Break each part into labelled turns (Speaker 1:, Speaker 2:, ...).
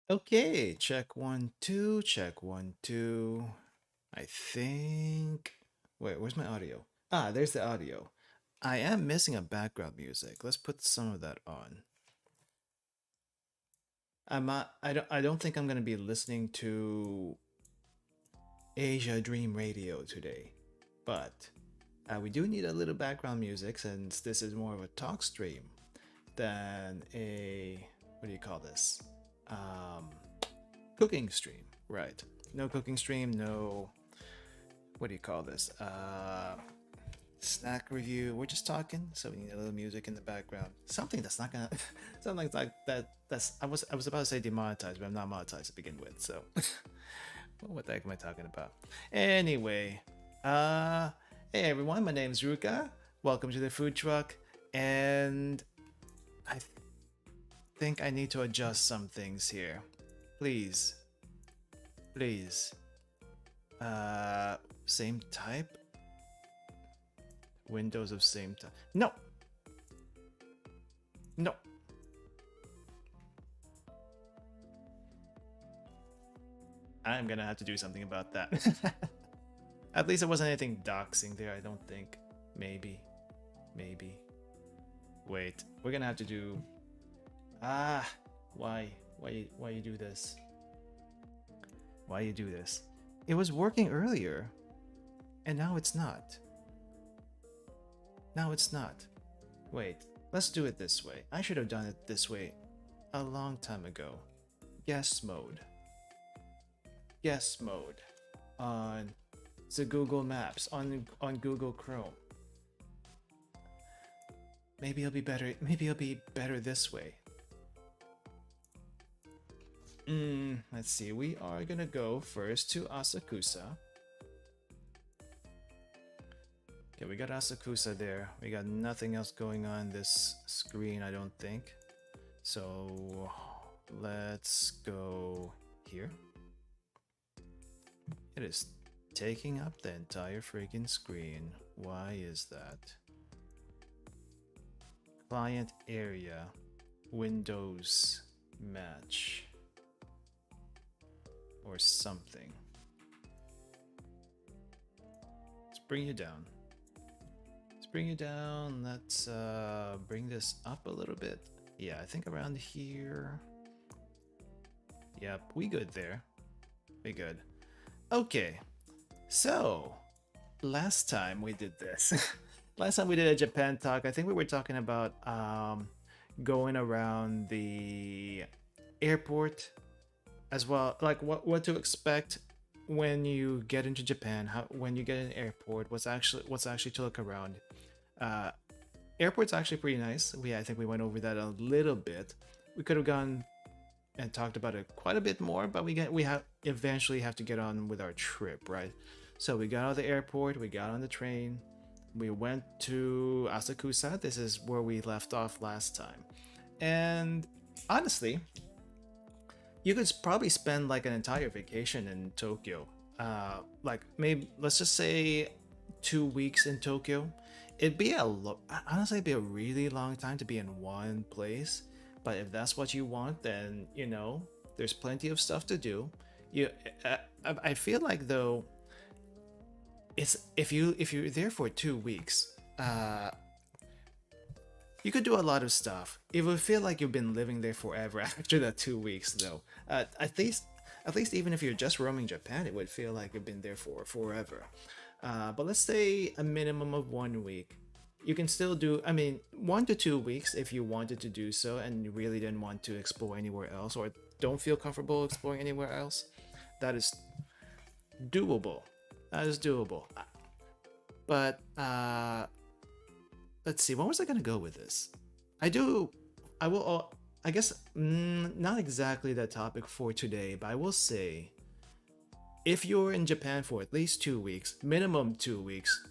Speaker 1: Okay, check 1 2, check 1 2. I think. Wait, where's my audio? Ah, there's the audio. I am missing a background music. Let's put some of that on. I'm not, I don't think I'm gonna be listening to Asia Dream Radio today, but we do need a little background music since this is more of a talk stream than a what do you call this? Um, Cooking stream, right? No cooking stream, no what do you call this? Snack review. We're just talking, so we need a little music in the background. Something that's not gonna, something like that. That's I was about to say demonetized, but I'm not monetized to begin with. So, what the heck am I talking about? Anyway, uh, hey everyone, my name is Ruka. Welcome to the food truck, and I think I need to adjust some things here. Please, please. Same type. Windows of same type. No, no. I'm gonna have to do something about that. At least it wasn't anything doxing there, I don't think. Maybe. Maybe. Wait, we're gonna have to do... Ah, why? Why you do this? Why you do this? It was working earlier, and now it's not. Now it's not. Wait, let's do it this way. I should have done it this way a long time ago. Guest mode. Guest mode on the Google Maps on Google Chrome. Maybe it'll be better. Maybe it'll be better this way. Let's see. We are gonna go first to Asakusa. Okay, we got Asakusa there. We got nothing else going on this screen, I don't think. So let's go here. It is taking up the entire freaking screen. Why is that? Client area, Windows match, or something. Let's bring you down. Let's bring you down. Let's bring this up a little bit. Yeah, I think around here. Yep, we good there. We good. Okay, so last time we did this. Last time we did a Japan talk, I think we were talking about going around the airport as well, like what to expect when you get into Japan, how when you get in an airport, what's actually to look around. Uh, Airport's actually pretty nice. I think we went over that a little bit. We could have gone and talked about it quite a bit more, but we have eventually have to get on with our trip, right? So we got out of the airport, we got on the train, we went to Asakusa. This is where we left off last time. And honestly, you could probably spend like an entire vacation in Tokyo. Like maybe let's just say 2 weeks in Tokyo. Honestly, it'd be a really long time to be in one place. But if that's what you want, then there's plenty of stuff to do. You, I feel like though, it's if you're there for 2 weeks, you could do a lot of stuff. It would feel like you've been living there forever after that 2 weeks, though. At least even if you're just roaming Japan, it would feel like you've been there for forever. But let's say a minimum of 1 week. You can still do, I mean, 1 to 2 weeks if you wanted to do so and you really didn't want to explore anywhere else or don't feel comfortable exploring anywhere else. That is doable. That is doable. But let's see, where was I gonna go with this? I will, I guess, not exactly that topic for today, but I will say, if you're in Japan for at least 2 weeks, minimum 2 weeks,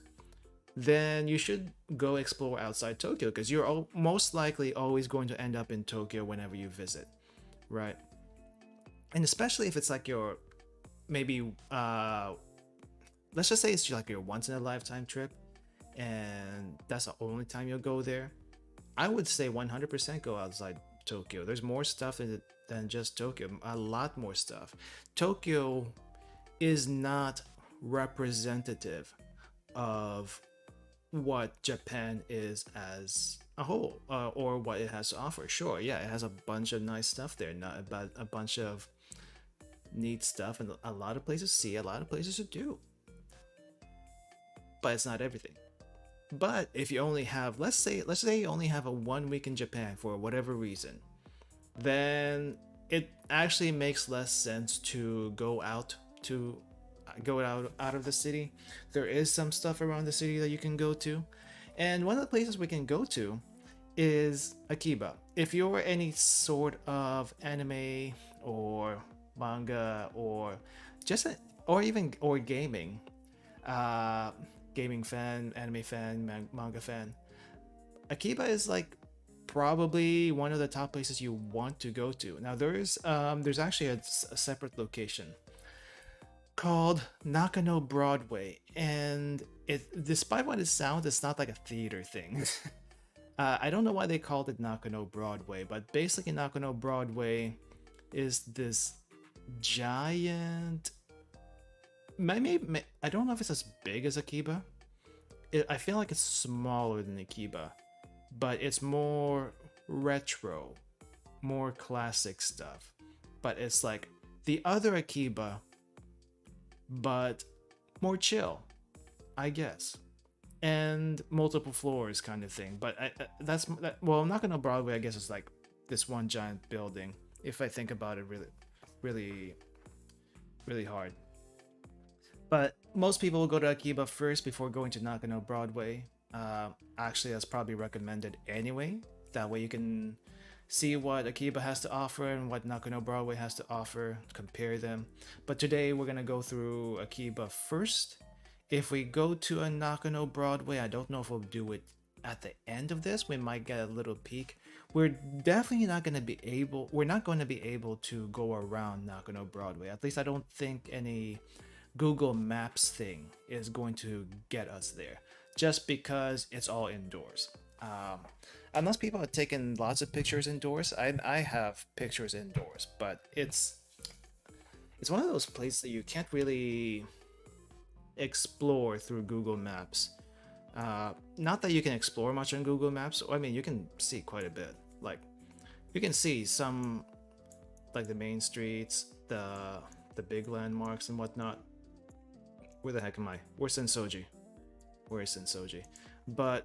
Speaker 1: then you should go explore outside Tokyo because you're most likely always going to end up in Tokyo whenever you visit, right? And especially if it's like your, maybe, let's just say it's like your once in a lifetime trip and that's the only time you'll go there. I would say 100% go outside Tokyo. There's more stuff than just Tokyo. A lot more stuff. Tokyo is not representative of what Japan is as a whole, or what it has to offer. Sure, yeah, it has a bunch of nice stuff there, not about a bunch of neat stuff, and a lot of places to see, a lot of places to do. But it's not everything. But if you only have, let's say you only have a 1 week in Japan for whatever reason, then it actually makes less sense to go out of the city. There is some stuff around the city that you can go to, and one of the places we can go to is Akiba. If you're any sort of anime or manga or or gaming fan, anime fan, manga fan, Akiba is like probably one of the top places you want to go to. Now there's actually a separate location called Nakano Broadway, and despite what it sounds, it's not like a theater thing. I don't know why they called it Nakano Broadway, but basically Nakano Broadway is this giant, maybe, I don't know if it's as big as Akiba. I feel like it's smaller than Akiba, but it's more retro, more classic stuff. But it's like the other Akiba, but more chill, I guess, and multiple floors kind of thing. But well, Nakano Broadway, I guess, is like this one giant building. If I think about it really hard. But most people will go to Akiba first before going to Nakano Broadway. Actually, that's probably recommended anyway. That way you can see what Akiba has to offer and what Nakano Broadway has to offer, compare them. But today we're gonna go through Akiba first. If we go to a Nakano Broadway, I don't know if we'll do it at the end of this. We might get a little peek. We're definitely not going to be able, to go around Nakano Broadway. At least I don't think any Google Maps thing is going to get us there, just because it's all indoors. Unless people have taken lots of pictures indoors. I have pictures indoors, but it's one of those places that you can't really explore through Google Maps. Not that you can explore much on Google Maps. I mean, you can see quite a bit. Like, you can see some, like the main streets, the big landmarks and whatnot. Where the heck am I? Where's Sensoji? Where is Sensoji? But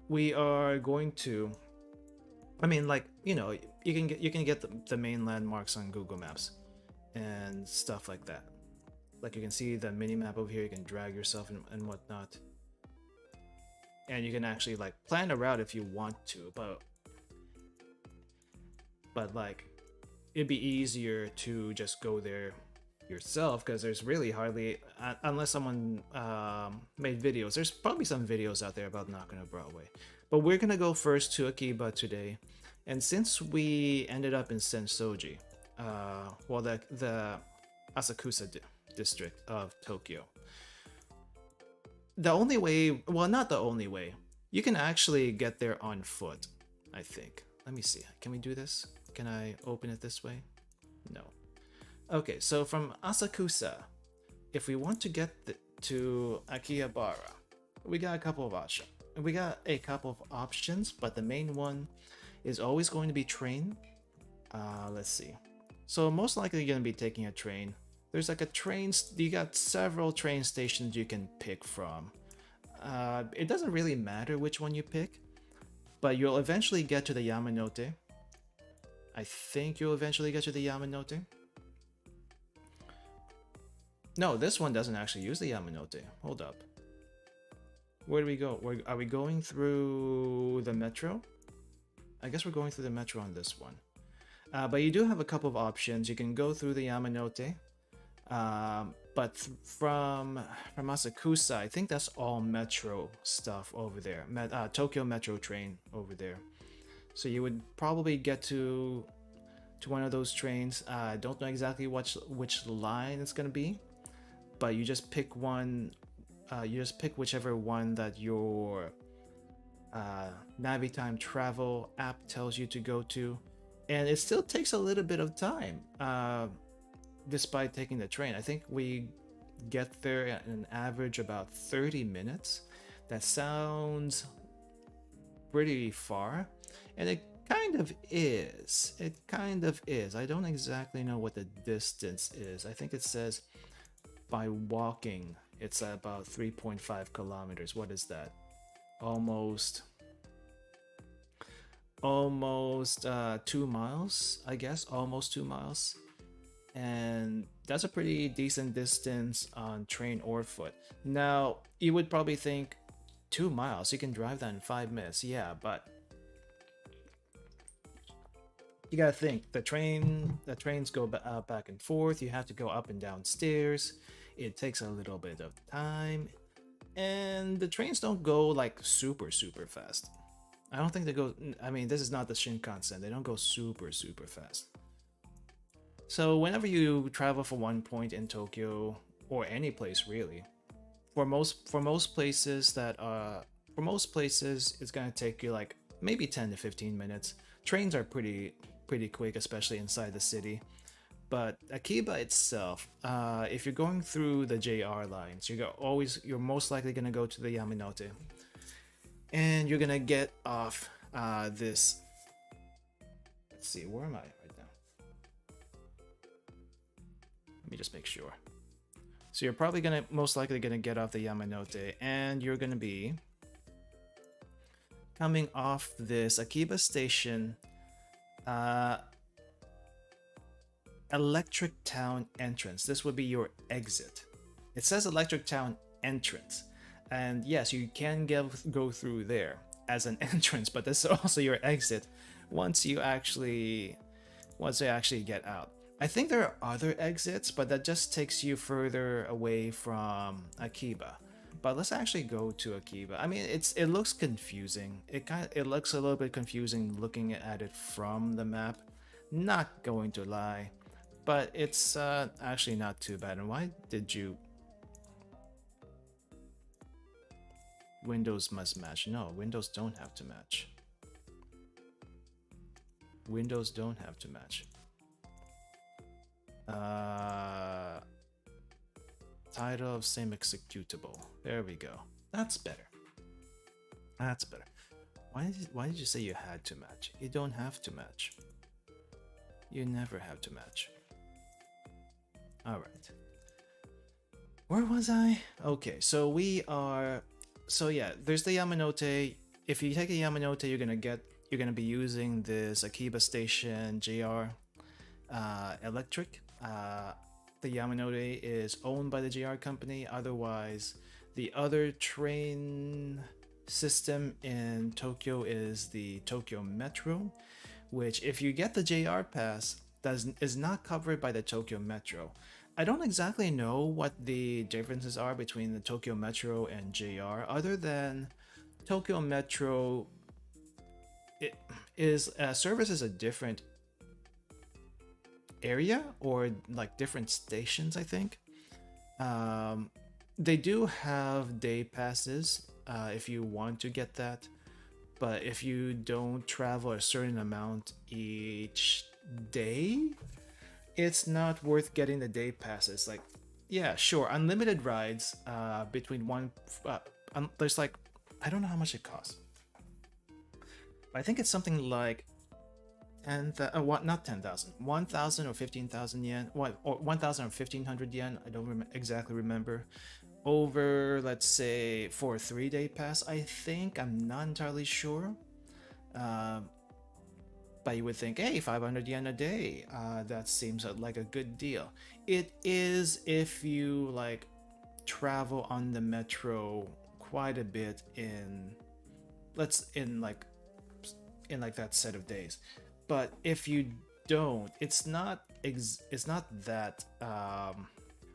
Speaker 1: we are going to, I mean, like, you know, you can get the main landmarks on Google Maps and stuff like that. Like, you can see the mini map over here. You can drag yourself and whatnot, and you can actually like plan a route if you want to, but like, it'd be easier to just go there yourself, because there's really hardly, unless someone made videos, there's probably some videos out there about Nakano Broadway. But we're gonna go first to Akiba today, and since we ended up in Sensoji, well, the Asakusa district of Tokyo, the only way, well, not the only way, you can actually get there on foot, I think. Let me see, can we do this? Can I open it this way? No. Okay, so from Asakusa, if we want to get to Akihabara, we got a couple of options. But the main one is always going to be train. Let's see. So most likely you're going to be taking a train. There's like you got several train stations you can pick from. It doesn't really matter which one you pick, but you'll eventually get to the Yamanote. I think you'll eventually get to the Yamanote. No, this one doesn't actually use the Yamanote. Hold up. Where do we go? Are we going through the metro? I guess we're going through the metro on this one. But you do have a couple of options. You can go through the Yamanote. But from Asakusa, I think that's all metro stuff over there. Tokyo Metro train over there. So you would probably get to one of those trains. I don't know exactly which line it's gonna be, but you just pick one. You just pick whichever one that your Navitime travel app tells you to go to, and it still takes a little bit of time, despite taking the train. I think we get there at an average about 30 minutes. That sounds pretty far, and it kind of is. It kind of is. I don't exactly know what the distance is. I think it says by walking it's about 3.5 kilometers. What is that? Almost 2 miles, I guess. Almost 2 miles. And that's a pretty decent distance on train or foot. Now, you would probably think 2 miles, you can drive that in 5 minutes. Yeah, but you gotta think the trains go back and forth. You have to go up and down stairs. It takes a little bit of time, and the trains don't go like super fast. I don't think they go. I mean, this is not the Shinkansen. They don't go super fast. So whenever you travel from one point in Tokyo or any place really, for most places it's gonna take you like maybe 10 to 15 minutes. Trains are pretty quick, especially inside the city. But Akiba itself, if you're going through the JR lines, you're most likely gonna go to the Yamanote, and you're gonna get off this. Let's see, where am I right now? Let me just make sure. So you're probably most likely gonna get off the Yamanote, and you're gonna be coming off this Akiba station, Electric Town entrance. This would be your exit. It says Electric Town entrance, and yes, you can go through there as an entrance, but this is also your exit once you actually get out. I think there are other exits, but that just takes you further away from Akiba. But let's actually go to Akiba. I mean, it looks confusing. It looks a little bit confusing looking at it from the map. Not going to lie, but it's actually not too bad. And why did you? Windows must match. No, Windows don't have to match. Windows don't have to match. Title of same executable. There we go. That's better. That's better. Why did you say you had to match? You don't have to match. You never have to match. Alright. Where was I? Okay, so yeah, there's the Yamanote. If you take the Yamanote, you're gonna be using this Akiba Station JR Electric. The Yamanote is owned by the JR company. Otherwise, the other train system in Tokyo is the Tokyo Metro, which, if you get the JR pass, is not covered by the Tokyo Metro. I don't exactly know what the differences are between the Tokyo Metro and JR, other than Tokyo Metro services a different area, or like different stations, I think. They do have day passes if you want to get that, but if you don't travel a certain amount each day, it's not worth getting the day passes. Like, yeah, sure, unlimited rides between one there's like, I don't know how much it costs, but I think it's something like not 10,000, 1,000 or 15,000 yen, or 1,000 or 1,500 yen. I don't exactly remember. Over, let's say, for a 3-day pass, I think. I'm not entirely sure. But you would think, hey, 500 yen a day. That seems like a good deal. It is if you like travel on the metro quite a bit in like that set of days. But if you don't, it's not that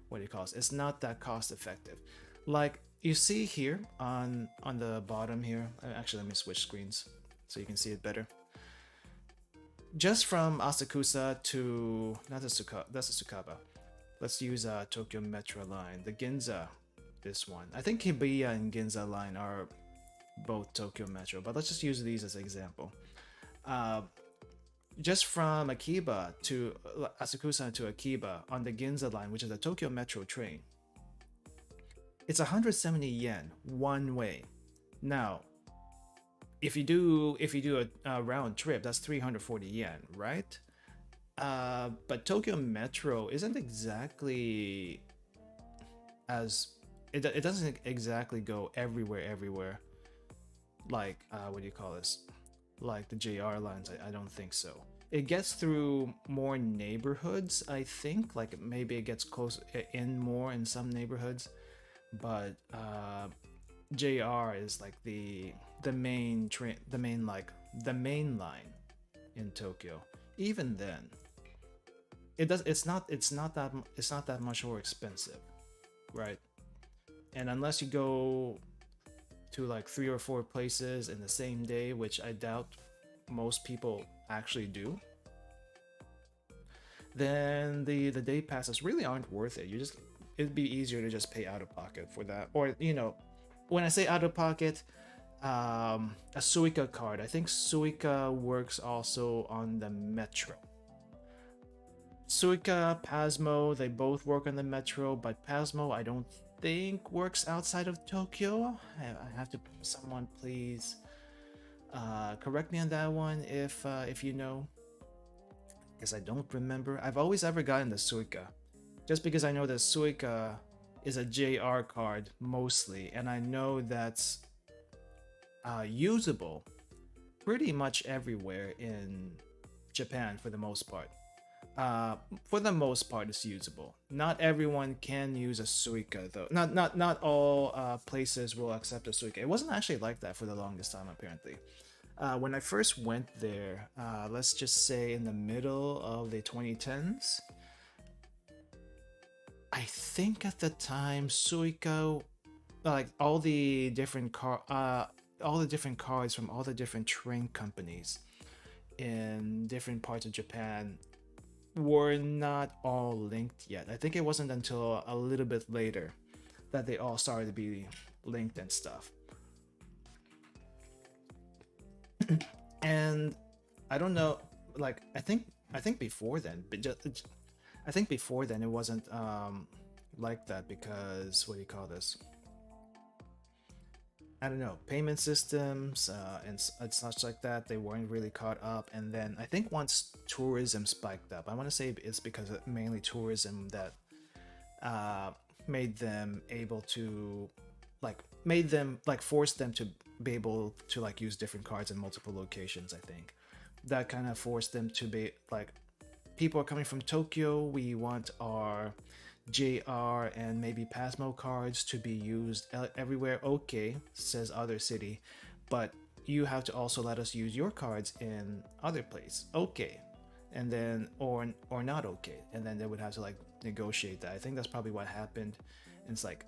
Speaker 1: what do you call it? It's not that cost effective. Like you see here on the bottom here. Actually, let me switch screens so you can see it better. Just from Asakusa to that's a Tsukaba. Let's use Tokyo Metro line. The Ginza, this one. I think Hibiya and Ginza line are both Tokyo Metro, but let's just use these as an example. just from Akiba to Asakusa to Akiba on the Ginza line, which is a Tokyo Metro train, it's 170 yen one way. Now, if you do a round trip, that's 340 yen, right? But Tokyo Metro isn't exactly as it doesn't exactly go everywhere like what do you call this, like the JR lines. I don't think so. It gets through more neighborhoods, I think, like maybe it gets close in more in some neighborhoods, but JR is like the main train, the main line in Tokyo. Even then, it's not that much more expensive, right? And unless you go to like 3 or 4 places in the same day, which I doubt most people actually do, then the day passes really aren't worth it. It'd be easier to just pay out of pocket for that. Or, you know, when I say out of pocket, a Suica card. I think Suica works also on the Metro. Suica, Pasmo, they both work on the Metro, but Pasmo I don't think works outside of Tokyo. I have to, someone please correct me on that one if you know, because I don't remember. I've always ever gotten the Suica, just because I know that Suica is a JR card mostly, and I know that's usable pretty much everywhere in Japan for the most part. For the most part, it's usable. Not everyone can use a Suica though. Not all places will accept a Suica. It wasn't actually like that for the longest time, apparently. When I first went there, let's just say in the middle of the 2010s, I think at the time Suica, like all the different cards from all the different train companies in different parts of Japan were not all linked yet. I think it wasn't until a little bit later that they all started to be linked and stuff. And I don't know, like I think before then, I think before then it wasn't like that, because what do you call this? I don't know, payment systems and such like that, they weren't really caught up. And then I think once tourism spiked up, I want to say it's because of mainly tourism that made them able to force them to be able to like use different cards in multiple locations. I think that kind of forced them to be like, people are coming from Tokyo, we want our JR and maybe Pasmo cards to be used everywhere. Okay, says other city, but you have to also let us use your cards in other place. Okay, and then or not okay, and then they would have to like negotiate that. I think that's probably what happened. And it's like,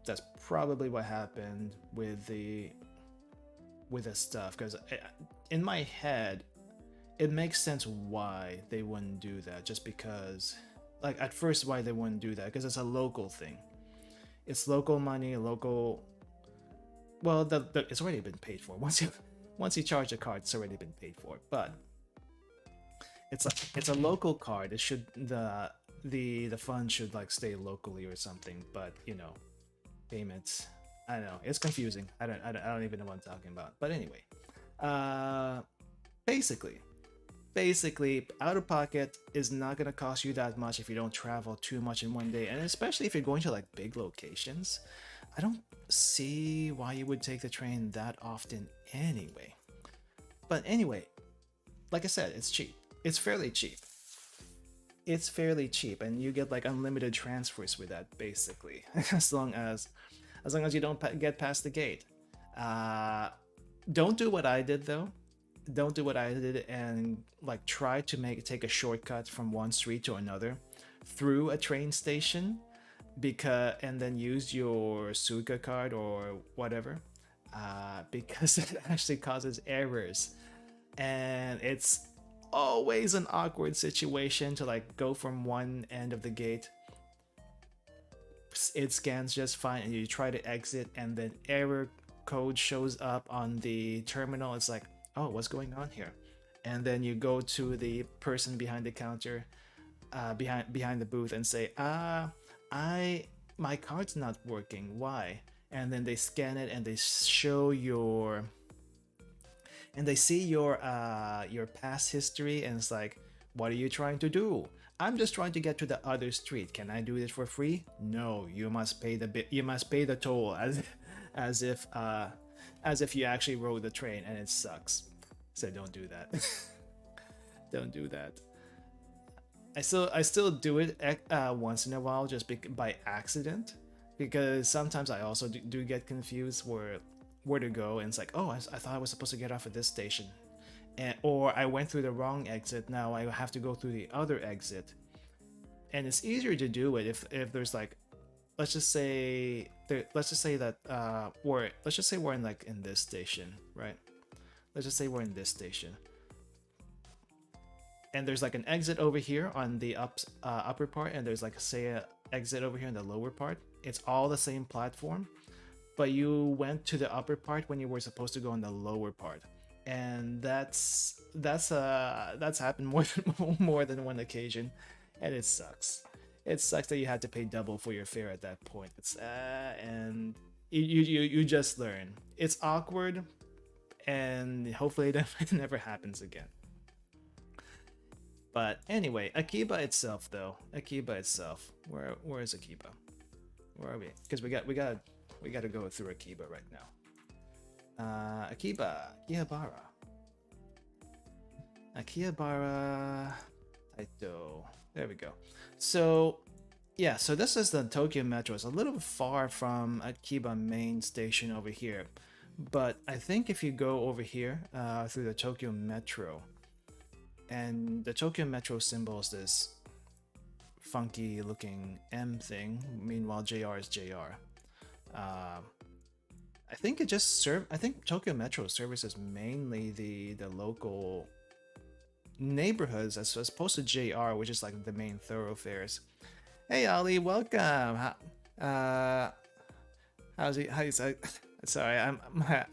Speaker 1: that's probably what happened with the stuff, because in my head it makes sense why they wouldn't do that, just because, like, at first why they wouldn't do that, because it's a local thing, it's local money, local, well, it's already been paid for. Once you charge a card, it's already been paid for. But it's a local card. It should, the fund should like stay locally or something. But you know, payments, I don't know, it's confusing. I don't even know what I'm talking about. But anyway, basically out of pocket is not gonna cost you that much if you don't travel too much in one day, and especially if you're going to like big locations. I don't see why you would take the train that often anyway. But anyway, like I said, it's cheap. It's fairly cheap. It's fairly cheap, and you get like unlimited transfers with that, basically, as long as you don't get past the gate. Don't do what I did though. Don't do what I did and like try to take a shortcut from one street to another through a train station, and then use your Suica card or whatever, because it actually causes errors, and it's always an awkward situation to like go from one end of the gate. It scans just fine, and you try to exit, and then error code shows up on the terminal. It's like, oh, what's going on here? and then you go to the person behind the counter, behind the booth, and say, my card's not working, why? And then they scan it and they show your, and they see your past history, and it's like, what are you trying to do? I'm just trying to get to the other street. Can I do this for free? No, you must pay the toll, as if you actually rode the train, and it sucks. So don't do that. Don't do that. I still do it once in a while, just by accident, because sometimes I also do get confused where to go, and it's like, oh, I thought I was supposed to get off at this station, or I went through the wrong exit. Now I have to go through the other exit, and it's easier to do it if there's like, let's just say that we're in this station, right? Let's just say we're in this station, and there's like an exit over here on the upper part, and there's like a exit over here in the lower part. It's all the same platform, but you went to the upper part when you were supposed to go on the lower part, and that's happened more than one occasion, and it sucks. It sucks that you had to pay double for your fare at that point. It's and you just learn. It's awkward, and hopefully it never happens again. But anyway, Akiba itself, though. Akiba itself. Where is Akiba? Where are we? Because we got to go through Akiba right now. Akiba, Akihabara, Taito. There we go. So yeah, so this is the Tokyo Metro. It's a little far from Akiba main station over here, but I think if you go over here through the Tokyo Metro, and the Tokyo Metro symbol is this funky looking M thing. Meanwhile, JR is JR. I think it just I think Tokyo Metro services mainly the local neighborhoods as opposed to JR, which is like the main thoroughfares. Hey Ali, welcome. How's he? Sorry,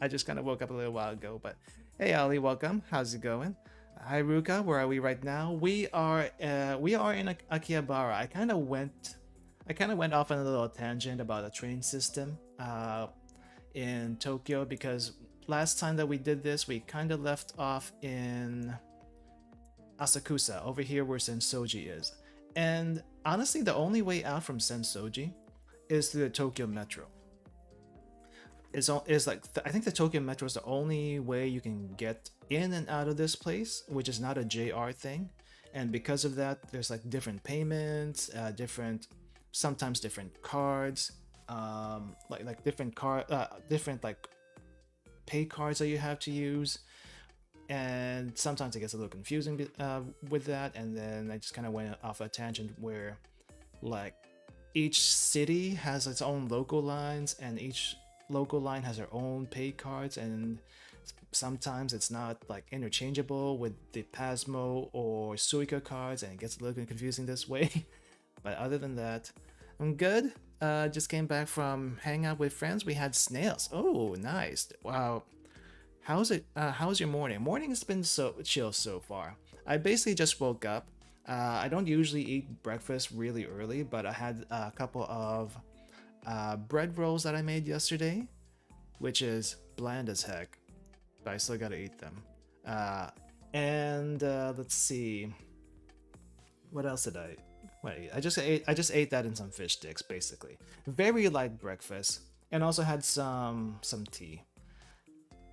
Speaker 1: I just kind of woke up a little while ago, but hey Ali, welcome. How's it going? Hi Ruka, where are we right now? We are in Akihabara. I kind of went off on a little tangent about a train system in Tokyo, because last time that we did this, we kind of left off in Asakusa, over here where Sensoji is. And honestly, the only way out from Sensoji is through the Tokyo Metro. Is like I think the Tokyo Metro is the only way you can get in and out of this place, which is not a JR thing. And because of that, there's like different payments, sometimes different cards, different like pay cards that you have to use. And sometimes it gets a little confusing with that. And then I just kind of went off a tangent where like each city has its own local lines, and each local line has their own pay cards, and sometimes it's not like interchangeable with the Pasmo or Suica cards, and it gets a little confusing this way. But other than that, I'm good. Just came back from hanging out with friends. We had snails. Oh, nice. Wow. How's your morning? Morning has been so chill so far. I basically just woke up. I don't usually eat breakfast really early, but I had a couple of bread rolls that I made yesterday, which is bland as heck, but I still gotta eat them. Let's see, what else did I eat? I just ate that and some fish sticks, basically. Very light breakfast, and also had some tea.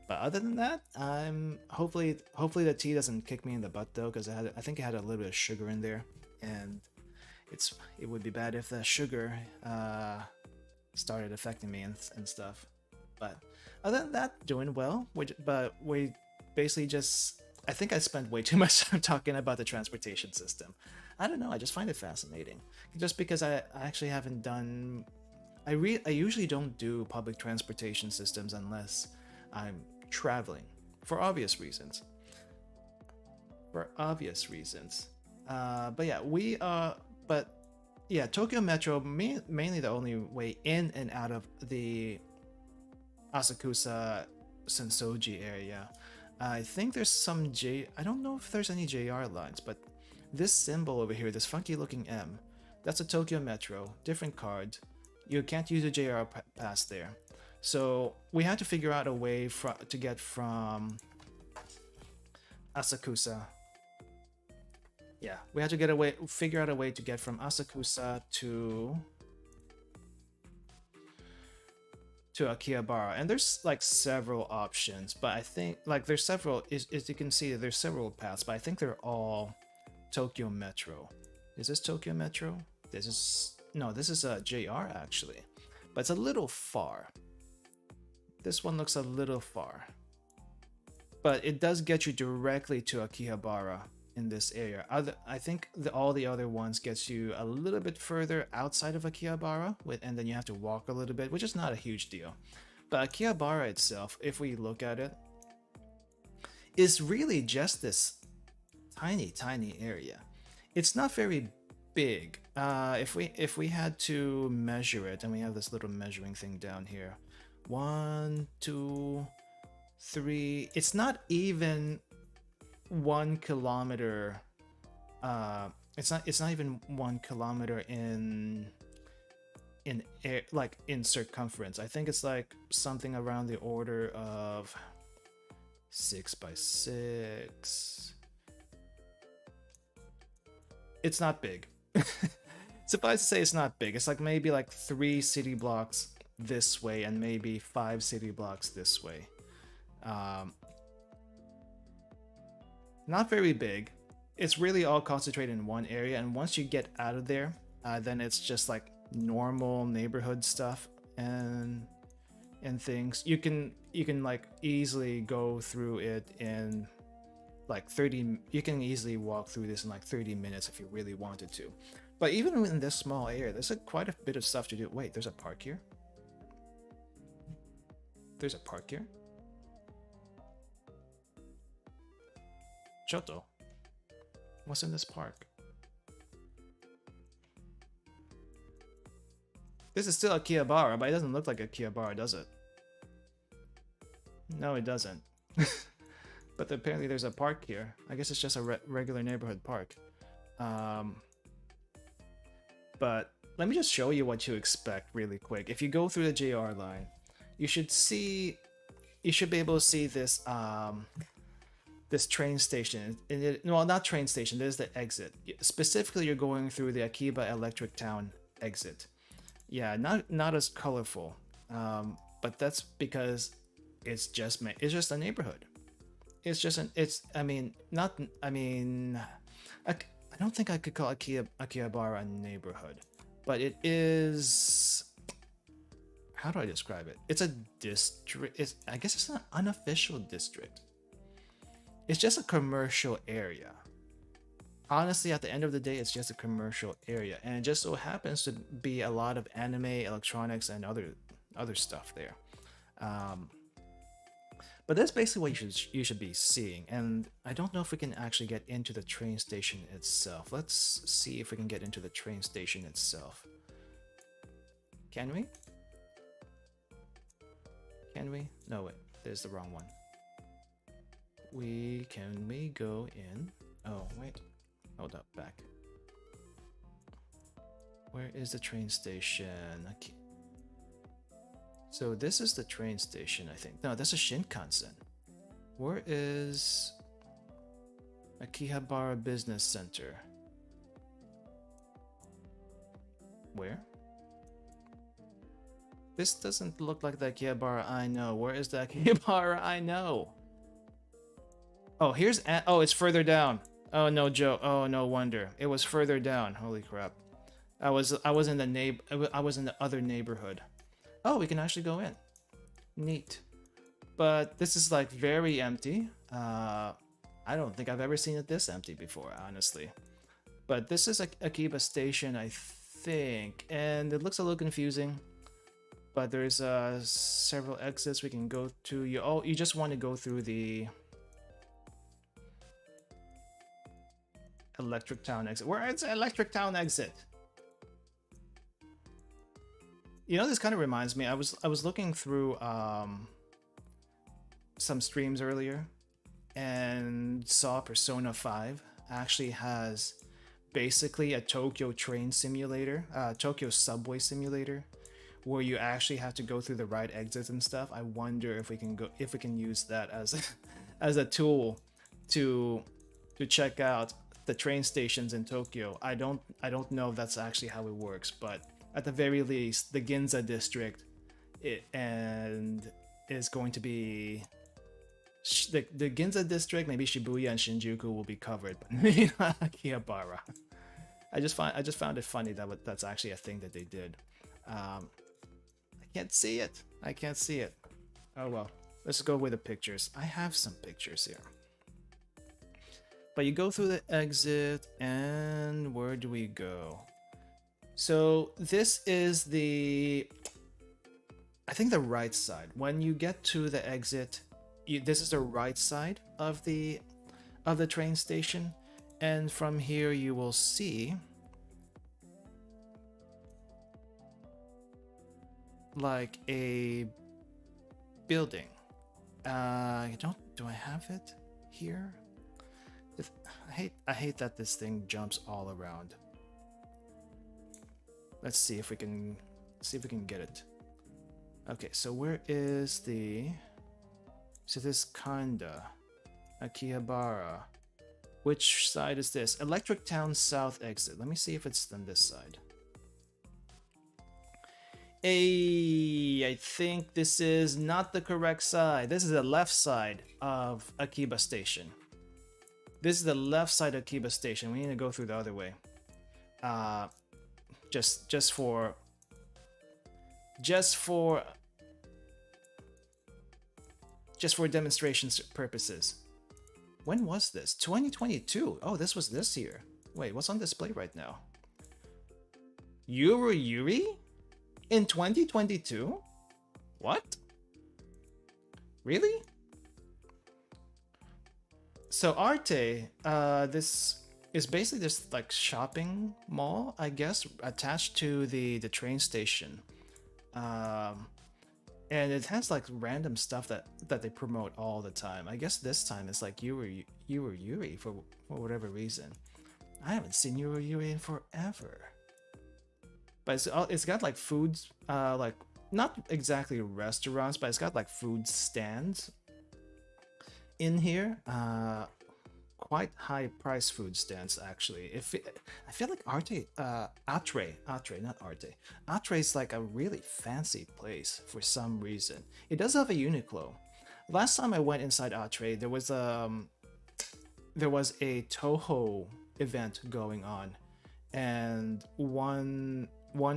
Speaker 1: But other than that, I'm hopefully the tea doesn't kick me in the butt though, because I think it had a little bit of sugar in there, and it would be bad if the sugar started affecting me and stuff. But other than that, doing well. But we basically just, I think I spent way too much time talking about the transportation system. I don't know, I just find it fascinating. Just because I actually haven't done, I usually don't do public transportation systems unless I'm traveling, for obvious reasons. But yeah, Tokyo Metro, mainly the only way in and out of the Asakusa Sensoji area. I think there's some I don't know if there's any JR lines, but this symbol over here, this funky looking M, that's a Tokyo Metro, different card. You can't use a JR pass there. So we had to figure out a way to get from Asakusa. Yeah, we had to figure out a way to get from Asakusa to Akihabara, and there's like several options, but I think like there's several, as you can see, there's several paths, but I think they're all Tokyo Metro. Is this Tokyo Metro? This is a JR actually, but it's a little far. This one looks a little far, but it does get you directly to Akihabara in this area. I think all the other ones gets you a little bit further outside of Akihabara, and then you have to walk a little bit, which is not a huge deal. But Akihabara itself, if we look at it, is really just this tiny area. It's not very big. If we had to measure it, and we have this little measuring thing down here, 1, 2, 3. It's not even 1 kilometer. It's not even 1 kilometer in air, like in circumference. I think it's like something around the order of 6 by 6. It's not big. Suffice to say, it's not big. It's like maybe like 3 city blocks this way and maybe 5 city blocks this way. Not very big. It's really all concentrated in one area, and once you get out of there, then it's just like normal neighborhood stuff and things. You can like easily go through it in like 30. You can easily walk through this in like 30 minutes if you really wanted to. But even in this small area, there's quite a bit of stuff to do. Wait, there's a park here? There's a park here? Shoto, what's in this park? This is still Akihabara, but it doesn't look like Akihabara, does it? No, it doesn't. But apparently there's a park here. I guess it's just a regular neighborhood park. But let me just show you what you expect really quick. If you go through the JR line, you should be able to see this this train station. Well, not train station, there's the exit. Specifically, you're going through the Akiba Electric Town exit. Yeah, not as colorful, but that's because it's just a neighborhood. I don't think I could call Akihabara a neighborhood, but it is. How do I describe it? It's a district. I guess it's an unofficial district. It's just a commercial area. Honestly, at the end of the day, it's just a commercial area, and it just so happens to be a lot of anime, electronics, and other stuff there. But that's basically what you should be seeing. And I don't know if we can actually get into the train station itself. Let's see if we can get into the train station itself. Can we? Can we? No, wait. There's the wrong one. Can we go in? Oh, wait. Hold up, back. Where is the train station? Okay. So this is the train station, I think. No, that's a Shinkansen. Where is Akihabara Business Center? Where? This doesn't look like the Akihabara I know. Where is the Akihabara I know? Oh, it's further down. Oh no, Joe. Oh, no wonder. It was further down. Holy crap. I was in the other neighborhood. Oh, we can actually go in. Neat. But this is like very empty. I don't think I've ever seen it this empty before, honestly. But this is Akiba Station, I think. And it looks a little confusing. But there's several exits we can go to. You just want to go through the Electric Town exit. Where is the Electric Town exit? You know, this kind of reminds me. I was looking through some streams earlier, and saw Persona 5 actually has basically a Tokyo train simulator, Tokyo subway simulator, where you actually have to go through the right exits and stuff. I wonder if we can use that as as a tool to check out the train stations in Tokyo. I don't know if that's actually how it works, but at the very least, the Ginza district and is going to be the Ginza district, maybe Shibuya and Shinjuku will be covered, but maybe not Akihabara. I just found it funny that that's actually a thing that they did. I can't see it. I can't see it. Oh well. Let's go with the pictures. I have some pictures here. But you go through the exit, and where do we go? So this is I think the right side. When you get to the exit, this is the right side of the train station, and from here you will see like a building. Do I have it here? I hate that this thing jumps all around. Let's see if we can get it. Okay, so where is so this Kanda, Akihabara. Which side is this? Electric Town South exit. Let me see if it's on this side. I think this is not the correct side. This is the left side of Akiba Station. This is the left side of Akiba Station. We need to go through the other way. Just for demonstration purposes. When was this? 2022. Oh, this was this year. Wait, what's on display right now? yuruHYPE? In 2022? What? Really? So Arte, this is basically this like shopping mall, I guess, attached to the train station. And it has like random stuff that they promote all the time. I guess this time it's like yuruHYPE for whatever reason. I haven't seen yuruHYPE in forever. But it's got like foods, like not exactly restaurants, but it's got like food stands in here. Quite high price food stands actually. I feel like Atre, not Arte. Atre is like a really fancy place for some reason. It does have a Uniqlo. Last time I went inside Atre, there was a Toho event going on, and one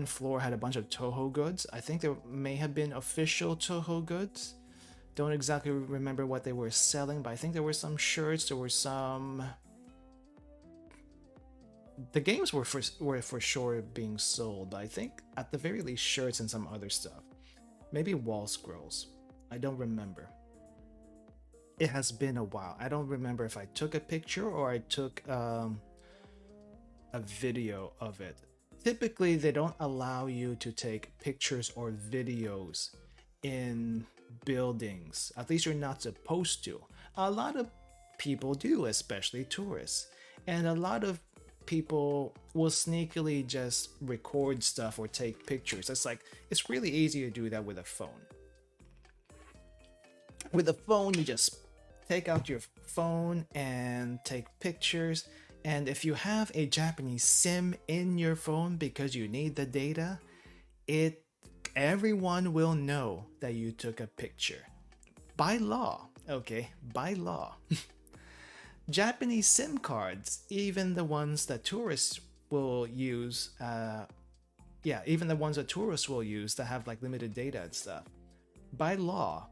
Speaker 1: floor had a bunch of Toho goods. I think there may have been official Toho goods. Don't exactly remember what they were selling, but I think there were some shirts, there were some... The games were for sure being sold, but I think at the very least shirts and some other stuff. Maybe wall scrolls. I don't remember. It has been a while. I don't remember if I took a picture or I took a video of it. Typically, they don't allow you to take pictures or videos in buildings. At least you're not supposed to. A lot of people do, especially tourists. And a lot of people will sneakily just record stuff or take pictures. It's really easy to do that with a phone. With a phone, you just take out your phone and take pictures. And if you have a Japanese SIM in your phone because you need the data, everyone will know that you took a picture. By law, okay? By law. Japanese SIM cards, even the ones that tourists will use, even the ones that tourists will use that have like limited data and stuff, by law,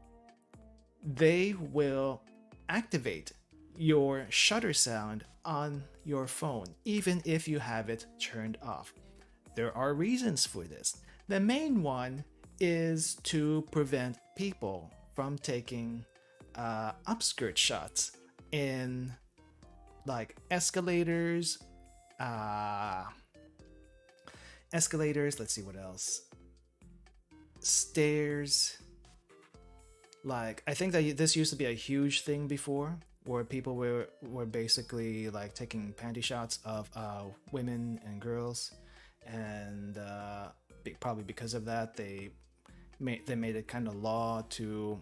Speaker 1: they will activate your shutter sound on your phone, even if you have it turned off. There are reasons for this. The main one is to prevent people from taking upskirt shots in like escalators, let's see what else, stairs. Like, I think that this used to be a huge thing before, where people were basically like taking panty shots of women and girls, and probably because of that they made it kind of law to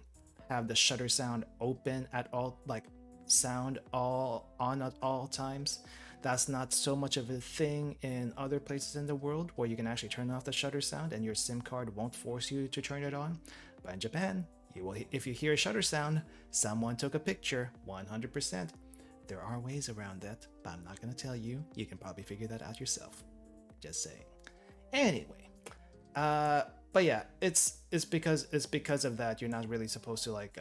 Speaker 1: have the shutter sound open at all, like sound all on at all times. That's not so much of a thing in other places in the world where you can actually turn off the shutter sound and your SIM card won't force you to turn it on. But in Japan, you will, if you hear a shutter sound, someone took a picture, 100%. There are ways around that, but I'm not going to tell you. You can probably figure that out yourself. Just saying. Anyway, but yeah, it's because of that you're not really supposed to like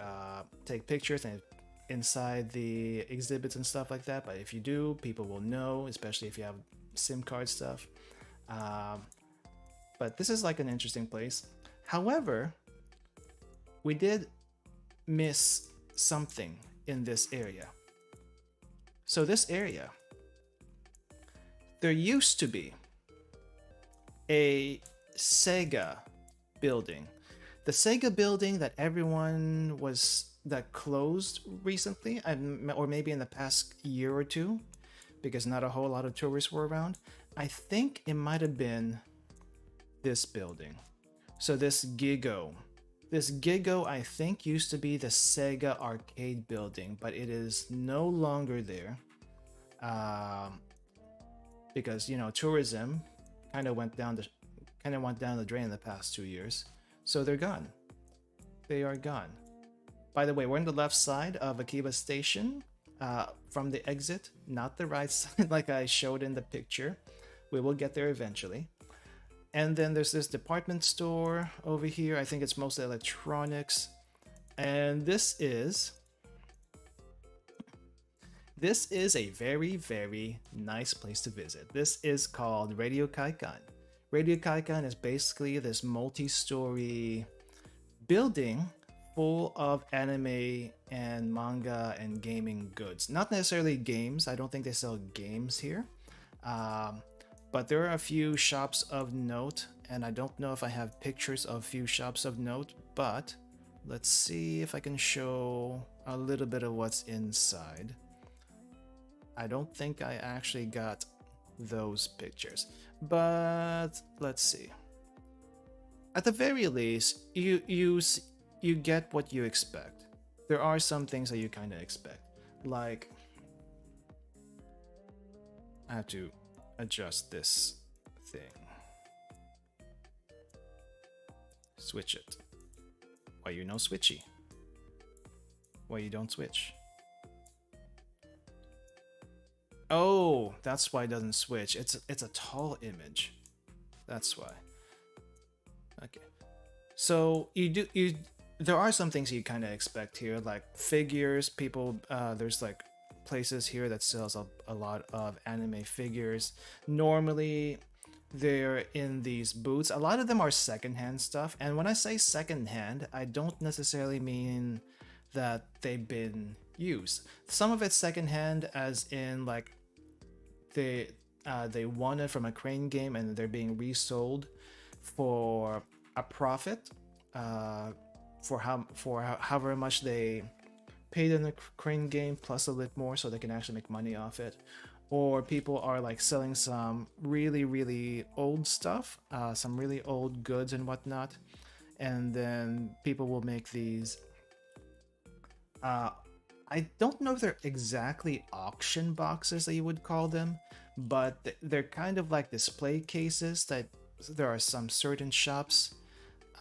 Speaker 1: take pictures and inside the exhibits and stuff like that. But if you do, people will know, especially if you have SIM card stuff. But this is like an interesting place. However, we did miss something in this area. So this area, there used to be a SEGA building. The SEGA building that that closed recently, or maybe in the past year or two, because not a whole lot of tourists were around. I think it might have been this building. So this Gigo, I think used to be the SEGA arcade building, but it is no longer there, because tourism kind of went down the drain in the past 2 years. So they're gone. They are gone. By the way, we're on the left side of Akiba Station from the exit, not the right side like I showed in the picture. We will get there eventually. And then there's this department store over here. I think it's mostly electronics. And this is a very, very nice place to visit. This is called Radio Kaikan. Radio Kaikan is basically this multi-story building full of anime and manga and gaming goods. Not necessarily games. I don't think they sell games here. But there are a few shops of note, and I don't know if I have pictures of few shops of note, but let's see if I can show a little bit of what's inside. I don't think I actually got those pictures, but let's see. At the very least, you get what you expect. There are some things that you kind of expect, like I have to adjust this thing. Switch it. Why you no switchy? Why you don't switch? Oh, that's why it doesn't switch. It's a tall image. That's why. Okay. So there are some things you kind of expect here, like figures. People, there's like places here that sells a lot of anime figures. Normally, they're in these booths. A lot of them are secondhand stuff, and when I say secondhand, I don't necessarily mean that they've been used. Some of it's secondhand, as in like they won it from a crane game and they're being resold for a profit, for however much they paid in the crane game plus a bit more, so they can actually make money off it. Or people are like selling some really, really old stuff, some really old goods and whatnot, and then people will make these. I don't know if they're exactly auction boxes that you would call them, but they're kind of like display cases that there are some certain shops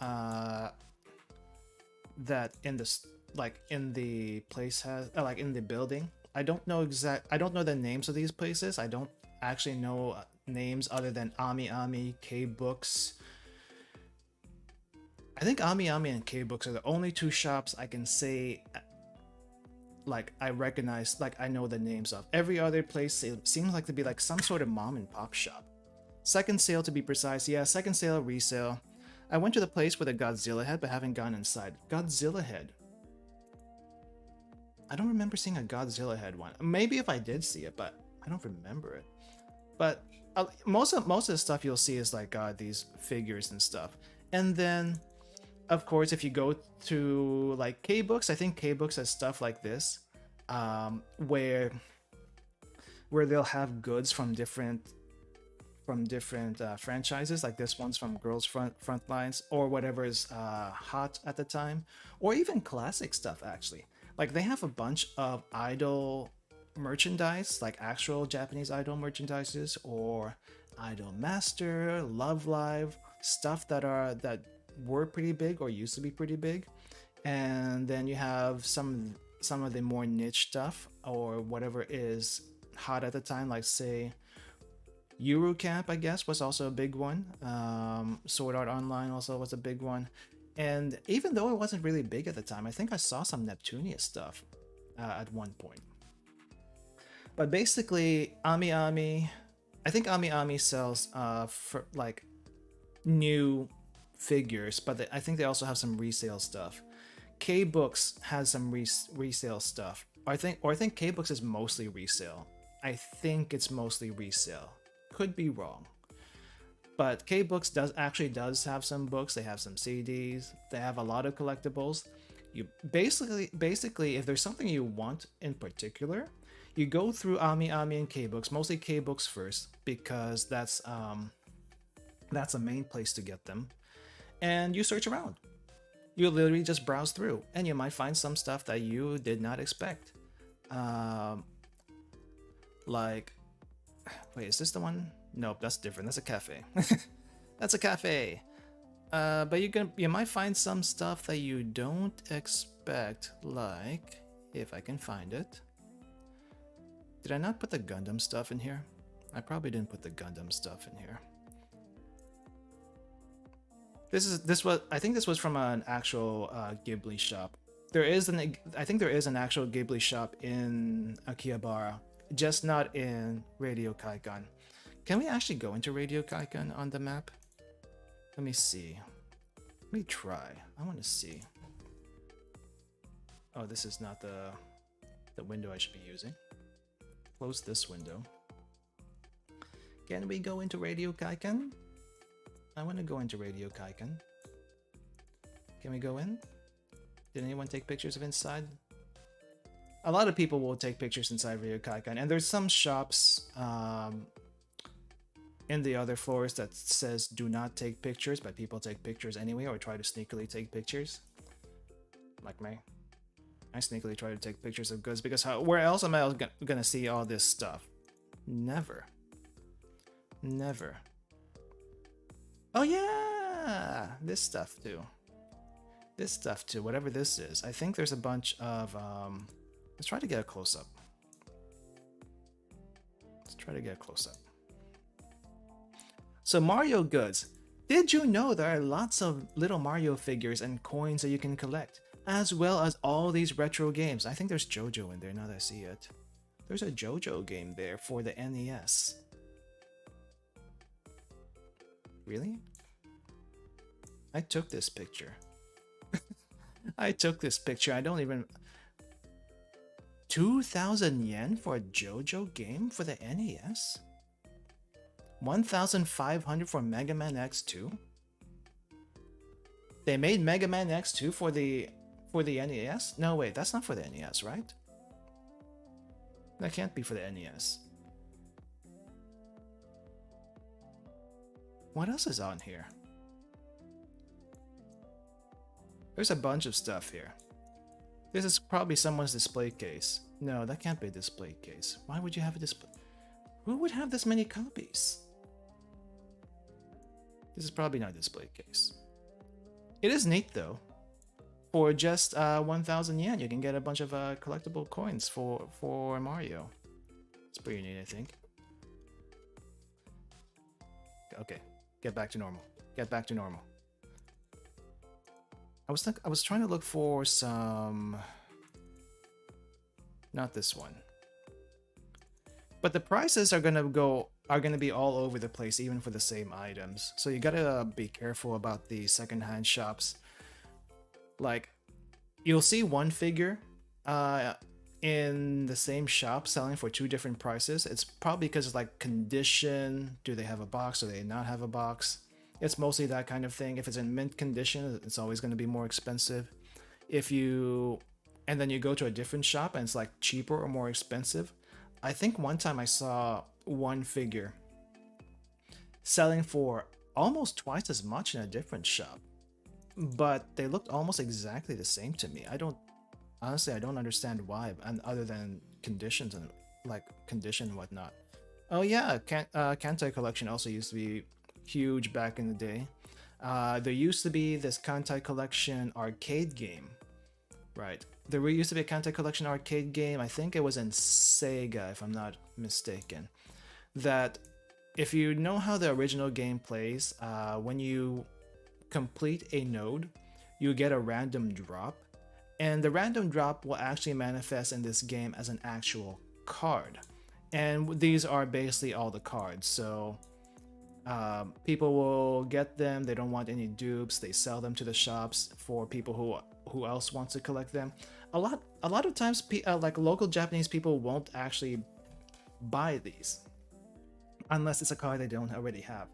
Speaker 1: that in the place has, like in the building. I don't know the names of these places. I don't actually know names other than Ami Ami, K Books. I think Ami Ami and K Books are the only two shops I can say like I recognize, like I know the names of. Every other place it seems like to be like some sort of mom and pop shop. Second sale to be precise. Yeah, second sale, resale. I went to the place with a Godzilla head but haven't gone inside. Godzilla head. I don't remember seeing a Godzilla head one. Maybe if I did see it, but I don't remember it. But most of the stuff you'll see is like these figures and stuff. And then, of course, if you go to like K-Books, I think K-Books has stuff like this. where they'll have goods from different franchises, like this one's from Girls Frontlines or whatever is hot at the time, or even classic stuff actually. Like they have a bunch of idol merchandise, like actual Japanese idol merchandises or Idol Master, Love Live, stuff that were pretty big or used to be pretty big. And then you have some of the more niche stuff or whatever is hot at the time, like say EuroCamp, I guess, was also a big one. Sword Art Online also was a big one. And even though it wasn't really big at the time, I think I saw some Neptunia stuff at one point. But basically, Ami, I think Ami sells for like new figures, but I think they also have some resale stuff. K-Books has some resale stuff. I think K-Books is mostly resale. I think it's mostly resale. Could be wrong. But K-Books does have some books. They have some CDs. They have a lot of collectibles. You basically, if there's something you want in particular, you go through Ami and K-Books, mostly K-Books first, because that's a main place to get them. And you search around. You literally just browse through, and you might find some stuff that you did not expect. Like, wait, is this the one? Nope, that's different. That's a cafe. That's a cafe. But you might find some stuff that you don't expect, like, if I can find it. Did I not put the Gundam stuff in here? I probably didn't put the Gundam stuff in here. I think this was from an actual Ghibli shop. I think there is an actual Ghibli shop in Akihabara, just not in Radio Kaikan. Can we actually go into Radio Kaikan on the map? Let me see. Let me try. I want to see. Oh, this is not the window I should be using. Close this window. Can we go into Radio Kaikan? I want to go into Radio Kaikan. Can we go in? Did anyone take pictures of inside? A lot of people will take pictures inside Radio Kaikan, and there's some shops in the other floors that says do not take pictures, but people take pictures anyway or try to sneakily take pictures. Like me. I sneakily try to take pictures of goods because where else am I gonna see all this stuff? Never. Never. Oh yeah! This stuff too. This stuff too, whatever this is. I think there's a bunch of... let's try to get a close-up. Let's try to get a close-up. So Mario goods. Did you know there are lots of little Mario figures and coins that you can collect? As well as all these retro games. I think there's JoJo in there now that I see it. There's a JoJo game there for the NES. Really? I took this picture. I took this picture. I don't even... 2,000 yen for a JoJo game for the NES? 1,500 for Mega Man X2? They made Mega Man X2 for the NES? No, wait, that's not for the NES, right? That can't be for the NES. What else is on here? There's a bunch of stuff here. This is probably someone's display case. No, that can't be a display case. Why would you have a display? Who would have this many copies? This is probably not a display case. It is neat though. For just 1,000 yen, you can get a bunch of collectible coins for Mario. It's pretty neat, I think. Okay, get back to normal. Get back to normal. I was trying to look for some... Not this one. But the prices are gonna be all over the place, even for the same items. So you gotta be careful about the secondhand shops. Like, you'll see one figure in the same shop selling for two different prices. It's probably because it's like condition. Do they have a box? Do they not have a box? It's mostly that kind of thing. If it's in mint condition, it's always going to be more expensive. If you and then you go to a different shop and it's like cheaper or more expensive. I think one time I saw one figure selling for almost twice as much in a different shop, but they looked almost exactly the same to me. Honestly, I don't understand why, and other than conditions and like condition and whatnot. Oh yeah, Kantai collection also used to be huge back in the day. There used to be this Kantai collection arcade game, right? There used to be a Kantai collection arcade game. I think it was in SEGA, if I'm not mistaken. That if you know how the original game plays, when you complete a node, you get a random drop, and the random drop will actually manifest in this game as an actual card. And these are basically all the cards. So people will get them. They don't want any dupes. They sell them to the shops for people who else wants to collect them. A lot of times, like local Japanese people won't actually buy these unless it's a card they don't already have.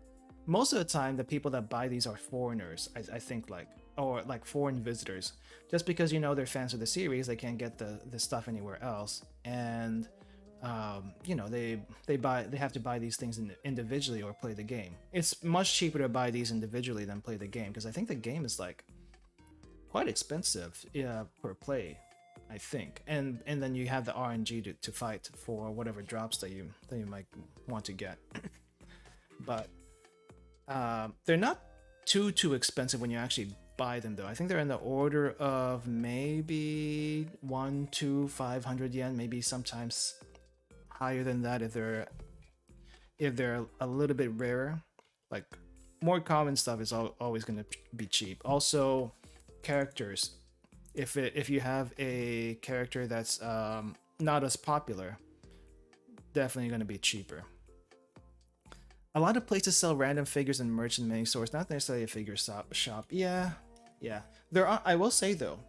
Speaker 1: Most of the time, the people that buy these are foreigners, I think, or like foreign visitors. Just because, you know, they're fans of the series, they can't get the stuff anywhere else, and you know, they have to buy these things individually or play the game. It's much cheaper to buy these individually than play the game, because I think the game is like quite expensive per play, I think. And then you have the RNG to fight for whatever drops that you might want to get. But they're not too expensive when you actually buy them, though. I think they're in the order of maybe 1 to 500 yen, maybe sometimes higher than that if they're a little bit rarer. Like more common stuff is always going to be cheap. Also, characters. If you have a character that's not as popular, definitely going to be cheaper. A lot of places sell random figures and merch in many stores, not necessarily a figure shop. Yeah. There are. I will say though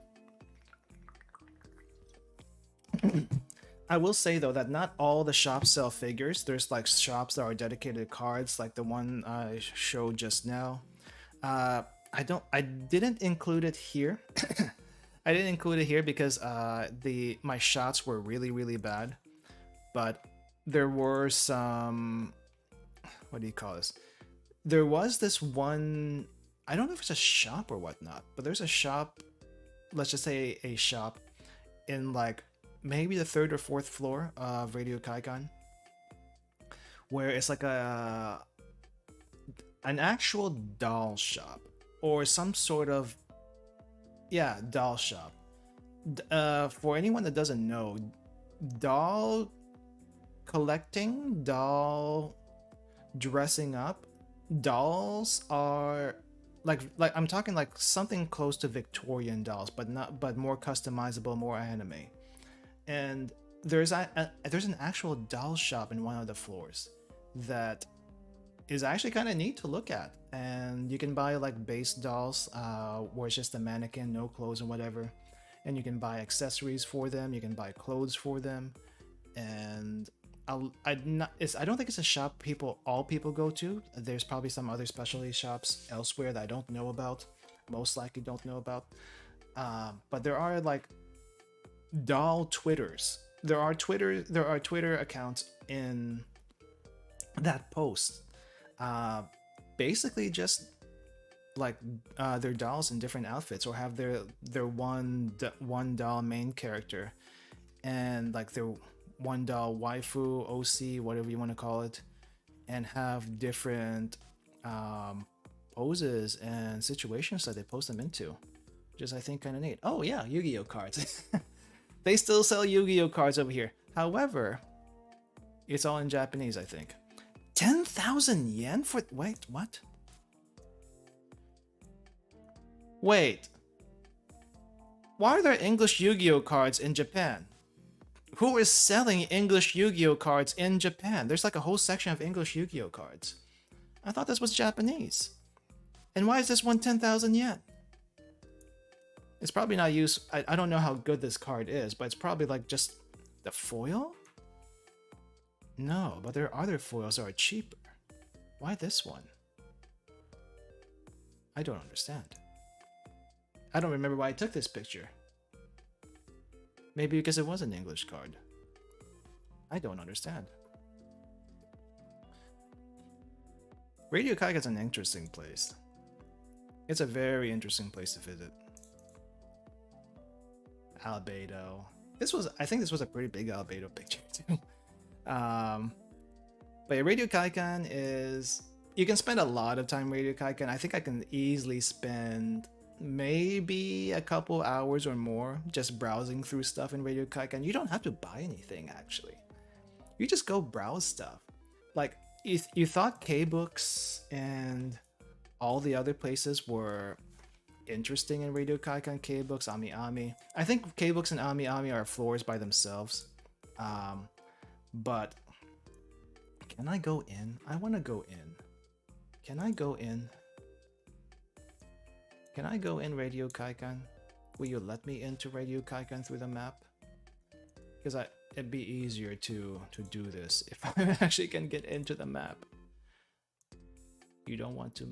Speaker 1: that not all the shops sell figures. There's like shops that are dedicated to cards, like the one I showed just now. I didn't include it here. I didn't include it here because my shots were really bad. But there were some, what do you call this? There was this one, I don't know if it's a shop or whatnot, but there's a shop, let's just say a shop in like maybe the 3rd or 4th floor of Radio Kaikan, where it's like an actual doll shop or some sort of doll shop. For anyone that doesn't know, doll collecting, doll dressing up, dolls are like I'm talking like something close to Victorian dolls, but more customizable, more anime. And there's an actual doll shop in one of the floors that is actually kind of neat to look at, and you can buy like base dolls where it's just a mannequin, no clothes or whatever, and you can buy accessories for them, you can buy clothes for them. And I don't think it's a shop all people go to. There's probably some other specialty shops elsewhere that I don't know about, most likely don't know about. But there are like doll Twitters. There are Twitter accounts in that post. Basically just like their dolls in different outfits, or have their one doll main character and like their one doll waifu, OC, whatever you want to call it, and have different poses and situations that they post them into, which is I think kind of neat. Oh yeah, Yu-Gi-Oh cards. They still sell Yu-Gi-Oh cards over here. However, it's all in Japanese, I think. 10,000 yen for... Wait, what? Wait. Why are there English Yu-Gi-Oh cards in Japan? Who is selling English Yu-Gi-Oh cards in Japan? There's like a whole section of English Yu-Gi-Oh cards. I thought this was Japanese. And why is this one 10,000 yen? It's probably not used... I don't know how good this card is, but it's probably like just the foil? No, but there are other foils that are cheaper. Why this one? I don't understand. I don't remember why I took this picture. Maybe because it was an English card. I don't understand. Radio Kaika is an interesting place. It's a very interesting place to visit. Albedo. I think this was a pretty big Albedo picture too. But yeah, Radio Kaikan is, you can spend a lot of time Radio Kaikan. I think I can easily spend maybe a couple hours or more just browsing through stuff in Radio Kaikan. You don't have to buy anything actually. You just go browse stuff. Like you thought K-Books and all the other places were interesting in Radio Kaikan. K-Books, Ami Ami. I think K-Books and Ami Ami are floors by themselves. But can I go in? I want to go in. Can I go in? Can I go in Radio Kaikan? Will you let me into Radio Kaikan through the map? Because it'd be easier to do this if I actually can get into the map. You don't want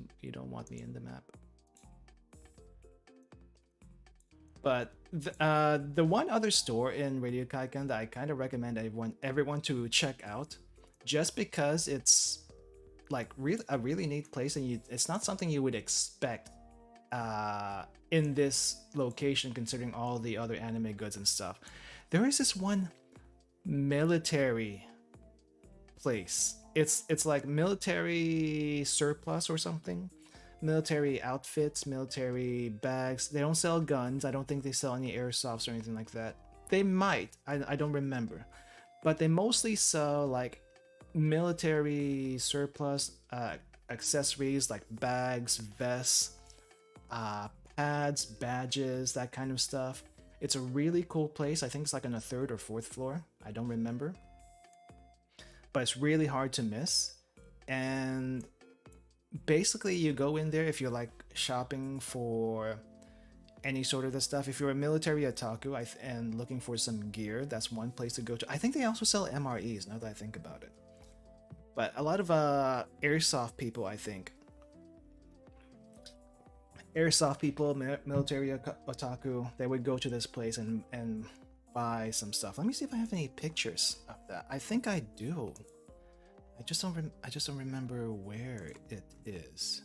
Speaker 1: me in the map. But the one other store in Radio Kaikan that I kind of recommend everyone to check out, just because it's like a really neat place, and it's not something you would expect in this location considering all the other anime goods and stuff. There is this one military place. It's like military surplus or something. Military outfits, military bags. They don't sell guns. I don't think they sell any airsofts or anything like that. They might. I don't remember. But they mostly sell like military surplus accessories like bags, vests, pads, badges, that kind of stuff. It's a really cool place. I think it's like on the 3rd or 4th floor. I don't remember. But it's really hard to miss. And basically you go in there if you're like shopping for any sort of the stuff. If you're a military otaku and looking for some gear, that's one place to go to. I think they also sell MREs now that I think about it. But a lot of airsoft people, I think. Airsoft people, military otaku, they would go to this place and buy some stuff. Let me see if I have any pictures of that. I think I do. I just don't remember where it is.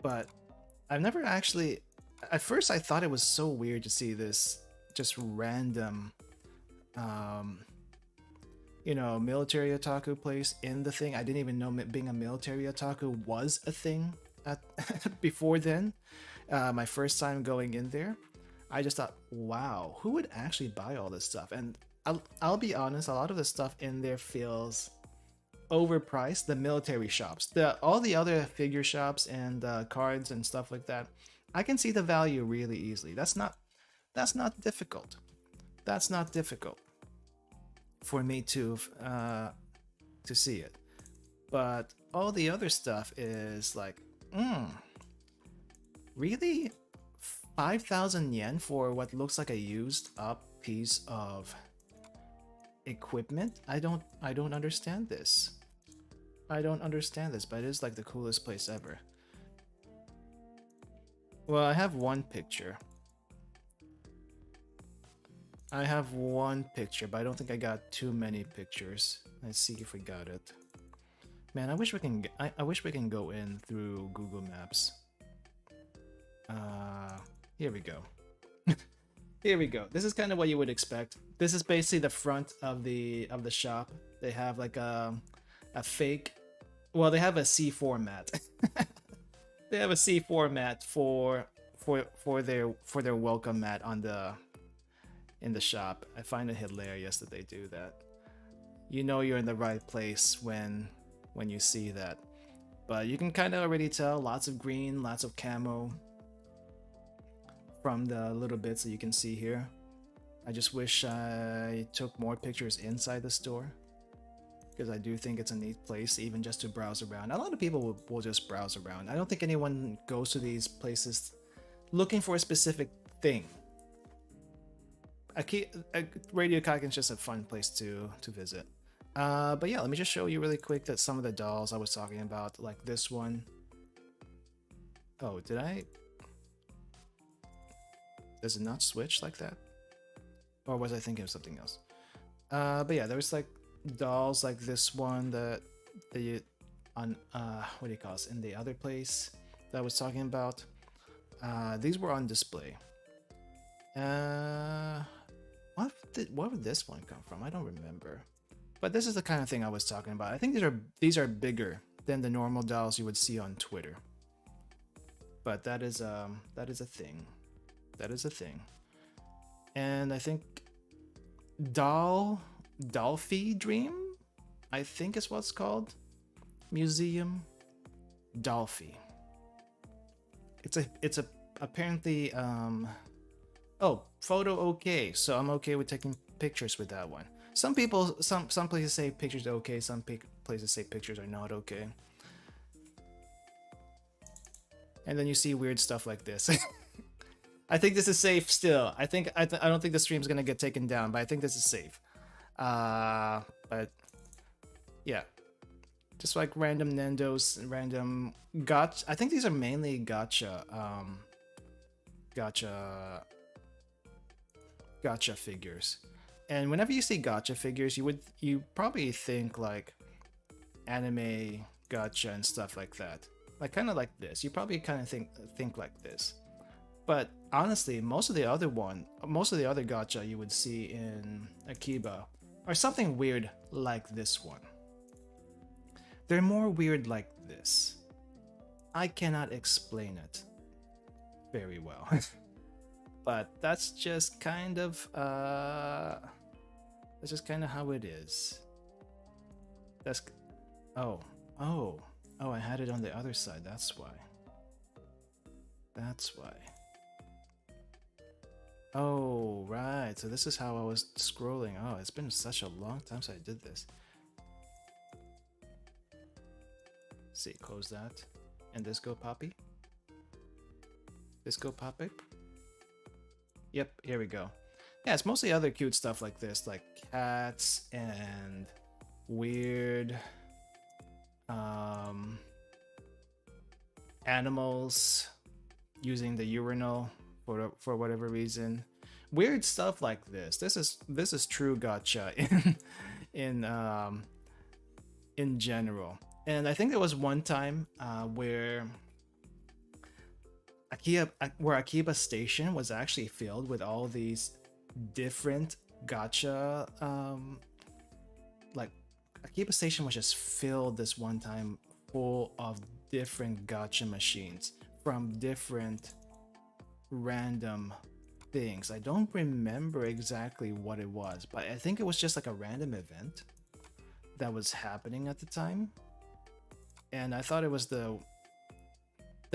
Speaker 1: But I've never actually. At first, I thought it was so weird to see this just random, military otaku place in the thing. I didn't even know being a military otaku was a thing before then. My first time going in there, I just thought, wow, who would actually buy all this stuff? And I'll be honest, a lot of the stuff in there feels overpriced. The military shops, all the other figure shops and cards and stuff like that, I can see the value really easily. That's not difficult. That's not difficult for me to see it. But all the other stuff is like, really? 5,000 yen for what looks like a used up piece of equipment? I don't understand this. I don't understand this, but it is like the coolest place ever. Well, I have one picture. But I don't think I got too many pictures. Let's see if we got it. Man, I wish we can go in through Google Maps. Here we go. Here we go. This is kind of what you would expect. This is basically the front of the shop. They have like a fake. Well, they have a C4 mat. They have a C4 mat for their welcome mat in the shop. I find it hilarious that they do that. You know you're in the right place when you see that. But you can kind of already tell, lots of green, lots of camo from the little bits that you can see here. I just wish I took more pictures inside the store, because I do think it's a neat place even just to browse around. A lot of people will just browse around. I don't think anyone goes to these places looking for a specific thing. Radio Kaikan is just a fun place to visit. But yeah, let me just show you really quick that some of the dolls I was talking about, like this one. Oh, did I? Does it not switch like that? Or was I thinking of something else? But yeah, there was like dolls like this one that the on what do you call it, in the other place that I was talking about. These were on display. What would this one come from? I don't remember. But this is the kind of thing I was talking about. I think these are bigger than the normal dolls you would see on Twitter. But that is a thing. That is a thing. And I think Dolphy Dream, I think is what's called. Museum Dolphy. It's a apparently oh, photo okay. So I'm okay with taking pictures with that one. Some people, some places say pictures are okay. Some places say pictures are not okay. And then you see weird stuff like this. I think this is safe still. I don't think the stream's gonna get taken down, but I think this is safe. But yeah, just like random Nendos, random gotcha. I think these are mainly gotcha. Gotcha figures. And whenever you see gotcha figures, you probably think like anime gotcha and stuff like that. Like kind of like this. You probably kind of think like this. But honestly, most of the other gotcha you would see in Akiba are something weird like this one. They're more weird like this. I cannot explain it very well. But that's just kind of how it is. That's oh, I had it on the other side. That's why. Oh, right. So this is how I was scrolling. Oh, it's been such a long time since I did this. Let's see, close that. And Disco Poppy. Disco Poppy. Yep, here we go. Yeah, it's mostly other cute stuff like this, like cats and weird animals using the urinal for whatever reason. Weird stuff like this. This is true gotcha in general. And I think there was one time where Akiba Station was actually filled with all these different gotcha. Like Akiba Station was just filled this one time full of different gotcha machines from different random things. I don't remember exactly what it was, but I think it was just like a random event that was happening at the time. And I thought it was the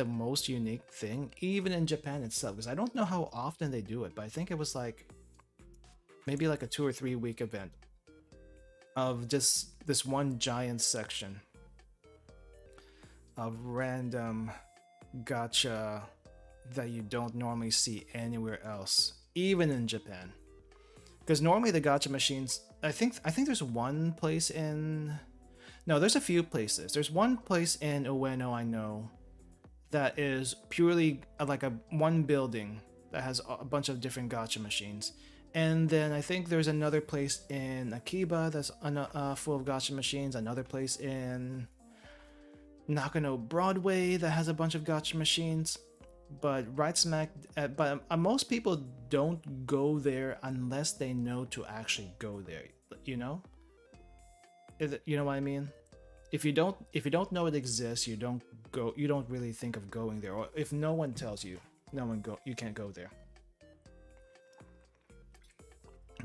Speaker 1: most unique thing, even in Japan itself, because I don't know how often they do it, but I think it was like maybe like a 2 or 3 week event of just this one giant section of random gotcha that you don't normally see anywhere else, even in Japan. Because normally the gotcha machines, I think there's one place in... No, there's a few places. There's one place in Ueno I know that is purely like one building that has a bunch of different gotcha machines. And then I think there's another place in Akiba that's full of gotcha machines. Another place in Nakano Broadway that has a bunch of gotcha machines. But most people don't go there unless they know to actually go there. You know? You know what I mean? If you don't know it exists, you don't really think of going there. Or if no one tells you, you can't go there.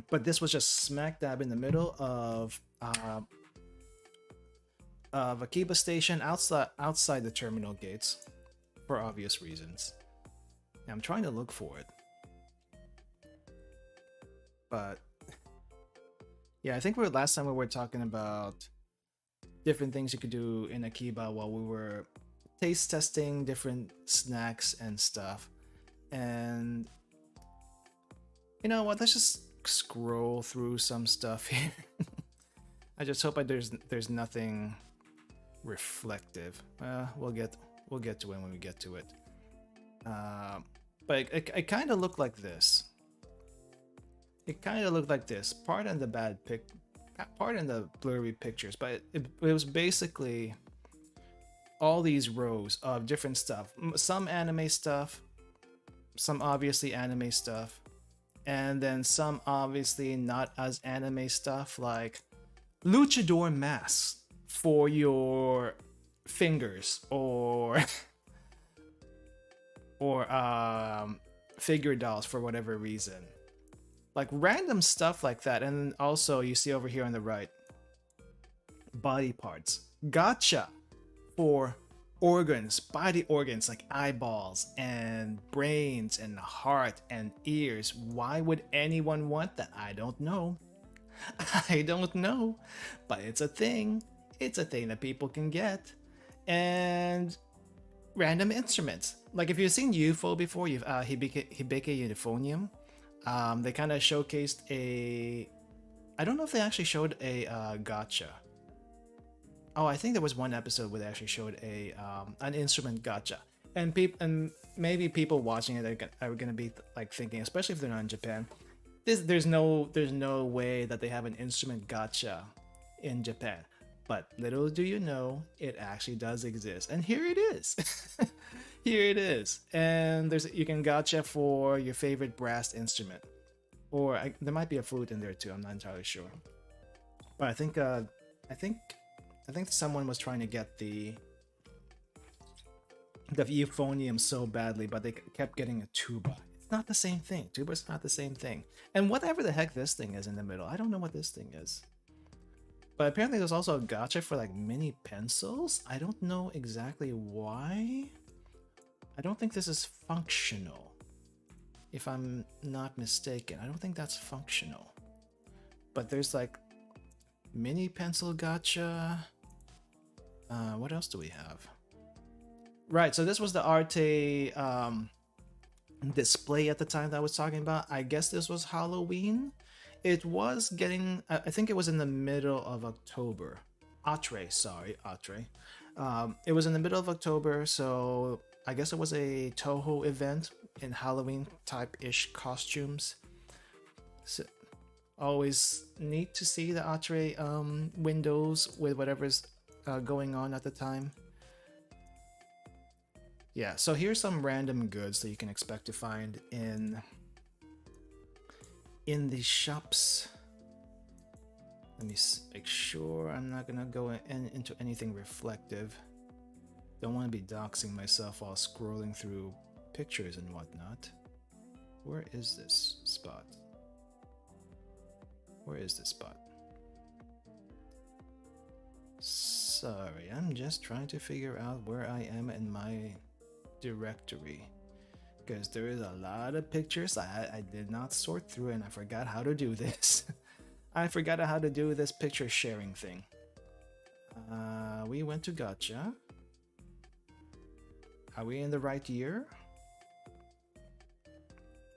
Speaker 1: But this was just smack dab in the middle of Akiba Station, outside the terminal gates, for obvious reasons. And I'm trying to look for it, but yeah, I think last time we were talking about different things you could do in Akiba while we were taste testing different snacks and stuff. And you know what? Let's just scroll through some stuff here. I just hope there's nothing reflective. We'll get to it when we get to it. But it kind of looked like this. it kind of looked like this. Part in the part in the blurry pictures, but it was basically all these rows of different stuff. Some anime stuff, some obviously anime stuff, and then some obviously not as anime stuff, like luchador masks for your fingers, or figure dolls for whatever reason. Like random stuff like that. And also you see over here on the right, body parts. Gotcha for organs, body organs like eyeballs and brains and heart and ears. Why would anyone want that? I don't know. I don't know. But it's a thing. It's a thing that people can get. And random instruments. Like if you've seen UFO before, you've Hibike Euphonium. They kind of showcased a... I don't know if they actually showed a gotcha. Oh, I think there was one episode where they actually showed a an instrument gotcha, and maybe people watching it are gonna be like thinking, especially if they're not in Japan, there's no way that they have an instrument gotcha in Japan. But little do you know, it actually does exist, and here it is. Here it is, and you can gotcha for your favorite brass instrument, or there might be a flute in there too. I'm not entirely sure, but I think someone was trying to get the euphonium so badly, but they kept getting a tuba. It's not the same thing. Tuba's not the same thing. And whatever the heck this thing is in the middle, I don't know what this thing is. But apparently there's also a gotcha for like mini pencils. I don't know exactly why. I don't think this is functional, if I'm not mistaken. I don't think that's functional. But there's like mini pencil gotcha. What else do we have? Right, so this was the Arte display at the time that I was talking about. I guess this was Halloween. It was getting, I think it was in the middle of October. Atre. It was in the middle of October, so I guess it was a Toho event in Halloween type-ish costumes. So, always neat to see the Atre windows with whatever's going on at the time. Yeah, so here's some random goods that you can expect to find in the shops. Let me make sure I'm not gonna go into anything reflective. Don't want to be doxing myself while scrolling through pictures and whatnot. Where is this spot? Where is this spot? Sorry, I'm just trying to figure out where I am in my directory, because there is a lot of pictures I did not sort through, and I forgot how to do this. I forgot how to do this picture sharing thing. We went to gotcha. Are we in the right year?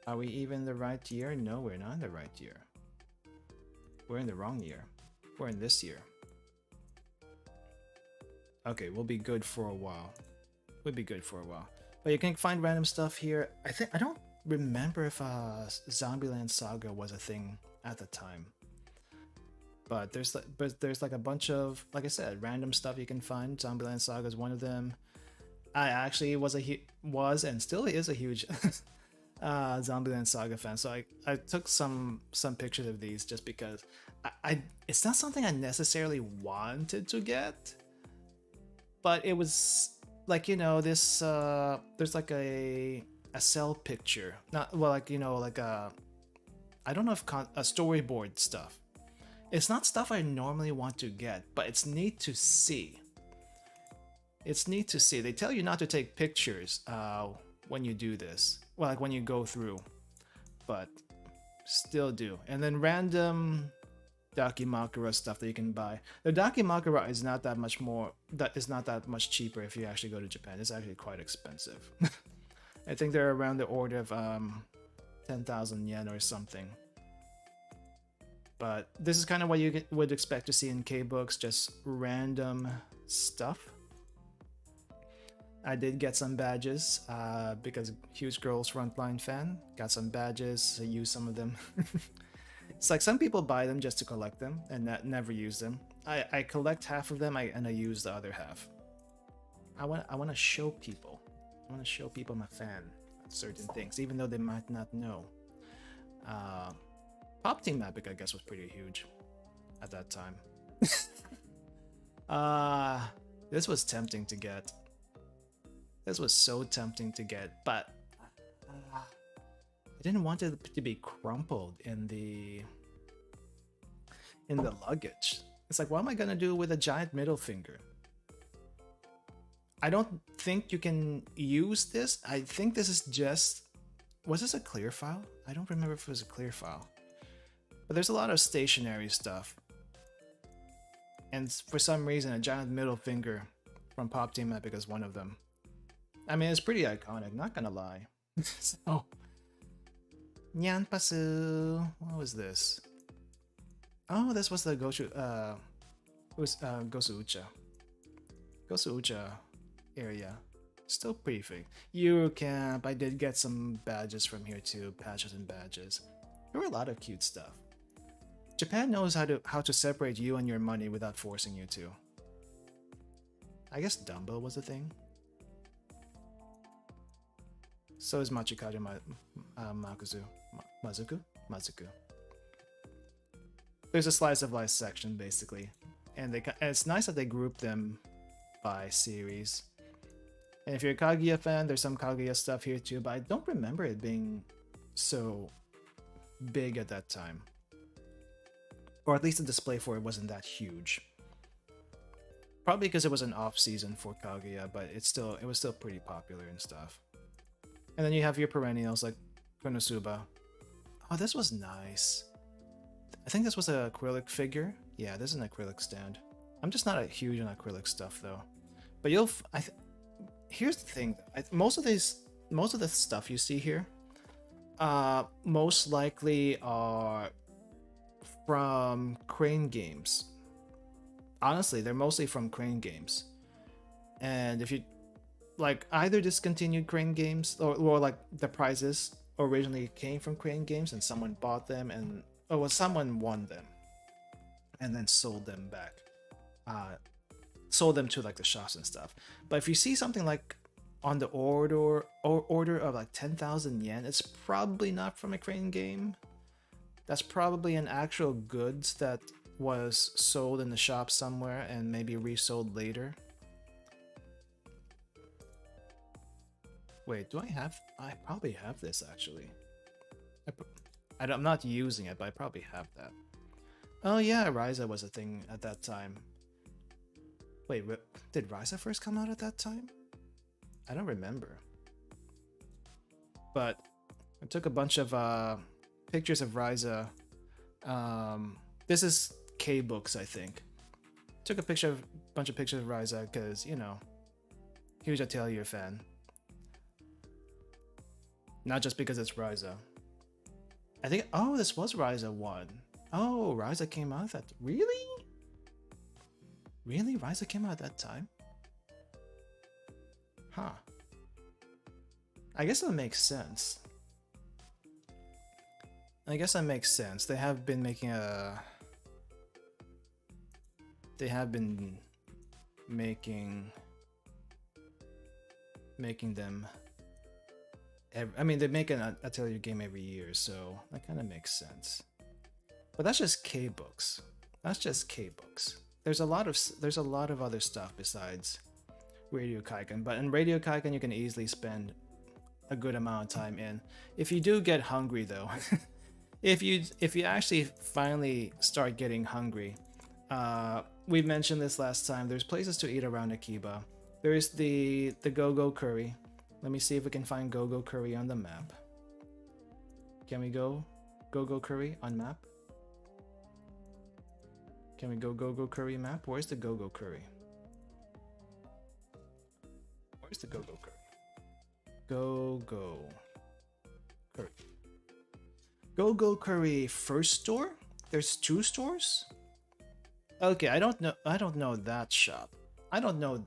Speaker 1: Are we even in the right year? No, we're not in the right year. We're in the wrong year. We're in this year. Okay, we'll be good for a while. We'll be good for a while. But you can find random stuff here. I don't remember if Zombieland Saga was a thing at the time. But there's like a bunch of, like I said, random stuff you can find. Zombieland Saga is one of them. I actually was and still is a huge Zombieland Saga fan. So I took some pictures of these just because it's not something I necessarily wanted to get. But it was like, you know, this there's like a cell picture, not well, like, you know, like a, I don't know if a storyboard stuff. It's not stuff I normally want to get, but it's neat to see. It's neat to see. They tell you not to take pictures when you do this, well, like when you go through, but still do. And then random Dakimakura stuff that you can buy. The Dakimakura is not that much more, that is not that much cheaper if you actually go to Japan. It's actually quite expensive. I think they're around the order of 10,000 yen or something. But this is kind of what you would expect to see in K-books, just random stuff. I did get some badges because huge Girls Frontline fan. Got some badges, I used some of them. It's like some people buy them just to collect them and never use them. I collect half of them and I use the other half. I want to show people. I want to show people I'm a fan of certain things, even though they might not know. Pop Team Epic, I guess, was pretty huge at that time. This was tempting to get. This was so tempting to get, but I didn't want it to be crumpled in the luggage. It's like, what am I gonna do with a giant middle finger? I don't think you can use this. I think this is just... Was this a clear file? I don't remember if it was a clear file. But there's a lot of stationary stuff. And for some reason, a giant middle finger from Pop Team Epic is one of them. I mean, it's pretty iconic, not gonna lie. So... Nyanpasu. What was this? Oh, this was the Gosu Ucha. Gosu Ucha area. Still pretty big. Eurocamp. I did get some badges from here too. Patches and badges. There were a lot of cute stuff. Japan knows how to separate you and your money without forcing you to. I guess dumbbell was a thing. So is Machikari Mazuku. There's a slice of life section basically, and it's nice that they group them by series. And if you're a Kaguya fan, there's some Kaguya stuff here too, but I don't remember it being so big at that time. Or at least the display for it wasn't that huge. Probably because it was an off season for Kaguya, but it was still pretty popular and stuff. And then you have your perennials like Konosuba. Oh, this was nice. I think this was an acrylic figure. Yeah, this is an acrylic stand. I'm just not a huge on acrylic stuff though. But here's the thing. Most of the stuff you see here, most likely are from Crane Games. Honestly, they're mostly from Crane Games. And if you like, either discontinued Crane Games or like the prizes originally came from Crane Games and someone bought them and someone won them and then sold them back. Sold them to like the shops and stuff. But if you see something like on the order of like 10,000 yen, it's probably not from a Crane game. That's probably an actual goods that was sold in the shop somewhere and maybe resold later. Wait, I probably have this actually. I'm not using it, but I probably have that. Oh yeah, Ryza was a thing at that time. Wait, did Ryza first come out at that time? I don't remember. But I took a bunch of pictures of Ryza. This is K-Books, I think. Took a bunch of pictures of Ryza because, you know, huge Atelier fan. Not just because it's Ryza. I think, oh, this was Ryza 1. Oh, Ryza came out at that. Really? Really? Ryza came out at that time? Huh. I guess that makes sense. I guess that makes sense. They have been making them. I mean, they make an Atelier game every year, so that kind of makes sense. But that's just K-Books. That's just K-Books. There's a lot of other stuff besides Radio Kaiken, but in Radio Kaiken you can easily spend a good amount of time in. If you do get hungry though, if you actually finally start getting hungry, we mentioned this last time, there's places to eat around Akiba. There's the Go-Go Curry. Let me see if we can find Go-Go Curry on the map. Can we go Go-Go Curry on map? Can we go Go-Go Curry map? Where's the Go-Go Curry? Where's the Go-Go Curry? Go-Go Curry. Go-Go Curry first store? There's 2 stores? Okay, I don't know that shop. I don't know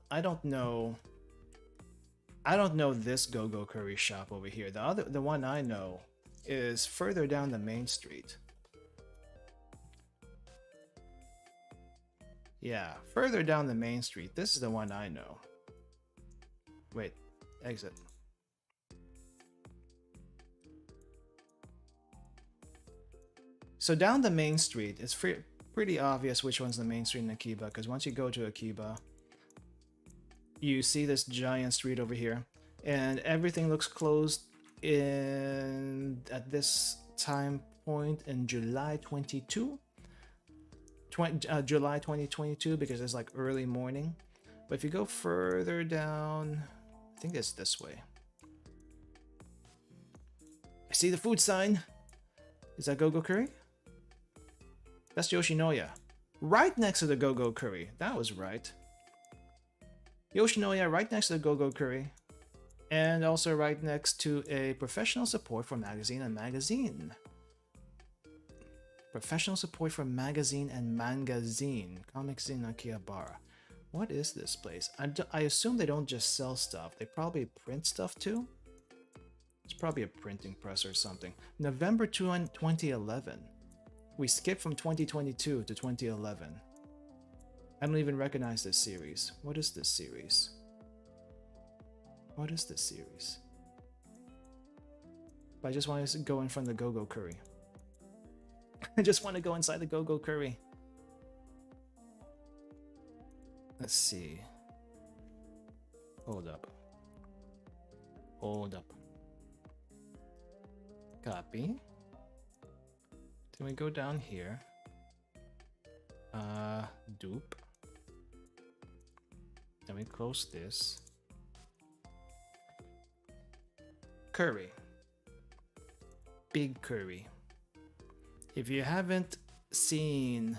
Speaker 1: this Go-Go Curry shop over here. The one I know is further down the main street. Yeah, further down the main street. This is the one I know. Wait, exit. So down the main street, it's pretty obvious which one's the main street in Akiba, because once you go to Akiba, you see this giant street over here, and everything looks closed at this time point in July 2022, because it's like early morning. But if you go further down, I think it's this way. I see the food sign. Is that Go-Go Curry? That's Yoshinoya. Right next to the Go-Go Curry. That was right. Yoshinoya right next to the Go-Go Curry. And also right next to a professional support for magazine and magazine. Professional support for magazine and magazine. Comics in Akihabara. What is this place? I assume they don't just sell stuff. They probably print stuff too. It's probably a printing press or something. November 2011. We skipped from 2022 to 2011. I don't even recognize this series. What is this series? What is this series? But I just want to go in front of the Go-Go Curry. I just want to go inside the Go-Go Curry. Let's see. Hold up. Hold up. Copy. Then we go down here. Dupe. Then we close this. Curry. Big Curry. If you haven't seen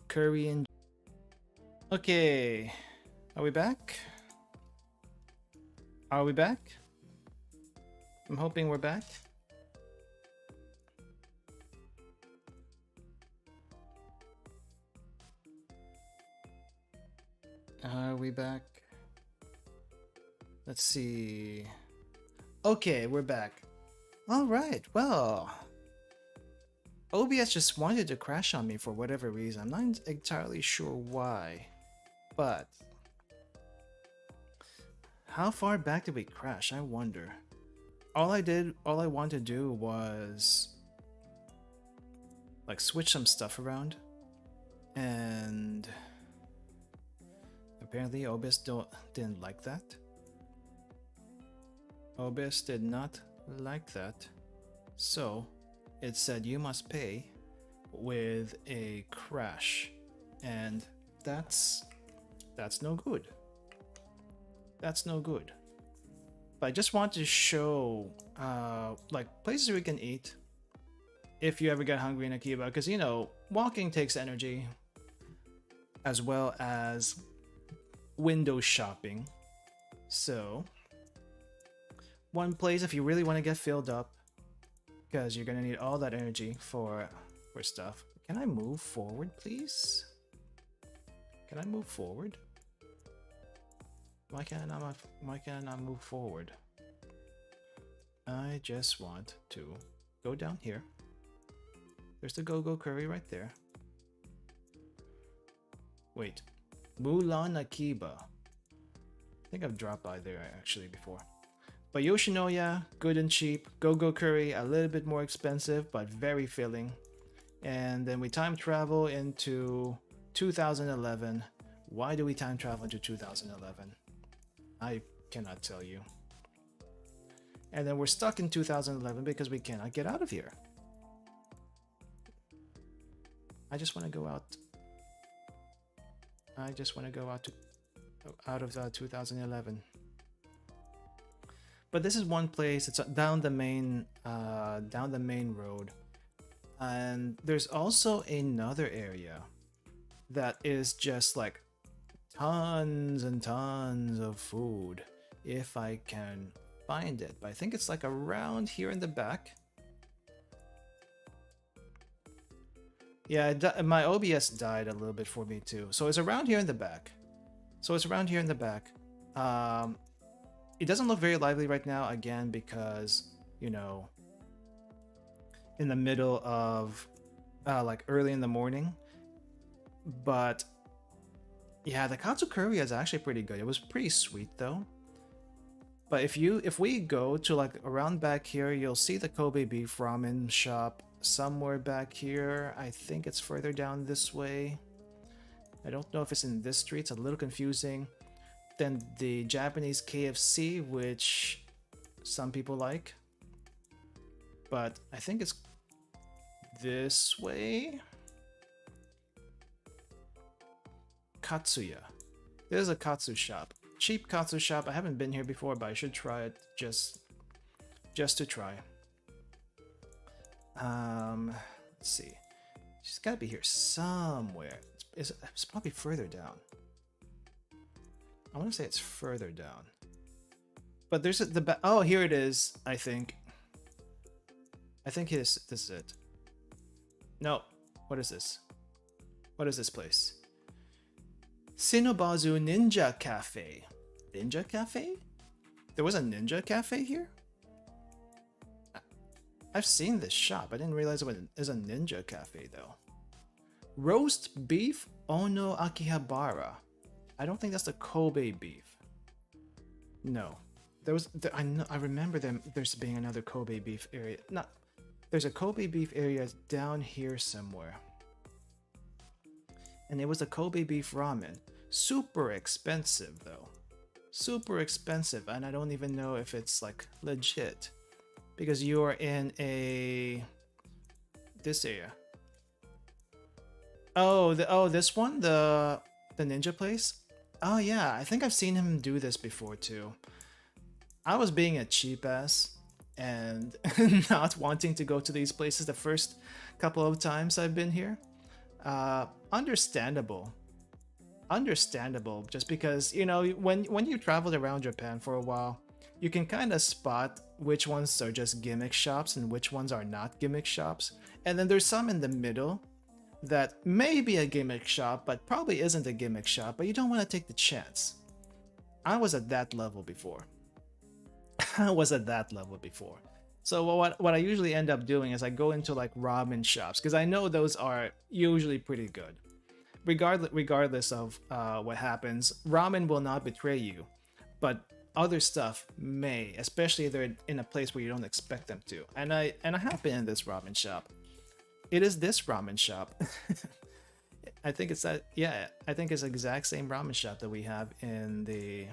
Speaker 1: Curry and... Okay. Are we back? Are we back? I'm hoping we're back. Are we back? Let's see. Okay, we're back. All right, well, OBS just wanted to crash on me for whatever reason. I'm not entirely sure why, but how far back did we crash? I wonder. All I wanted to do was like switch some stuff around, and apparently OBS didn't like that. OBS did not like that, so it said you must pay with a crash, and that's no good. That's no good. But I just want to show like places we can eat if you ever get hungry in Akiba, because you know walking takes energy, as well as window shopping. So one place if you really want to get filled up, because you're gonna need all that energy for stuff. Can I move forward, please? Can I move forward? Why can't I not move forward? I just want to go down here. There's the Go-Go Curry right there. Wait, Mulan Akiba. I think I've dropped by there actually before. But Yoshinoya, good and cheap. Go-Go Curry, a little bit more expensive, but very filling. And then we time travel into 2011. Why do we time travel into 2011? I cannot tell you. And then we're stuck in 2011 because we cannot get out of here. I just want to go out. I just want to go out of 2011. But this is one place. It's down the main road, and there's also another area that is just like tons and tons of food, if I can find it. But I think it's like around here in the back. Yeah, my OBS died a little bit for me too. So it's around here in the back. It doesn't look very lively right now, again, because, you know, in the middle of like early in the morning. But Yeah, the katsu curry is actually pretty good. It was pretty sweet though. But if we go to like around back here, you'll see the Kobe beef ramen shop somewhere back here. I think it's further down this way. I don't know if it's in this street. It's a little confusing. Then the Japanese KFC, which some people like. But I think it's this way. Katsuya. There's a katsu shop. Cheap katsu shop. I haven't been here before, but I should try it just to try. Let's see. She's got to be here somewhere. It's probably further down. I want to say it's further down. But there's oh, here it is, I think. I think this is it. No. What is this? What is this place? Shinobazu Ninja Cafe. Ninja Cafe? There was a Ninja Cafe here? I've seen this shop. I didn't realize it was a Ninja Cafe though. Roast beef Ono Akihabara. I don't think that's the Kobe beef. No. I remember there's being another Kobe beef area. There's a Kobe beef area down here somewhere. And it was a Kobe beef ramen. Super expensive though. Super expensive, and I don't even know if it's like legit. Because you're in this area. Oh, this one? The ninja place? Oh yeah, I think I've seen him do this before too. I was being a cheap ass and not wanting to go to these places the first couple of times I've been here. Understandable, just because, you know, when you traveled around Japan for a while, you can kind of spot which ones are just gimmick shops and which ones are not gimmick shops, and then there's some in the middle that may be a gimmick shop but probably isn't a gimmick shop, but you don't want to take the chance. I was at that level before. So what I usually end up doing is I go into like ramen shops because I know those are usually pretty good. Regardless of what happens, ramen will not betray you, but other stuff may, especially if they're in a place where you don't expect them to. And I have been in this ramen shop. It is this ramen shop. I think it's that. Yeah, I think it's the exact same ramen shop that we have in the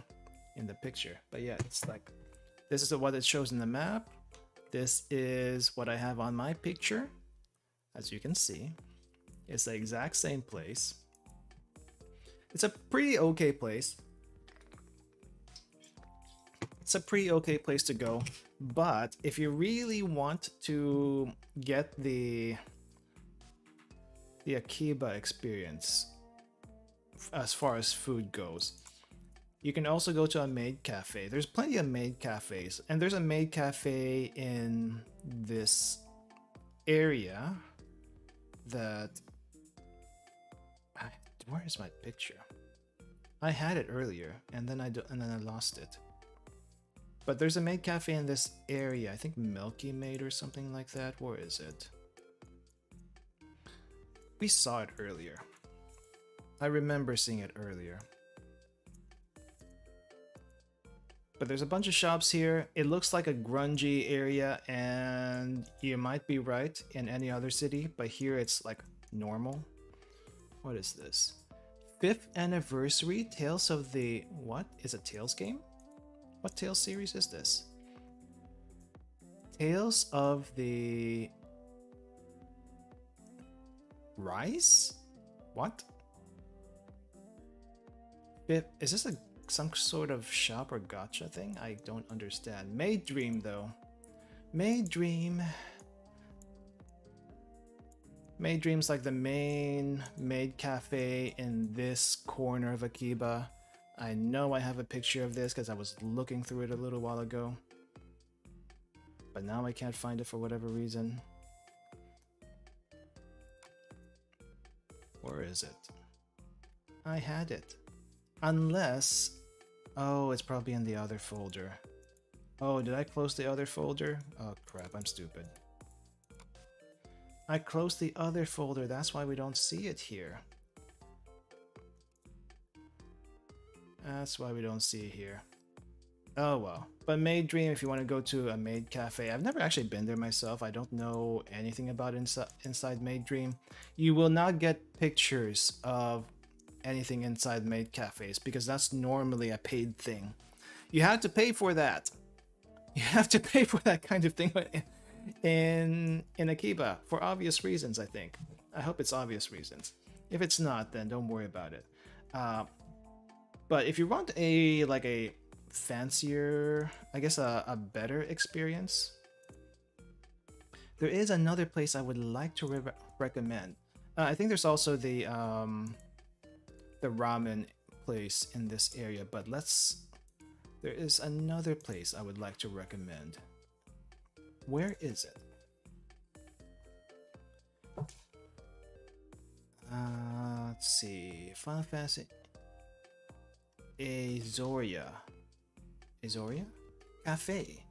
Speaker 1: picture. But yeah, it's like, this is what it shows in the map. This is what I have on my picture. As you can see, it's the exact same place. It's a pretty okay place. It's a pretty okay place to go. But if you really want to get the Akiba experience as far as food goes, you can also go to a maid cafe. There's plenty of maid cafes, and there's a maid cafe in this area that... Where is my picture? I had it earlier, and then I lost it. But there's a maid cafe in this area. I think Milky Maid or something like that. Where is it? We saw it earlier. I remember seeing it earlier. But there's a bunch of shops here. It looks like a grungy area, and you might be right in any other city, but here it's like normal. What is this? 5th anniversary Tales of the... What? Is it Tales game? What Tales series is this? Tales of the... Rise? What? Is this some sort of shop or gacha thing? I don't understand. Maid Dream though. Maid Dream. Maid Dream's like the main maid cafe in this corner of Akiba. I know I have a picture of this because I was looking through it a little while ago. But now I can't find it for whatever reason. Where is it? I had it. Unless... Oh, it's probably in the other folder. Oh, did I close the other folder? Oh crap, I'm stupid. I closed the other folder, that's why we don't see it here. That's why we don't see it here. Oh well. But Maid Dream, if you want to go to a maid cafe, I've never actually been there myself. I don't know anything about inside Maid Dream. You will not get pictures of anything inside maid cafes because that's normally a paid thing. You have to pay for that. You have to pay for that kind of thing in Akiba for obvious reasons, I think. I hope it's obvious reasons. If it's not, then don't worry about it. But if you want a fancier, I guess a better experience, there is another place I would like to recommend. I think there's also the ramen place in this area, but there is another place I would like to recommend. Where is it? Let's see. Final Fantasy. Azoria Cafe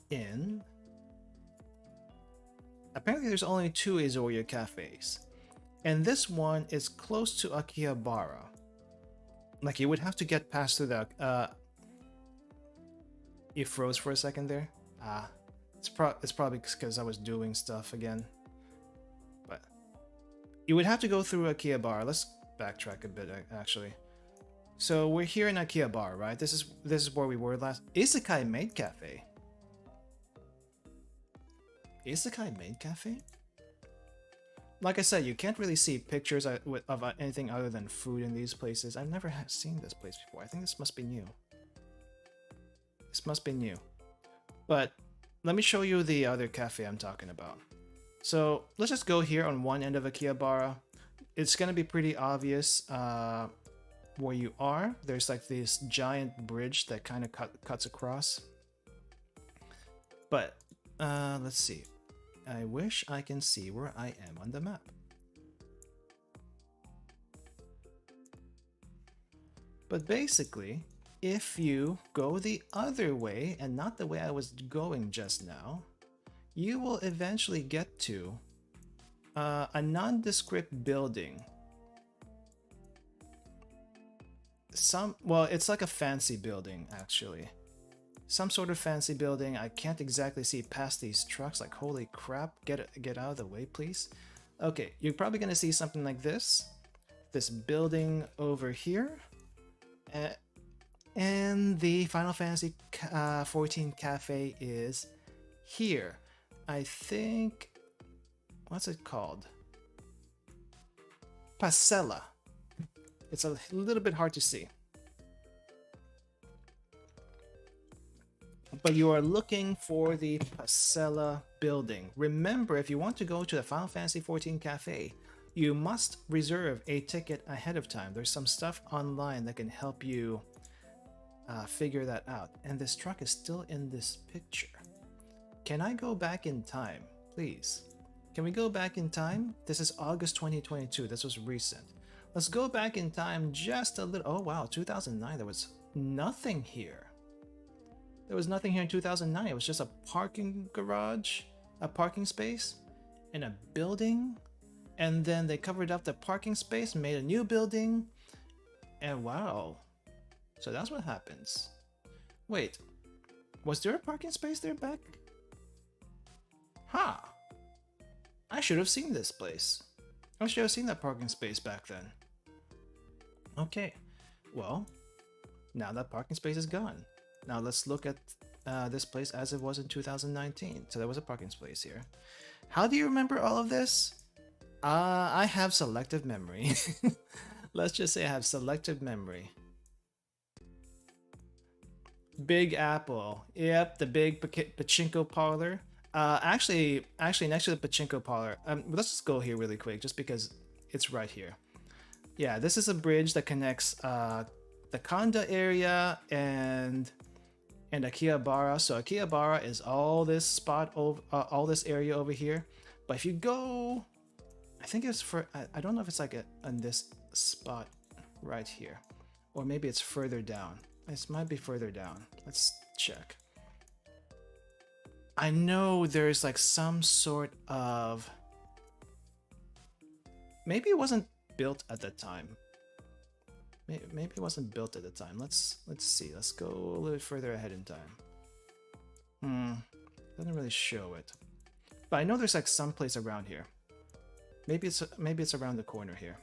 Speaker 1: in. Apparently, there's only 2 Azoria cafes, and this one is close to Akihabara. Like you would have to get past through the. You froze for a second there. It's probably because I was doing stuff again. But you would have to go through Akihabara. Let's backtrack a bit actually. So we're here in Akihabara, right? This is where we were last. Isekai Maid Cafe. Isekai Maid Cafe? Like I said, you can't really see pictures of anything other than food in these places. I've never seen this place before. I think this must be new. This must be new. But let me show you the other cafe I'm talking about. So let's just go here on one end of Akihabara. It's going to be pretty obvious where you are. There's like this giant bridge that kind of cuts across. But let's see. I wish I can see where I am on the map. But basically, if you go the other way and not the way I was going just now, you will eventually get to a nondescript building. Well, it's like a fancy building actually. Some sort of fancy building. I can't exactly see past these trucks. Like, holy crap, get out of the way, please. Okay, you're probably gonna see something like this. This building over here. And the Final Fantasy 14 cafe is here. I think, what's it called? Pasella. It's a little bit hard to see. But you are looking for the Pasella building. Remember, if you want to go to the Final Fantasy 14 cafe, you must reserve a ticket ahead of time. There's some stuff online that can help you figure that out. And this truck is still in this picture. Can I go back in time, please? Can we go back in time? This is August 2022. This was recent. Let's go back in time just a little. Oh wow, 2009. There was nothing here. There was nothing here in 2009. It was just a parking garage, a parking space, and a building. And then they covered up the parking space, made a new building. And wow. So that's what happens. Wait, was there a parking space there back? Huh. I should have seen this place. I should have seen that parking space back then. Okay, well, now that parking space is gone. Now let's look at this place as it was in 2019. So there was a parking space here. How do you remember all of this? I have selective memory. Let's just say I have selective memory. Big Apple. Yep, the big pachinko parlor. Actually, next to the pachinko parlor. Let's just go here really quick, just because it's right here. Yeah, this is a bridge that connects the Kanda area and Akihabara. So Akihabara is all this spot over, all this area over here. But if you go, I think it's for. I don't know if it's like on this spot right here, or maybe it's further down. This might be further down. Let's check. I know there's like some sort of. Maybe it wasn't built at the time. Maybe it wasn't built at the time. Let's see. Let's go a little bit further ahead in time. Doesn't really show it, but I know there's like some place around here. Maybe it's around the corner here.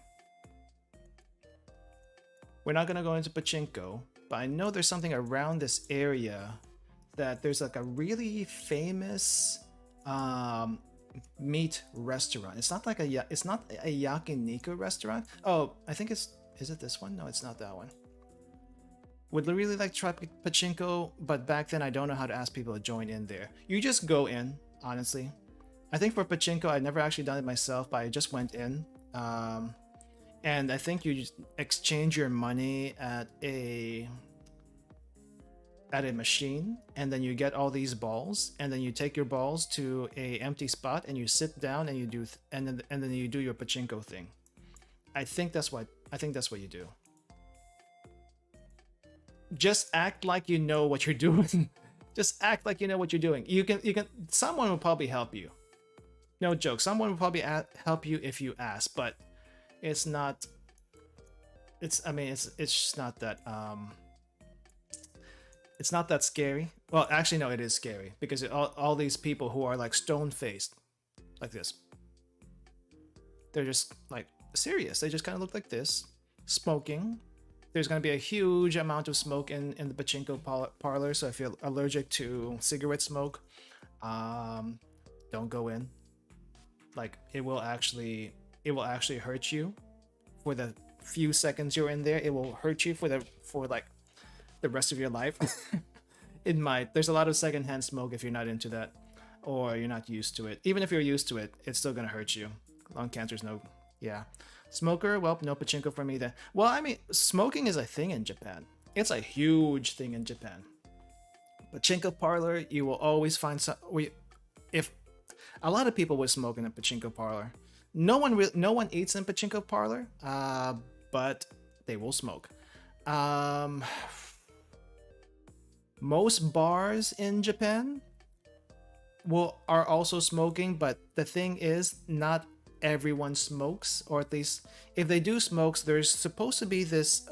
Speaker 1: We're not gonna go into pachinko, but I know there's something around this area that there's like a really famous meat restaurant. It's not like a yakiniku restaurant. Oh, I think is it this one? No, it's not that one. Would really like to try pachinko, but back then I don't know how to ask people to join in there. You just go in, honestly. I think for pachinko, I've never actually done it myself, but I just went in. And I think you just exchange your money at a machine, and then you get all these balls, and then you take your balls to a empty spot, and you sit down, and you do, and then you do your pachinko thing. I think that's what you do. Just act like you know what you're doing. Just act like you know what you're doing. You can. Someone will probably help you. No joke. Someone will probably help you if you ask, but it's not. I mean, it's just not that. It's not that scary. Well, actually, no, it is scary because all these people who are like stone faced, like this. They're just like serious. They just kind of look like this, smoking. There's going to be a huge amount of smoke in the pachinko parlor, so if you're allergic to cigarette smoke, don't go in. Like it will actually hurt you for the few seconds you're in there. It will hurt you for like the rest of your life. It might. There's a lot of secondhand smoke if you're not into that or you're not used to it. Even if you're used to it, it's still going to hurt you. Lung cancer's no. Yeah. Smoker, well, no pachinko for me then. Well, I mean, smoking is a thing in Japan. It's a huge thing in Japan. Pachinko parlor, you will always find if a lot of people would smoke in a pachinko parlor. No one eats in pachinko parlor, but they will smoke. Most bars in Japan are also smoking, but the thing is, not everyone smokes, or at least if they do smokes, there's supposed to be these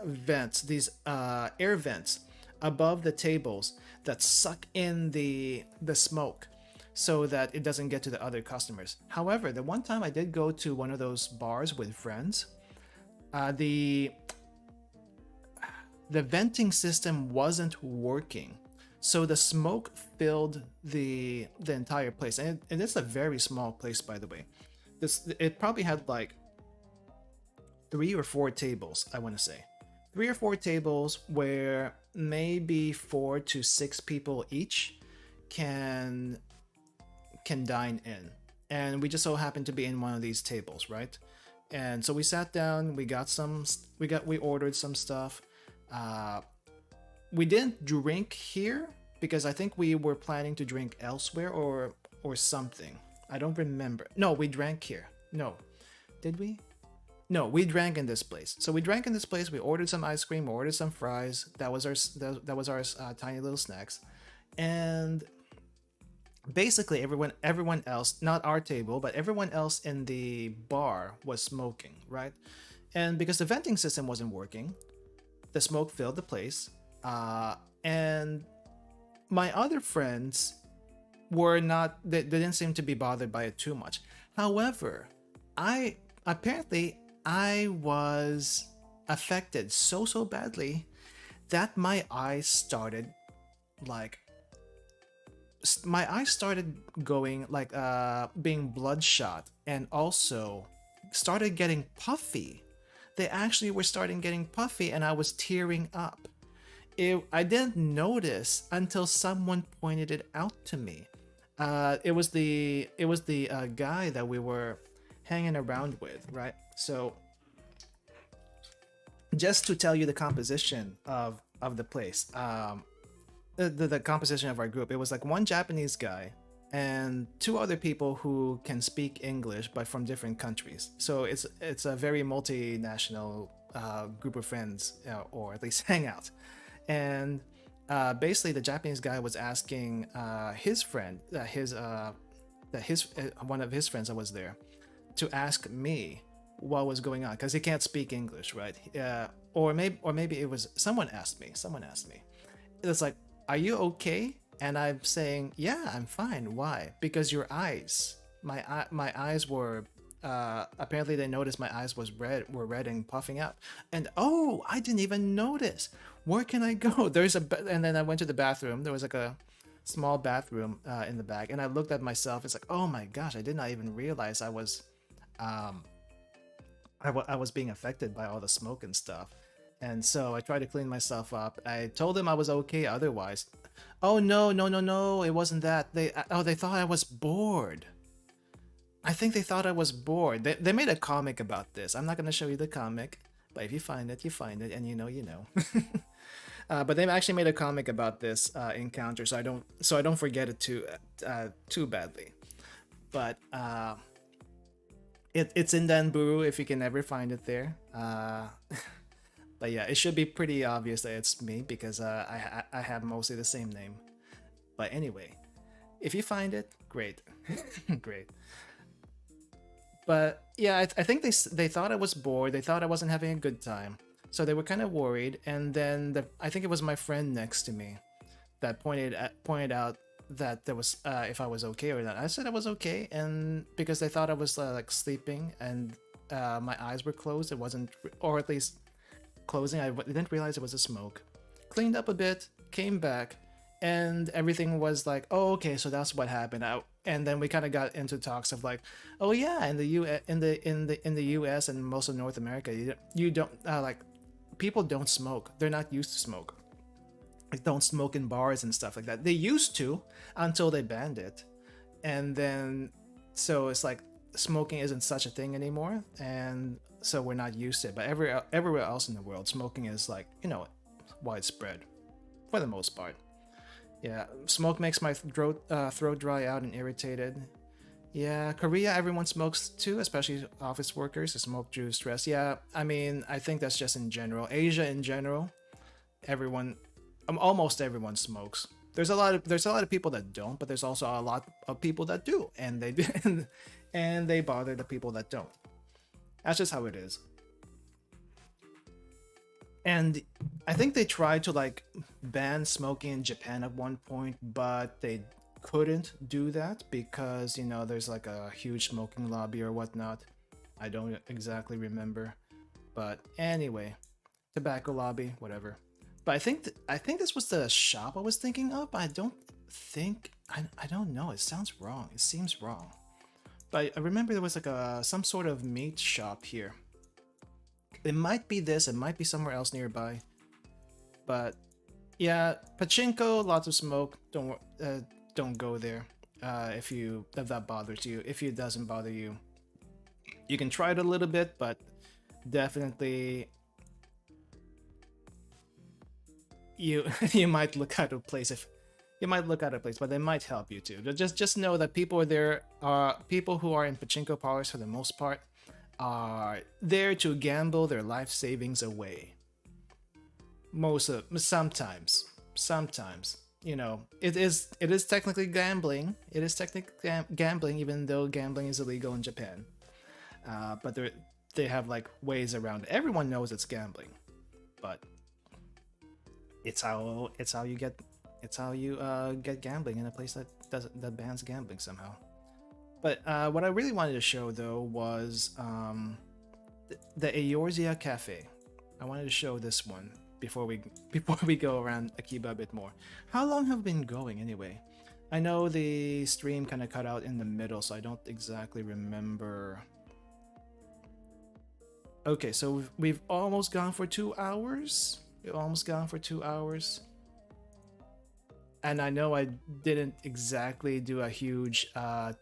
Speaker 1: air vents above the tables that suck in the smoke so that it doesn't get to the other customers. However, the one time I did go to one of those bars with friends, the venting system wasn't working, so the smoke filled the entire place, and it's a very small place, by the way. It probably had like 3 or 4 tables, I want to say. 3 or 4 tables where maybe 4 to 6 people each can dine in. And we just so happened to be in one of these tables, right? And so we sat down, we ordered some stuff. We didn't drink here because I think we were planning to drink elsewhere or something. I don't remember. No, we drank here. No. Did we? No, we drank in this place. So we drank in this place. We ordered some ice cream. We ordered some fries. That was our tiny little snacks. And basically everyone else, not our table, but everyone else in the bar was smoking, right? And because the venting system wasn't working, the smoke filled the place. And my other friends they didn't seem to be bothered by it too much. However, I was affected so badly that my eyes started going like being bloodshot, and also started getting puffy. They actually were starting getting puffy, and I was tearing up. I didn't notice until someone pointed it out to me. It was the guy that we were hanging around with, right? So just to tell you the composition of the place, the composition of our group, it was like one Japanese guy and 2 other people who can speak English but from different countries. So it's a very multinational group of friends, or at least hangout. And basically the Japanese guy was asking his friend, one of his friends that was there, to ask me what was going on because he can't speak English, right? Or maybe it was someone asked me. It's like, "Are you okay?" And I'm saying, "Yeah, I'm fine." Why? Because your eyes, my eyes were. Apparently, they noticed my eyes were red and puffing out. And oh, I didn't even notice. Where can I go? And then I went to the bathroom. There was like a small bathroom in the back, and I looked at myself. It's like, oh my gosh, I did not even realize I was um, I was being affected by all the smoke and stuff. And so I tried to clean myself up. I told him I was okay otherwise. Oh no, no, no, no, it wasn't that. They thought I was bored. I think they thought I was bored. They made a comic about this. I'm not going to show you the comic, but if you find it, you find it, and you know, you know. But they actually made a comic about this encounter, so I don't forget it too badly. But it's in Danburu if you can ever find it there. But yeah, it should be pretty obvious that it's me because I have mostly the same name. But anyway, if you find it, great, great. But yeah, I think they thought I was bored. They thought I wasn't having a good time, so they were kind of worried. And then I think it was my friend next to me that pointed out that there was if I was okay or not. I said I was okay, and because they thought I was like sleeping and my eyes were closed, it wasn't, or at least closing. I didn't realize it was a smoke. Cleaned up a bit, came back, and everything was like, oh, okay, so that's what happened. And then we kind of got into talks of like, oh yeah, in the US and most of North America, you don't like, people don't smoke. They're not used to smoke. Like, don't smoke in bars and stuff like that. They used to until they banned it, and then so it's like smoking isn't such a thing anymore, and so we're not used to it. But everywhere else in the world, smoking is like, you know, widespread for the most part. Yeah, smoke makes my throat dry out and irritated. Yeah, Korea, everyone smokes too, especially office workers. They smoke due to stress. Yeah, I mean, I think that's just in general. Asia in general, everyone, almost everyone smokes. There's a lot of people that don't, but there's also a lot of people that do, and they and they bother the people that don't. That's just how it is. And I think they tried to like ban smoking in Japan at one point, but they couldn't do that because, you know, there's like a huge smoking lobby or whatnot. I don't exactly remember, but anyway, tobacco lobby, whatever. But I think this was the shop I was thinking of. I don't think I don't know. It sounds wrong. It seems wrong. But I remember there was like some sort of meat shop here. It might be this, it might be somewhere else nearby. But yeah, pachinko, lots of smoke. Don't go there if that bothers you. If it doesn't bother you, you can try it a little bit, but definitely you you might look out of place but they might help you too. Just know that people there are people who are in pachinko parlors for the most part are there to gamble their life savings away. Sometimes, you know, it is technically gambling. It is technically gambling, even though gambling is illegal in Japan. But they have like ways around it. Everyone knows it's gambling, but it's how you get gambling in a place that bans gambling somehow. But what I really wanted to show though was the Eorzea Cafe. I wanted to show this one before we go around Akiba a bit more. How long have we been going anyway? I know the stream kind of cut out in the middle, so I don't exactly remember. Okay, so we've almost gone for 2 hours. And I know I didn't exactly do a huge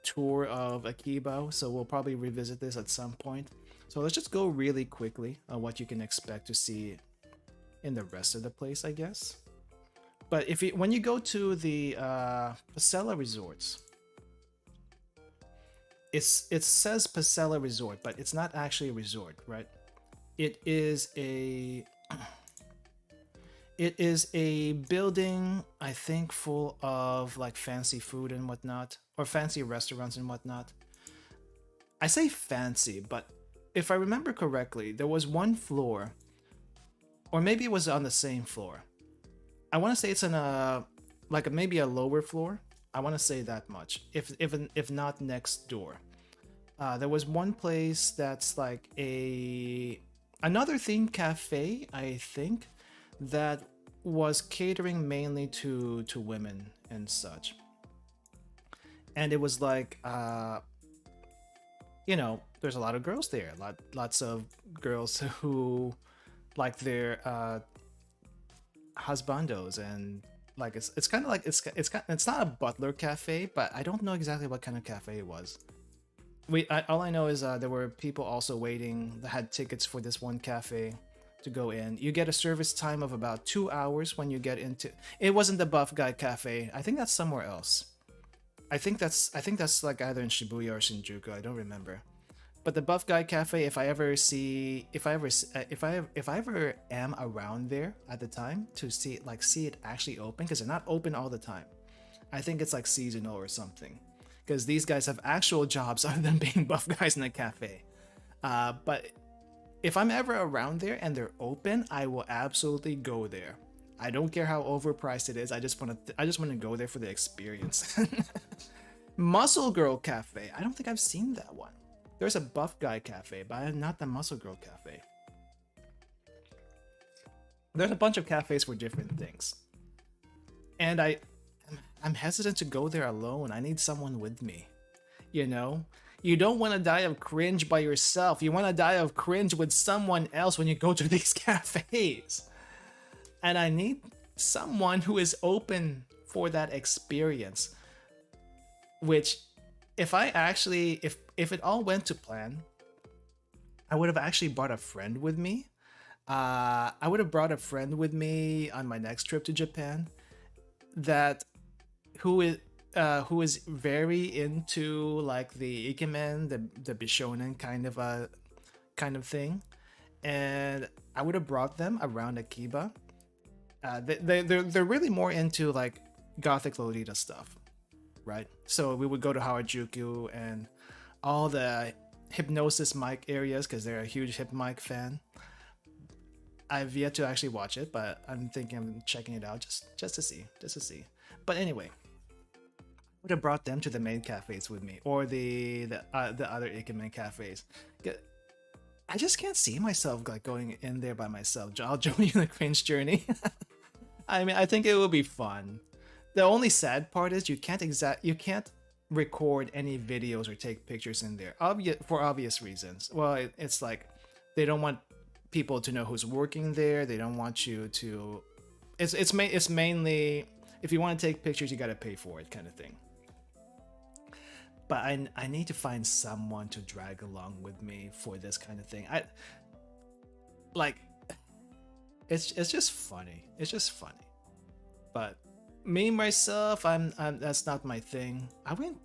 Speaker 1: tour of Akiba, so we'll probably revisit this at some point. So let's just go really quickly on what you can expect to see in the rest of the place, I guess. But when you go to the Pasella resorts, it says Pasella Resort, but it's not actually a resort, right? It is a building, I think, full of like fancy food and whatnot, or fancy restaurants and whatnot. I say fancy, but if I remember correctly, there was one floor, or maybe it was on the same floor. I want to say it's in a like maybe a lower floor. I want to say that much. If not next door. There was one place that's like another themed cafe, I think, that was catering mainly to women and such. And it was like you know, there's a lot of girls there, lots of girls who like their husbandos, and like it's kind of like it's not a butler cafe, but I don't know exactly what kind of cafe it was. All I know is there were people also waiting that had tickets for this one cafe to go in. You get a service time of about 2 hours when you get into. It wasn't the Buff Guy Cafe. I think that's somewhere else. I think that's like either in Shibuya or Shinjuku. I don't remember. But the Buff Guy Cafe, if I ever am around there at the time to see it actually open, because they're not open all the time. I think it's like seasonal or something, because these guys have actual jobs other than being buff guys in a cafe. But if I'm ever around there and they're open, I will absolutely go there. I don't care how overpriced it is. I just want to go there for the experience. Muscle Girl Cafe. I don't think I've seen that one. There's a Buff Guy Cafe, but not the Muscle Girl Cafe. There's a bunch of cafes for different things. And I'm hesitant to go there alone. I need someone with me. You know? You don't want to die of cringe by yourself. You want to die of cringe with someone else when you go to these cafes. And I need someone who is open for that experience. Which, if it all went to plan, I would have actually brought a friend with me. I would have brought a friend with me on my next trip to Japan who is very into like the ikemen, the bishonen kind of thing, and I would have brought them around Akiba. They're really more into like gothic Lolita stuff, right? So we would go to Harajuku and all the hypnosis mic areas because they're a huge hip mic fan. I've yet to actually watch it, but I'm thinking of checking it out just to see. But anyway, I would have brought them to the main cafes with me, or the other ikemen cafes. I just can't see myself like going in there by myself. I'll join you in the cringe journey. I mean, I think it will be fun. The only sad part is you can't record any videos or take pictures in there, for obvious reasons. Well, it's like they don't want people to know who's working there. They don't want you to. It's mainly if you want to take pictures, you got to pay for it, kind of thing. But I need to find someone to drag along with me for this kind of thing. It's just funny. It's just funny. But me myself, I'm that's not my thing.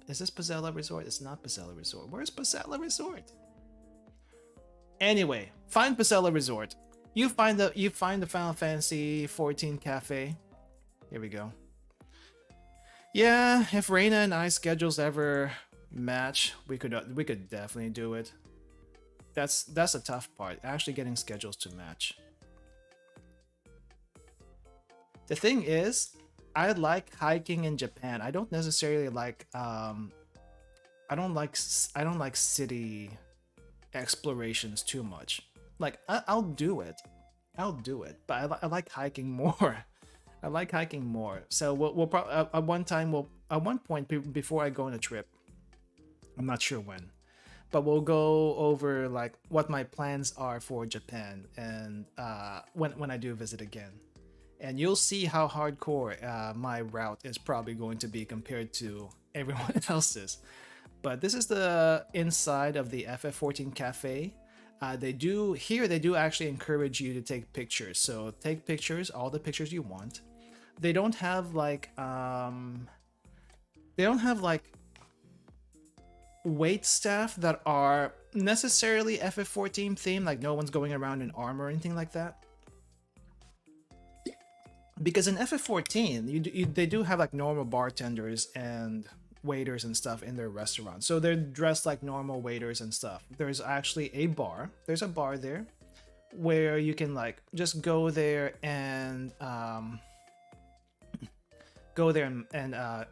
Speaker 1: Is this Pazella Resort? It's not Pazella Resort. Where's Pazella Resort? Anyway, find Pazella Resort. You find the Final Fantasy 14 cafe. Here we go. Yeah, if Reina and I schedules ever match, we could definitely do it. That's a tough part, actually getting schedules to match. The thing is, I like hiking in Japan. I don't necessarily like I don't like city explorations too much. Like I'll do it, but I like hiking more. I like hiking more. So we'll probably at one point before I go on a trip, I'm not sure when, but we'll go over like what my plans are for Japan and when I do visit again. And you'll see how hardcore my route is probably going to be compared to everyone else's. But this is the inside of the FF14 cafe. They do actually encourage you to take pictures. So take pictures, all the pictures you want. They don't have like wait staff that are necessarily FF14 themed. Like no one's going around in armor or anything like that. Because in FF14, they do have like normal bartenders and waiters and stuff in their restaurant. So they're dressed like normal waiters and stuff. There's actually a bar. There's a bar there where you can like just go there and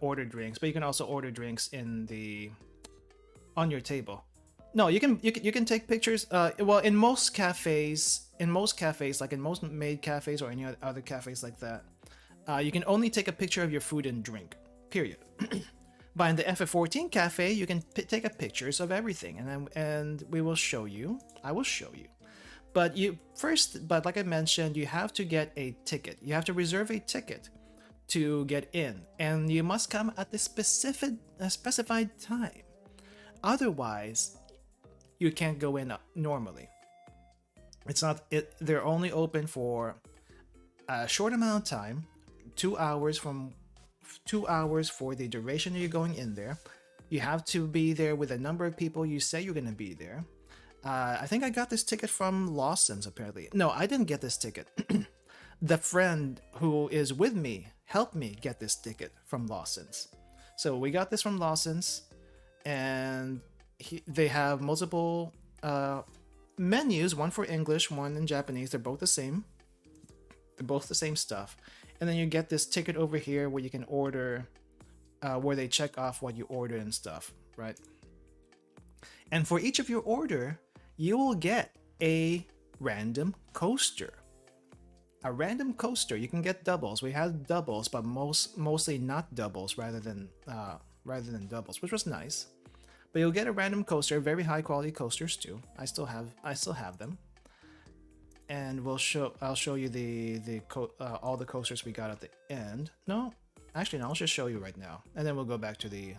Speaker 1: order drinks, but you can also order drinks on your table. No, you can take pictures. Well, in most cafes, like in most maid cafes or any other cafes like that, you can only take a picture of your food and drink. Period. But in the FF14 cafe, you can take a pictures of everything, and we will show you. I will show you. But but like I mentioned, you have to get a ticket. You have to reserve a ticket to get in, and you must come at the specified time. Otherwise, you can't go in normally. They're only open for a short amount of time, 2 hours for the duration you're going in there. You have to be there with a number of people you say you're going to be there. I think I got this ticket from Lawson's, apparently. No, I didn't get this ticket. The friend who is with me helped me get this ticket from Lawson's. So we got this from Lawson's, and they have multiple menus, one for English, one in Japanese. They're both the same. They're both the same stuff. And then you get this ticket over here where you can order, where they check off what you order and stuff, right? And for each of your order, you will get a random coaster. A random coaster. You can get doubles. We had doubles, but mostly not doubles rather than doubles, which was nice. But you'll get a random coaster, very high quality coasters too. I still have them. And I'll show you all the coasters we got at the end. No, actually no, I'll just show you right now, and then we'll go back to the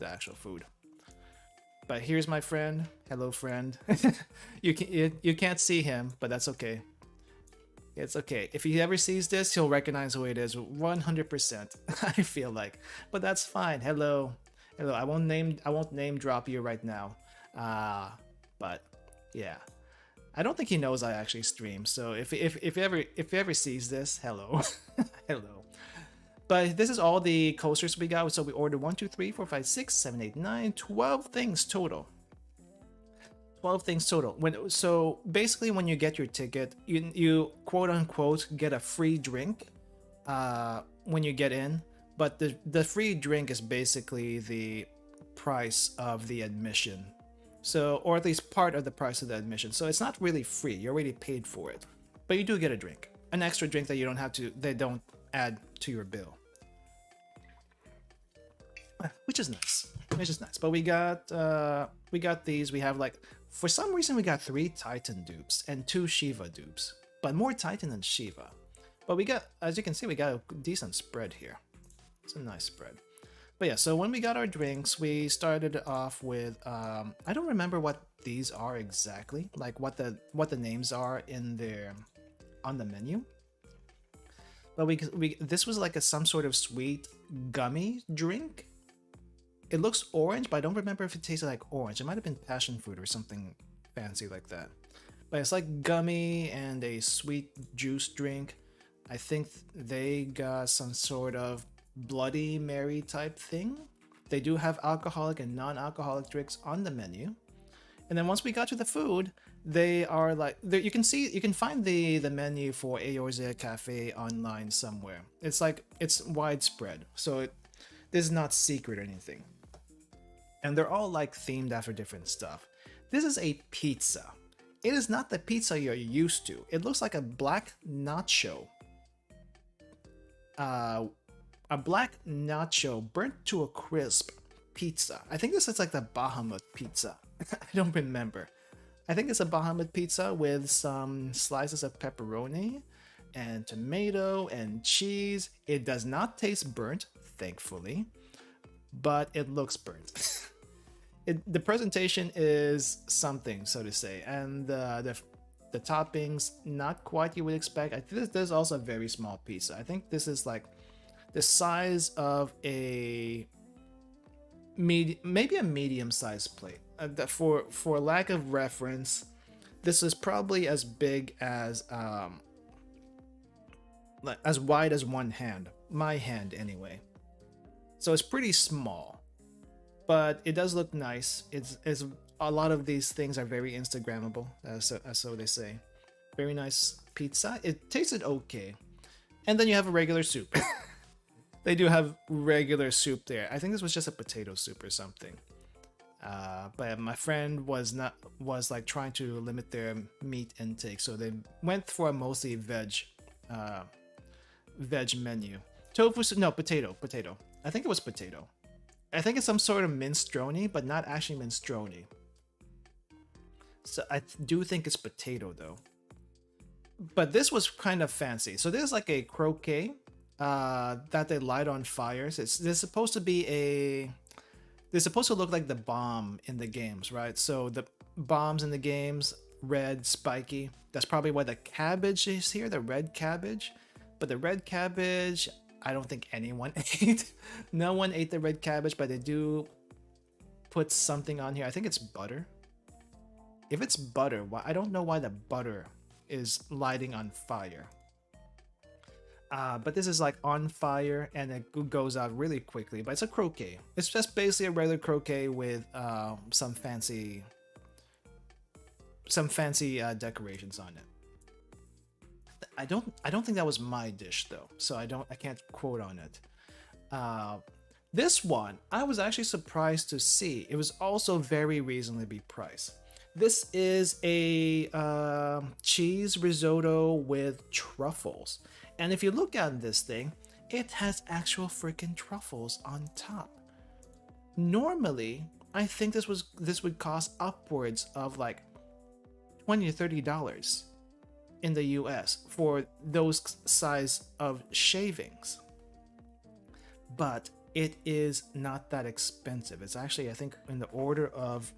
Speaker 1: actual food. But here's my friend. Hello, friend. you can't see him, but that's okay. It's okay. If he ever sees this, he'll recognize who it is 100%. I feel like, but that's fine. Hello. I won't name drop you right now. But yeah, I don't think he knows I actually stream. So if he ever sees this, hello, hello. But this is all the coasters we got. So we ordered 1, 2, 3, 4, 5, 6, 7, 8, 9, 12 things total. 12 things total. So basically, when you get your ticket, you quote unquote get a free drink when you get in. But the free drink is basically the price of the admission. So, or at least part of the price of the admission. So it's not really free. You already paid for it, but you do get a drink, an extra drink that they don't add to your bill, which is nice. But we got these. We have like, for some reason we got 3 Titan dupes and 2 Shiva dupes, but more Titan than Shiva. But we got, as you can see, we got a decent spread here. It's a nice spread. But yeah, so when we got our drinks, we started off with I don't remember what these are exactly, like what the names are on the menu. But this was like some sort of sweet gummy drink. It looks orange, but I don't remember if it tasted like orange. It might have been passion fruit or something fancy like that. But it's like gummy and a sweet juice drink. I think they got some sort of Bloody Mary type thing. They do have alcoholic and non-alcoholic drinks on the menu. And then once we got to the food, they are like, you can find the menu for Eorzea Cafe online somewhere. It's like, it's widespread, so this is not secret or anything. And they're all like themed after different stuff. This is a pizza. It is not the pizza you're used to. It looks like a black nacho. A black nacho burnt to a crisp pizza. I think this is like the Bahamut pizza. I don't remember. I think it's a Bahamut pizza with some slices of pepperoni and tomato and cheese. It does not taste burnt, thankfully, but it looks burnt. The presentation is something, so to say, and the toppings, not quite you would expect. I think this is also a very small pizza. I think this is like the size of maybe a medium-sized plate. For lack of reference, this is probably as big as wide as one hand, my hand anyway. So it's pretty small. but it does look nice. It's a lot of these things are very Instagrammable, so they say. Very nice pizza. It tasted okay. And then you have a regular soup. They do have regular soup there. I think this was just a potato soup or something. But my friend was like trying to limit their meat intake, so they went for a mostly veg menu. Tofu soup, no, potato. I think it was potato. I think it's some sort of minestrone, but not actually minestrone. So I do think it's potato though. But this was kind of fancy. So there's like a croquet that they light on fires. They're supposed to be they're supposed to look like the bomb in the games, right? So the bombs in the games, red, spiky. That's probably why the cabbage is here, the red cabbage. But the red cabbage, I don't think anyone ate. No one ate the red cabbage, but they do put something on here. I think it's butter. If it's butter, I don't know why the butter is lighting on fire. But this is like on fire and it goes out really quickly. But it's a croquet. It's just basically a regular croquet with some fancy decorations on it. I don't think that was my dish though, so I can't quote on it. This one I was actually surprised to see. It was also very reasonably priced. This is a cheese risotto with truffles. And if you look at this thing, it has actual freaking truffles on top. Normally, I think this would cost upwards of like $20 to $30 in the US for those size of shavings. But it is not that expensive. It's actually, I think, in the order of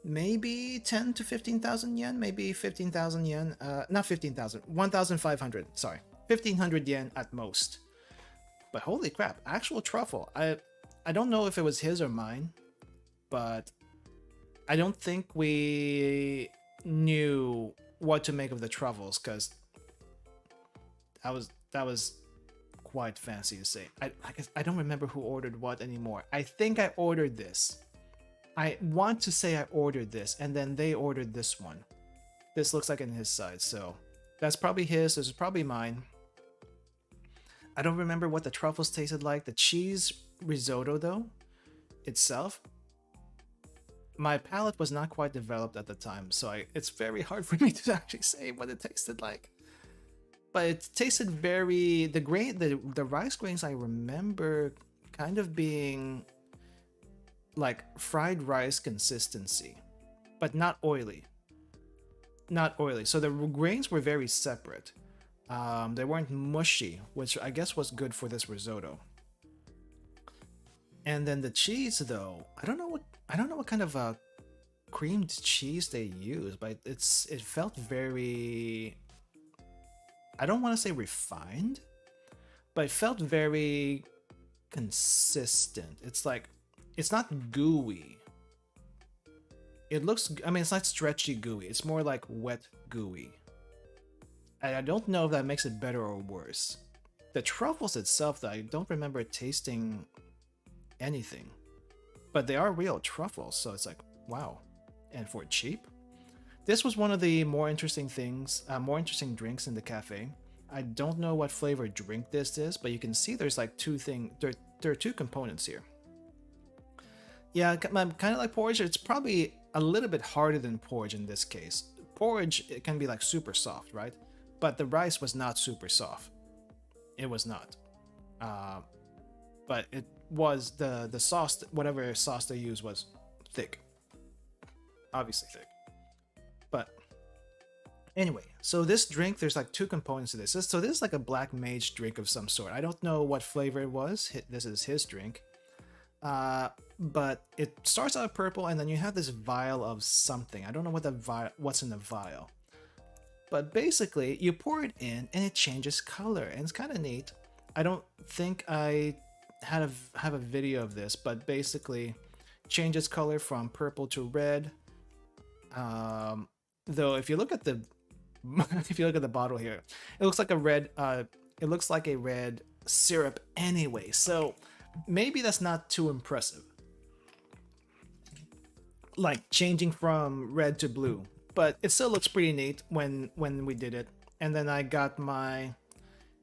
Speaker 1: maybe 10 to 15,000 yen, maybe 15,000 yen, not 15,000, 1,500, sorry, 1,500 yen at most. But holy crap, actual truffle. I don't know if it was his or mine, but I don't think we knew what to make of the truffles, because that was quite fancy to say. I don't remember who ordered what anymore. I think I ordered this. I want to say I ordered this, and then they ordered this one. This looks like in his size, so that's probably his. This is probably mine. I don't remember what the truffles tasted like. The cheese risotto, though, itself, my palate was not quite developed at the time, so it's very hard for me to actually say what it tasted like. But it tasted very... The rice grains I remember kind of being like fried rice consistency, but not oily. Not oily. So the grains were very separate. They weren't mushy, which I guess was good for this risotto. And then the cheese, though, I don't know what kind of creamed cheese they used, but it felt very... I don't want to say refined, but it felt very consistent. It's like, it's not gooey. It looks, I mean, it's not stretchy gooey. It's more like wet gooey. And I don't know if that makes it better or worse. The truffles itself, though, I don't remember tasting anything. But they are real truffles, so it's like, wow. And for cheap? This was one of the more interesting things, more interesting drinks in the cafe. I don't know what flavor drink this is, but you can see there's like there are two components here. Yeah, kind of like porridge. It's probably a little bit harder than porridge in this case. Porridge, it can be like super soft, right? But the rice was not super soft. It was not. But it was the sauce, whatever sauce they used was thick. Obviously thick. But anyway, so this drink, there's like two components to this. So this is like a black mage drink of some sort. I don't know what flavor it was. This is his drink. But it starts out purple, and then you have this vial of something. I don't know what's in the vial. But basically, you pour it in, and it changes color, and it's kind of neat. I don't think I have a video of this, but basically, changes color from purple to red. Though, if you look at the bottle here, it looks like a red. It looks like a red syrup anyway. So maybe that's not too impressive. like changing from red to blue, but it still looks pretty neat when we did it. And then I got my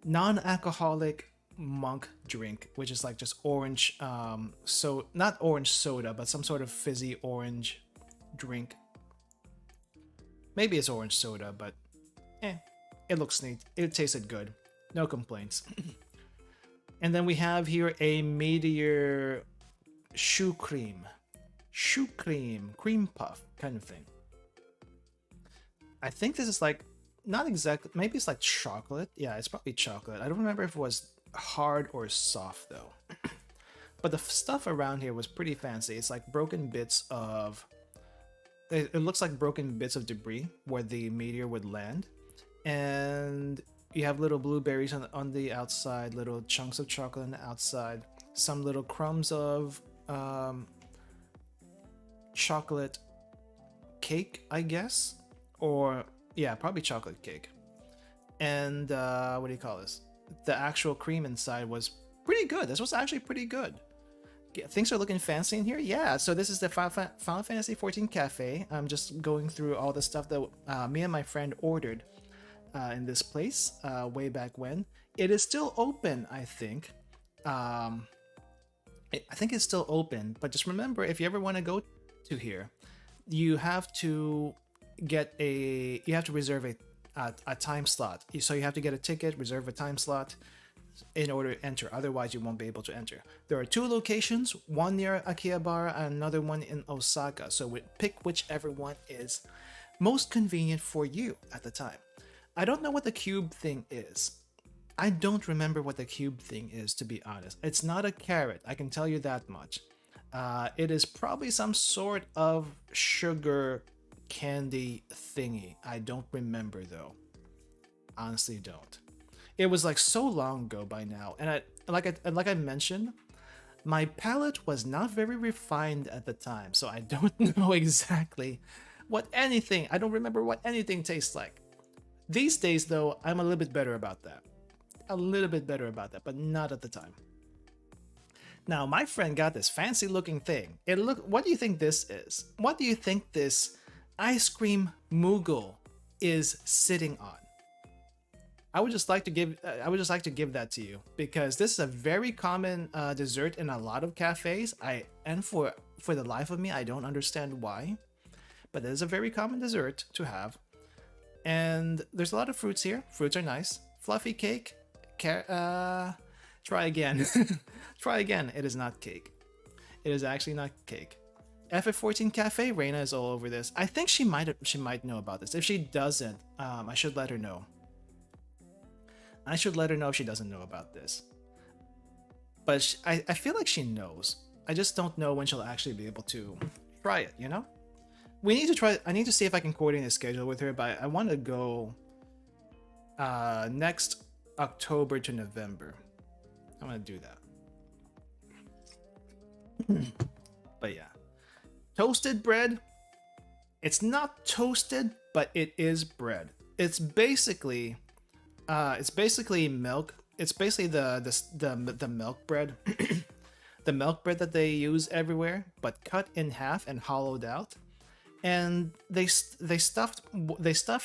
Speaker 1: non-alcoholic monk drink, which is like just orange, so not orange soda, but some sort of fizzy orange drink. Maybe it's orange soda, but it looks neat. It tasted good. No complaints. And then we have here a Meteor shoe cream. Shoe cream, cream puff kind of thing. I think this is like, not exactly, maybe it's like chocolate. Yeah, it's probably chocolate. I don't remember if it was hard or soft though. But the stuff around here was pretty fancy. It's like broken bits of, it looks like broken bits of debris where the meteor would land. And you have little blueberries on the outside, little chunks of chocolate on the outside, some little crumbs of chocolate cake, I guess, or yeah, probably chocolate cake. And what do you call this? The actual cream inside was pretty good. This was actually pretty good. Yeah, things are looking fancy in here. Yeah, so this is the Final Fantasy XIV Cafe. I'm just going through all the stuff that me and my friend ordered in this place way back when. It is still open, I think. I think it's still open, but just remember, if you ever want to go to here, you have to reserve a time slot. So you have to get a ticket, reserve a time slot in order to enter. Otherwise, you won't be able to enter. There are 2 locations, one near Akiba and another one in Osaka. So pick whichever one is most convenient for you at the time. I don't know what the cube thing is. I don't remember what the cube thing is, to be honest. It's not a carrot, I can tell you that much. It is probably some sort of sugar candy thingy. I don't remember though. Honestly don't. It was like so long ago by now, and like I mentioned, my palate was not very refined at the time, so I don't know exactly I don't remember what anything tastes like. These days though, I'm a little bit better about that. But not at the time. Now, my friend got this fancy looking thing. What do you think this is? What do you think this ice cream Moogle is sitting on? I would just like to give that to you, because this is a very common dessert in a lot of cafes. For the life of me, I don't understand why, but it is a very common dessert to have. And there's a lot of fruits here. Fruits are nice. Fluffy cake. Try again. Try again. It is not cake. It is actually not cake. FF14 Cafe. Reina is all over this. I think she might know about this. If she doesn't, I should let her know. I should let her know if she doesn't know about this. But I feel like she knows. I just don't know when she'll actually be able to try it, you know? We need to try. I need to see if I can coordinate a schedule with her, but I want to go next October to November. I'm gonna do that. But yeah, toasted bread. It's not toasted, but it is bread. It's basically milk. It's basically the milk bread, the milk bread that they use everywhere, but cut in half and hollowed out. And they stuff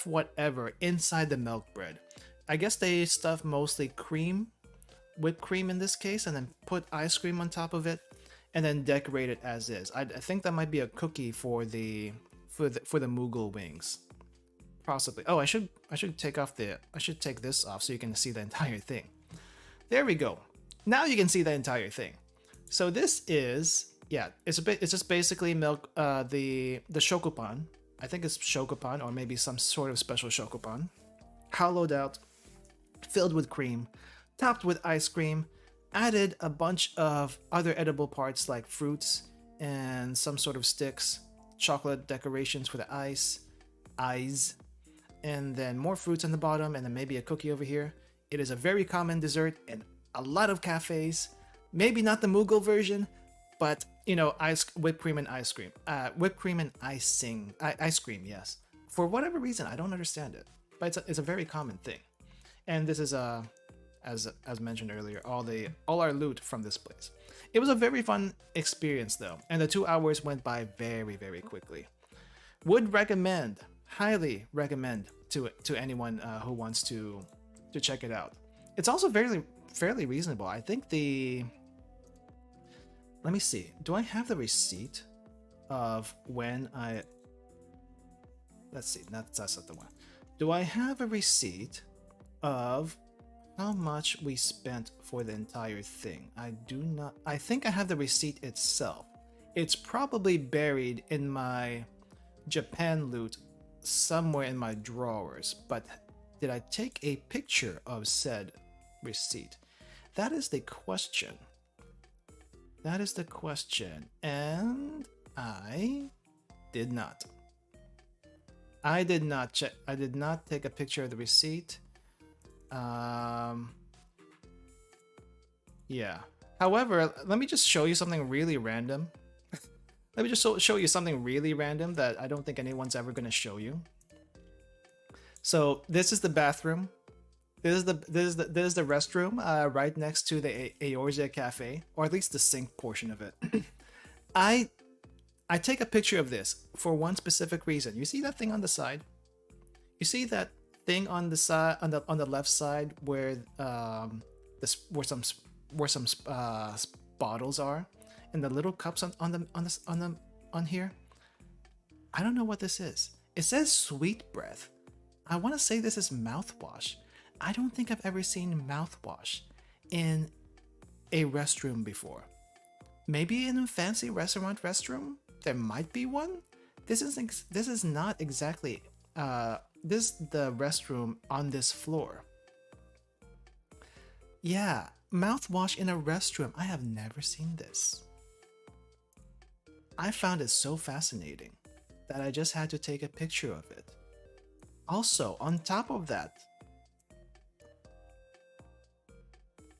Speaker 1: whatever inside the milk bread. I guess they stuff mostly cream, whipped cream in this case, and then put ice cream on top of it, and then decorate it as is. I think that might be a cookie for the Moogle wings, possibly. Oh, I should take this off so you can see the entire thing. There we go. Now you can see the entire thing. So this is. Yeah, it's just basically milk, the shokupan. I think it's shokupan, or maybe some sort of special shokupan. Hollowed out, filled with cream, topped with ice cream, added a bunch of other edible parts like fruits and some sort of sticks, chocolate decorations for the eyes, and then more fruits on the bottom, and then maybe a cookie over here. It is a very common dessert in a lot of cafes. Maybe not the Moogle version, but you know, whipped cream and ice cream, whipped cream and ice cream. Yes, for whatever reason, I don't understand it, but it's a very common thing. And this is a as mentioned earlier, all our loot from this place. It was a very fun experience though, and the 2 hours went by very, very quickly. Would recommend, highly recommend to anyone who wants to check it out. It's also fairly reasonable. I think let me see. Do I have the receipt of when I... Let's see. That's not the one. Do I have a receipt of how much we spent for the entire thing? I do not. I think I have the receipt itself. It's probably buried in my Japan loot somewhere in my drawers, but did I take a picture of said receipt? That is the question. That is the question, and I did not. I did not check. I did not take a picture of the receipt. Yeah. However, let me just show you something really random. Let me just show you something really random that I don't think anyone's ever going to show you. So this is the bathroom. This is the restroom right next to the Eorzea Cafe, or at least the sink portion of it. I take a picture of this for one specific reason. You see that thing on the side? You see that thing on the side, on the left side, where some bottles are, and the little cups on here. I don't know what this is. It says sweet breath. I want to say this is mouthwash. I don't think I've ever seen mouthwash in a restroom before. Maybe in a fancy restaurant restroom, there might be one. This is not exactly this is the restroom on this floor. Yeah, mouthwash in a restroom. I have never seen this. I found it so fascinating that I just had to take a picture of it. Also, on top of that,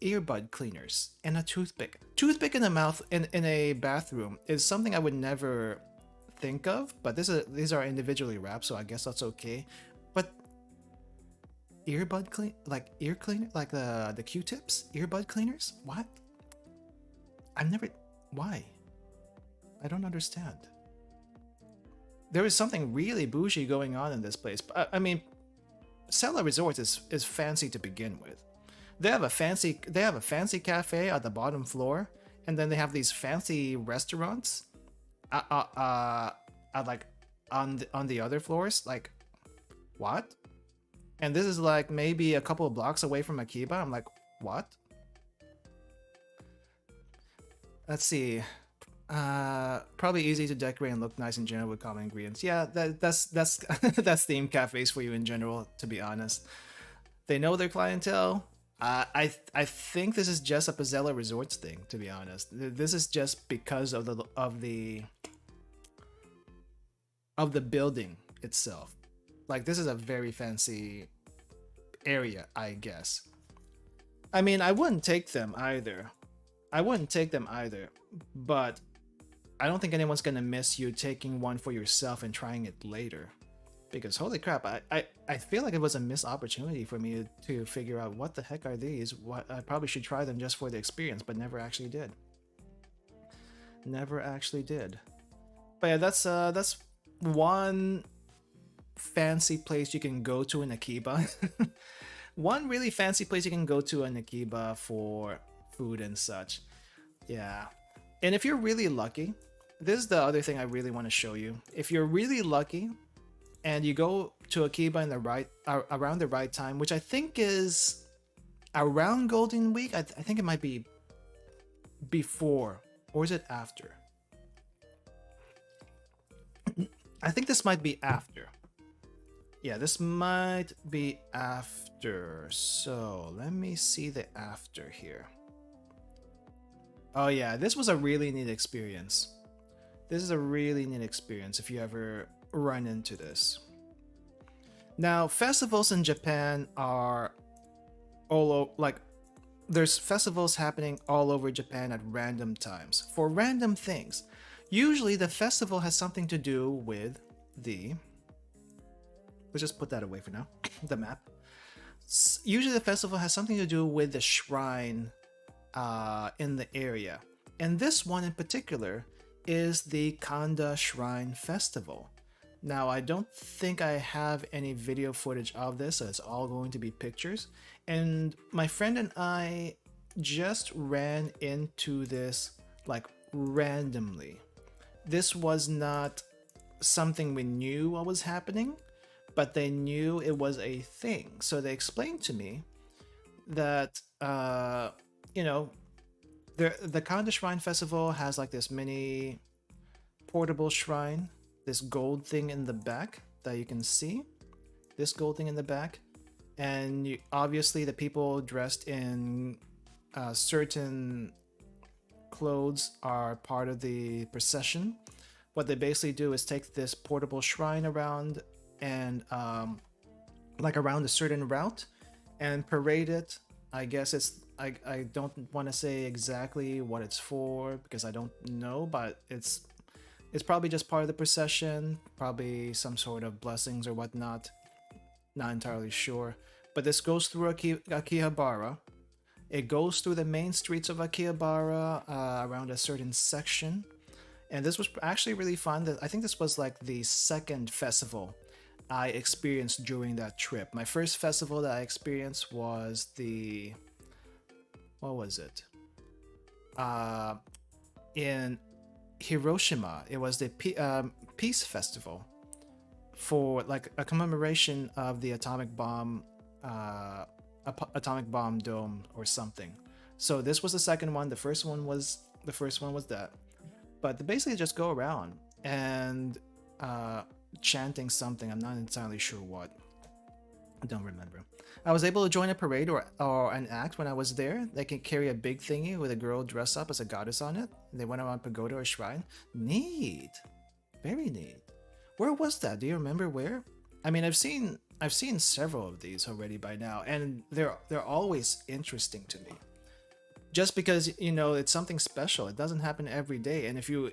Speaker 1: earbud cleaners and a toothpick. Toothpick in the mouth in a bathroom is something I would never think of, but these are individually wrapped, so I guess that's okay. But earbud clean, like ear cleaner, like the Q-tips, earbud cleaners. What? Why? I don't understand. There is something really bougie going on in this place. I mean, SEGA Resorts is fancy to begin with. They have a fancy cafe at the bottom floor, and then they have these fancy restaurants like on the other floors. Like, what? And this is like maybe a couple of blocks away from Akiba. I'm like, what? Let's see. Probably easy to decorate and look nice in general with common ingredients. Yeah, that's that's themed cafes for you in general, to be honest. They know their clientele. I think this is just a SEGA Resorts thing, to be honest. This is just because of the building itself. Like, this is a very fancy area, I guess. I mean, I wouldn't take them either. But I don't think anyone's gonna miss you taking one for yourself and trying it later. Because holy crap, I feel like it was a missed opportunity for me to figure out what the heck are these. What I probably should try them just for the experience, but never actually did. But yeah, that's one fancy place you can go to in Akiba. One really fancy place you can go to in Akiba for food and such. Yeah. And if you're really lucky, this is the other thing I really want to show you. If you're really lucky and you go to Akiba in around the right time, which I think is around Golden Week. I think it might be before, or is it after? I think this might be after. Yeah, this might be after. So let me see the after here. Oh yeah, this was a really neat experience. This is a really neat experience if you ever run into this. Now, festivals in Japan are all over, like, there's festivals happening all over Japan at random times for random things. Usually the festival has something to do with let's just put that away for now, the map. usually the festival has something to do with the shrine in the area. And this one in particular is the Kanda Shrine Festival. Now, I don't think I have any video footage of this, so it's all going to be pictures. And my friend and I just ran into this like randomly. This was not something we knew what was happening, but they knew it was a thing. So they explained to me that, you know, the Kanda Shrine Festival has like this mini portable shrine, this gold thing in the back that you can see, this gold thing in the back. And obviously the people dressed in certain clothes are part of the procession. What they basically do is take this portable shrine around and like around a certain route and parade it. I guess it's I don't want to say exactly what it's for because I don't know, but it's probably just part of the procession, probably some sort of blessings or whatnot. Not entirely sure. But this goes through Akihabara. It goes through the main streets of Akihabara around a certain section. And this was actually really fun. I think this was like the second festival I experienced during that trip. My first festival that I experienced was the... what was it? In Hiroshima. It was the Peace Festival for like a commemoration of the atomic bomb dome or something. So this was the second one. The first one was that. But they basically just go around and chanting something. I'm not entirely sure what. I don't remember. I was able to join a parade or an act when I was there. They can carry a big thingy with a girl dressed up as a goddess on it. They went around pagoda or shrine. Neat. Very neat. Where was that? Do you remember where? I mean, I've seen several of these already by now, and they're always interesting to me. Just because, you know, it's something special. It doesn't happen every day, and if you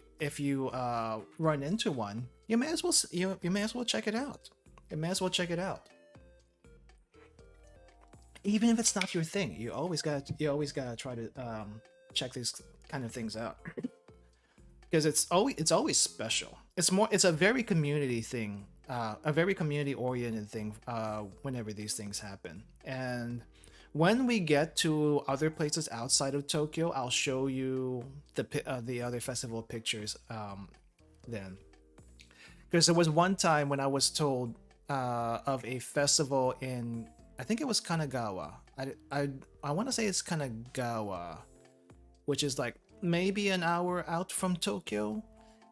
Speaker 1: run into one, you may as well check it out. You may as well check it out. Even if it's not your thing, you always gotta try to check these kind of things out because it's always special. It's a very community thing, a very community oriented thing. Whenever these things happen, and when we get to other places outside of Tokyo, I'll show you the other festival pictures. Then, because there was one time when I was told of a festival in, I think it was Kanagawa. I want to say it's Kanagawa, which is like maybe an hour out from Tokyo,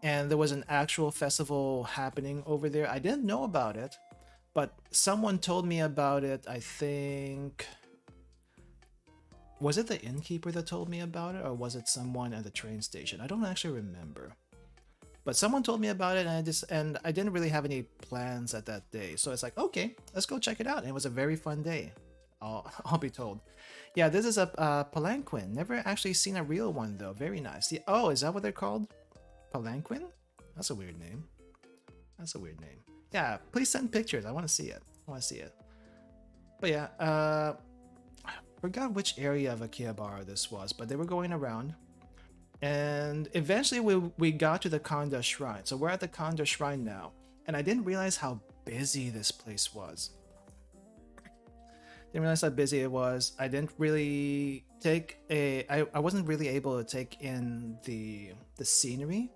Speaker 1: and there was an actual festival happening over there. I didn't know about it, but someone told me about it. I think, was it the innkeeper that told me about it, or was it someone at the train station? I don't actually remember. But someone told me about it, and I didn't really have any plans at that day. So it's like, okay, let's go check it out. And it was a very fun day, I'll be told. Yeah, this is a palanquin. Never actually seen a real one though. Very nice. Yeah, oh, is that what they're called? Palanquin? That's a weird name. Yeah, please send pictures. I want to see it. But yeah, I forgot which area of Akihabara this was, but they were going around. And eventually we got to the Kanda Shrine. So we're at the Kanda Shrine now. And I didn't realize how busy this place was. Didn't realize how busy it was. I didn't really I wasn't really able to take in the scenery.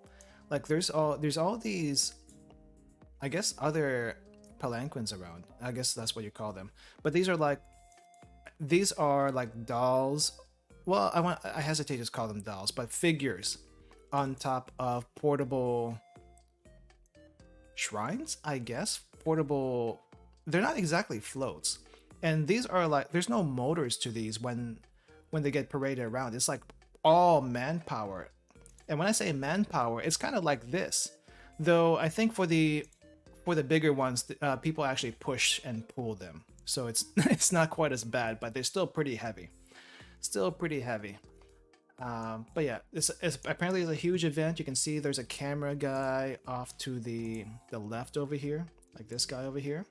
Speaker 1: Like there's all these, I guess, other palanquins around. I guess that's what you call them. But these are like dolls. Well, I hesitate to call them dolls, but figures on top of portable shrines, I guess. Portable, they're not exactly floats. And these are like, there's no motors to these when they get paraded around. It's like all manpower. And when I say manpower, it's kind of like this. Though I think for the bigger ones, people actually push and pull them. So it's not quite as bad, but they're still pretty heavy. But yeah, it's apparently it's a huge event. You can see there's a camera guy off to the left over here, like this guy over here.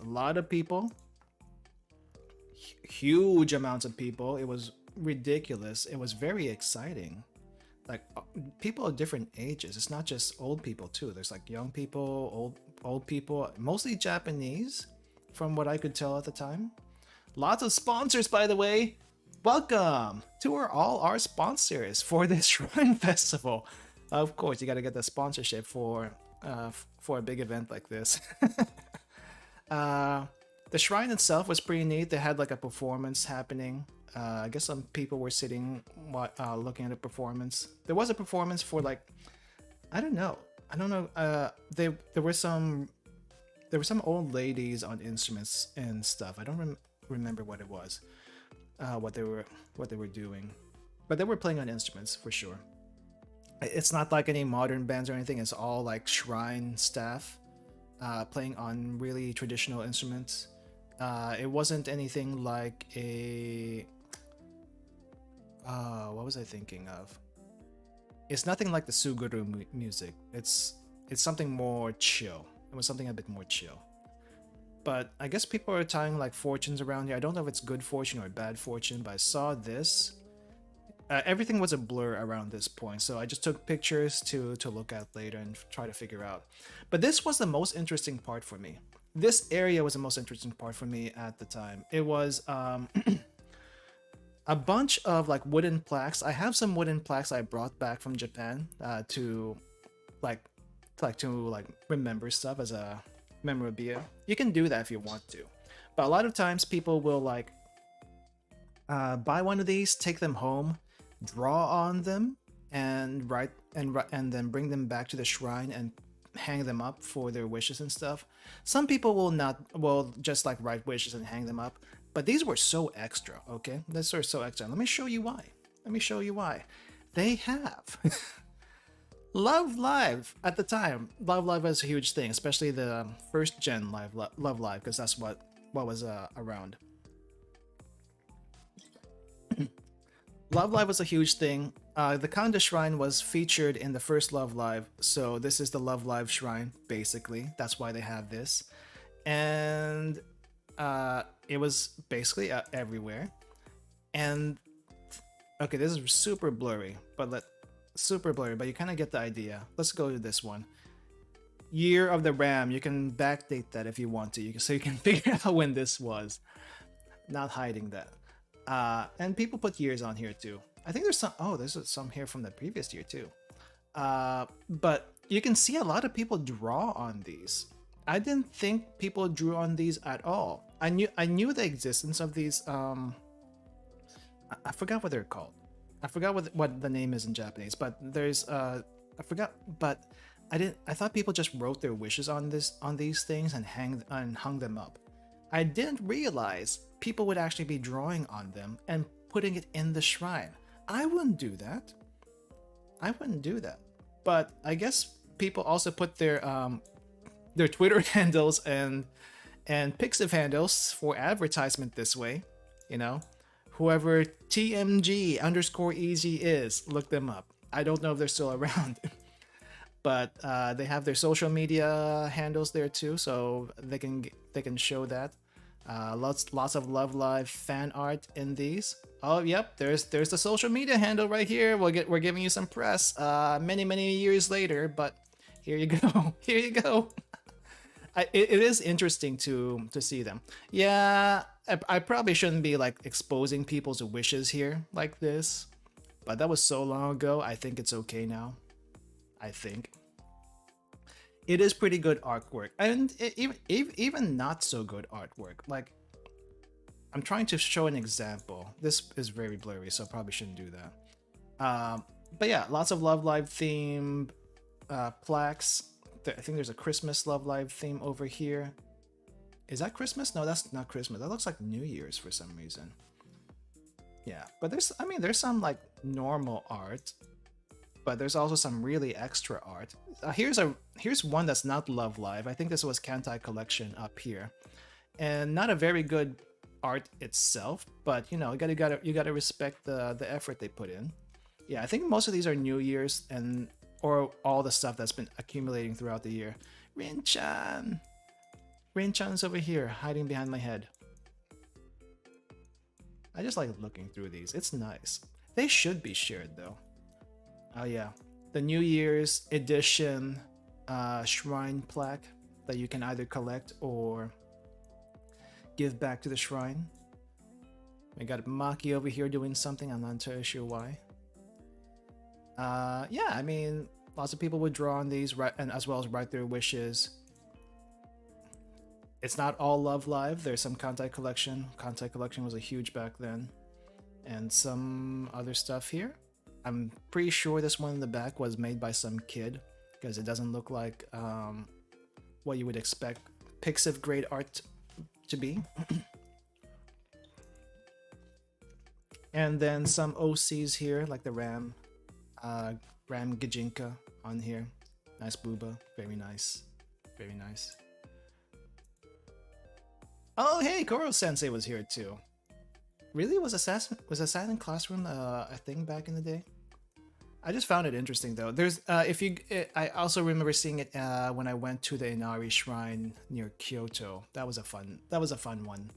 Speaker 1: A lot of people. huge amounts of people. It was ridiculous. It was very exciting. Like people of different ages. It's not just old people too. There's like young people, old people, mostly Japanese, from what I could tell at the time. Lots of sponsors, by the way. Welcome to all our sponsors for this Shrine Festival. Of course, you got to get the sponsorship for a big event like this. The shrine itself was pretty neat. They had like a performance happening. I guess some people were sitting looking at a performance. There was a performance for like, I don't know. There were some old ladies on instruments and stuff. I don't remember what it was, what they were doing, but they were playing on instruments for sure. It's not like any modern bands or anything. It's all like shrine staff playing on really traditional instruments. It wasn't anything like a what was I thinking of? It's nothing like the Suguru music. It's something more chill. It was something a bit more chill. But I guess people are tying like fortunes around here. I don't know if it's good fortune or bad fortune, but I saw this. Everything was a blur around this point, so I just took pictures to look at later and try to figure out. But this was the most interesting part for me. This area was the most interesting part for me at the time. It was a bunch of like wooden plaques. I have some wooden plaques I brought back from Japan to remember stuff as a memorabilia. You can do that if you want to, but a lot of times people will like buy one of these, take them home, draw on them, and write and then bring them back to the shrine and hang them up for their wishes and stuff. Some people will just like write wishes and hang them up, but these were so extra. Okay, these are so extra. Let me show you why. They have LULdog at the time. LULdog was a huge thing, especially the first gen LULdog, because that's what was around. LULdog was a huge thing. The Kanda Shrine was featured in the first LULdog, so this is the LULdog Shrine, basically. That's why they have this. And it was basically everywhere. And okay, this is super blurry, but you kind of get the idea. Let's go to this one. Year of the Ram. You can backdate that if you want to, so you can figure out when this was. Not hiding that. And people put years on here too. I think there's some. Oh, there's some here from the previous year too. But you can see a lot of people draw on these. I didn't think people drew on these at all. I knew the existence of these. I forgot what they're called. I forgot what the name is in Japanese. But there's I forgot. But I thought people just wrote their wishes on these things and hung them up. I didn't realize people would actually be drawing on them and putting it in the shrine. I wouldn't do that. But I guess people also put their Twitter handles and Pixiv handles for advertisement this way. You know, whoever TMG_EG is, look them up. I don't know if they're still around. But they have their social media handles there too, so they can show that. Lots of LULdog fan art in these. Oh, yep, there's the social media handle right here. We're giving you some press. Many years later, but here you go. Here you go. It is interesting to see them. Yeah, I probably shouldn't be like exposing people's wishes here like this, but that was so long ago. I think it's okay now. I think it is pretty good artwork, and even not so good artwork. Like, I'm trying to show an example. This is very blurry, so I probably shouldn't do that. But yeah, lots of LULdog themed plaques. I think there's a Christmas LULdog theme over here. Is that Christmas? No, that's not Christmas. That looks like New Year's for some reason. Yeah, but there's some like normal art, but there's also some really extra art. Here's one that's not LULdog. I think this was Kantai Collection up here, and not a very good art itself, but you know, you gotta respect the effort they put in. Yeah, I think most of these are New Year's or all the stuff that's been accumulating throughout the year. Rin-chan's over here, hiding behind my head. I just like looking through these. It's nice. They should be shared though. Oh yeah, the New Year's edition shrine plaque that you can either collect or give back to the shrine. We got Maki over here doing something. I'm not entirely sure why. Yeah, I mean, lots of people would draw on these, and as well as write their wishes. It's not all Love Live. There's some Kantai Collection. Kantai Collection was a huge back then. And some other stuff here. I'm pretty sure this one in the back was made by some kid, because it doesn't look like what you would expect Pixiv grade art to be. And then some OCs here, like the Ram Gajinka on here. Nice booba, very nice, very nice. Oh hey, Koro Sensei was here too. Really, was Assassin Classroom a thing back in the day? I just found it interesting though. There's I also remember seeing it when I went to the Inari Shrine near Kyoto. That was a fun one.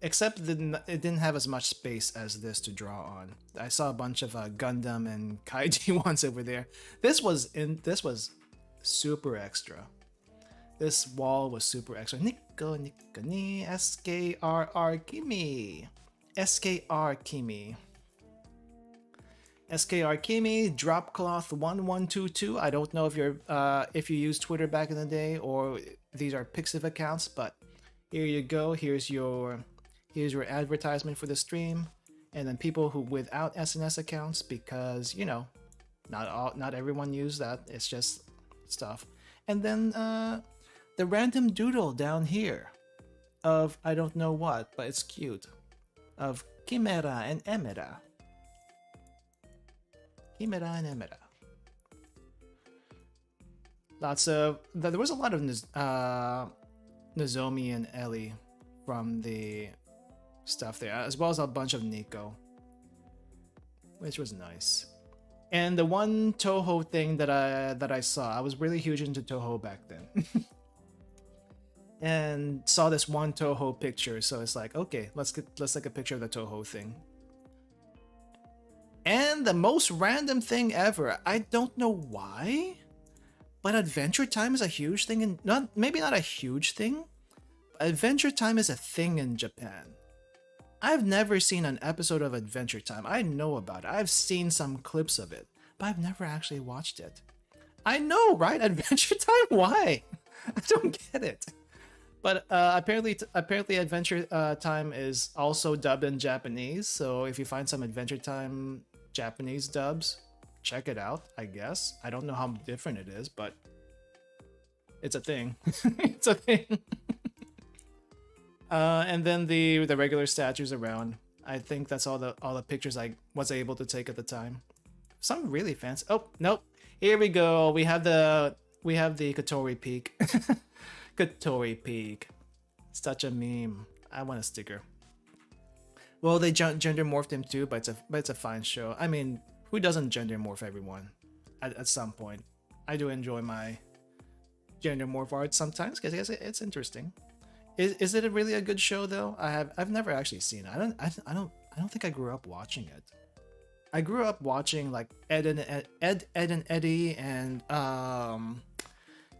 Speaker 1: Except it didn't have as much space as this to draw on. I saw a bunch of Gundam and Kaiji ones over there. This was super extra. This wall was super extra. Nico ni SKRR Kimi. SKR Kimi. SKR Kimi, Dropcloth 1122. I don't know if you used Twitter back in the day or these are Pixiv accounts, but here you go. Here's your advertisement for the stream, and then people who without SNS accounts, because you know, not everyone used that. It's just stuff. And then the random doodle down here of I don't know what, but it's cute, of Chimera and Emera. Chimera and Emera. There was a lot of Nozomi and Ellie from the stuff there, as well as a bunch of Nico, which was nice. And the one Toho thing that I saw, I was really huge into Toho back then. And saw this one Toho picture, so it's like, okay, let's take a picture of the Toho thing. And the most random thing ever, I don't know why, but Adventure Time is a huge thing, and maybe not a huge thing. Adventure Time is a thing in Japan. I've never seen an episode of Adventure Time. I know about it. I've seen some clips of it, but I've never actually watched it. I know, right? Adventure Time? Why? I don't get it. But apparently Adventure Time is also dubbed in Japanese. So if you find some Adventure Time Japanese dubs, check it out, I guess. I don't know how different it is, but it's a thing. It's a thing. And then the regular statues around. I think that's all the pictures I was able to take at the time. Some really fancy. Oh nope! Here we go. We have the Katori Peak. Katori Peak. Such a meme. I want a sticker. Well, they gender morphed him too, but it's a fine show. I mean, who doesn't gender morph everyone? At some point, I do enjoy my gender morph art sometimes because it's interesting. Is it really a good show though? I've never actually seen it. I don't think I grew up watching it. I grew up watching like Ed and Eddie and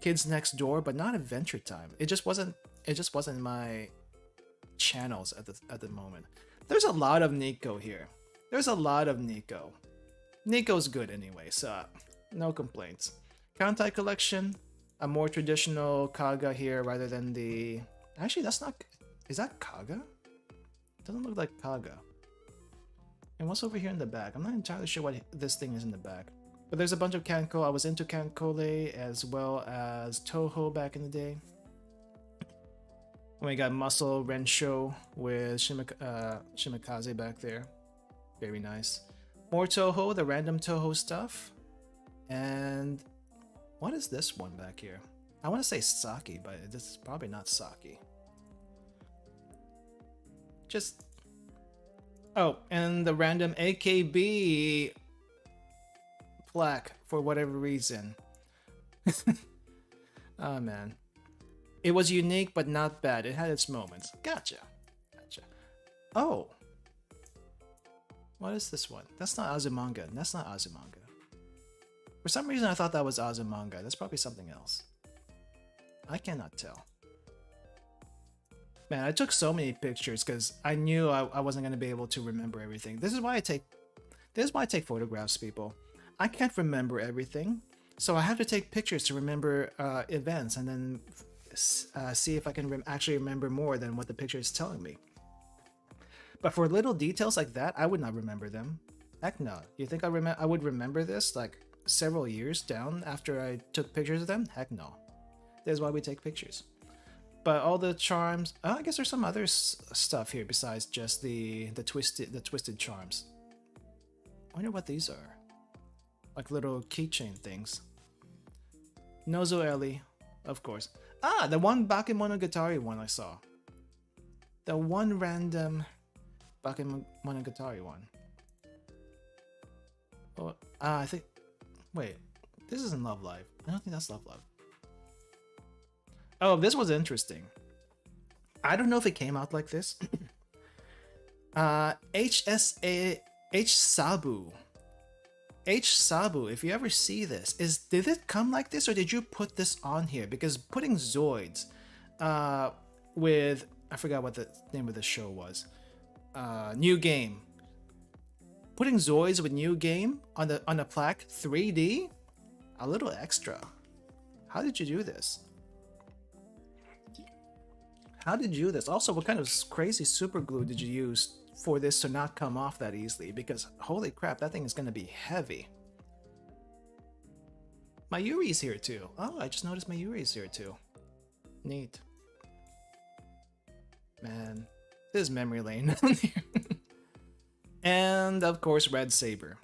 Speaker 1: Kids Next Door, but not Adventure Time. It just wasn't my channels at the moment. There's a lot of Nico here. There's a lot of Nico. Nico's good anyway, so no complaints. Kantai Collection, a more traditional Kaga here rather than the... Actually, that's not... Is that Kaga? It doesn't look like Kaga. And what's over here in the back? I'm not entirely sure what this thing is in the back. But there's a bunch of Kanko. I was into Kankole as well as Toho back in the day. And we got Muscle Rensho with Shimikaze back there. Very nice. More Toho, the random Toho stuff. And what is this one back here? I want to say Saki, but this is probably not Saki. Just... Oh, and the random AKB plaque for whatever reason. Oh man. It was unique but not bad. It had its moments. Gotcha. Oh. What is this one? That's not Azumanga. That's not Azumanga. For some reason, I thought that was Azumanga. That's probably something else. I cannot tell. Man, I took so many pictures because I knew I wasn't going to be able to remember everything. This is why I take photographs, people. I can't remember everything, so I have to take pictures to remember events and then see if I can actually remember more than what the picture is telling me. But for little details like that, I would not remember them. Heck no. You think I would remember this like several years down after I took pictures of them? Heck no. That's why we take pictures. But all the charms, I guess there's some other stuff here besides just the twisted charms. I wonder what these are. Like little keychain things. Nozo Ellie, of course. Ah, the one Bakemonogatari one I saw. The one random Bakemonogatari one. Oh, I think. Wait, this isn't Love Live. I don't think that's Love Live. Oh, this was interesting. I don't know if it came out like this. H-Sabu. H-Sabu, if you ever see this, did it come like this or did you put this on here? Because putting Zoids with, I forgot what the name of the show was. New Game. Putting Zoids with New Game on a plaque 3D? A little extra. How did you do this? How did you do this? Also, what kind of crazy super glue did you use for this to not come off that easily? Because holy crap, that thing is going to be heavy. Mayuri's here too. Oh, I just noticed Mayuri's here too. Neat. Man, this is memory lane down here. And of course, Red Saber.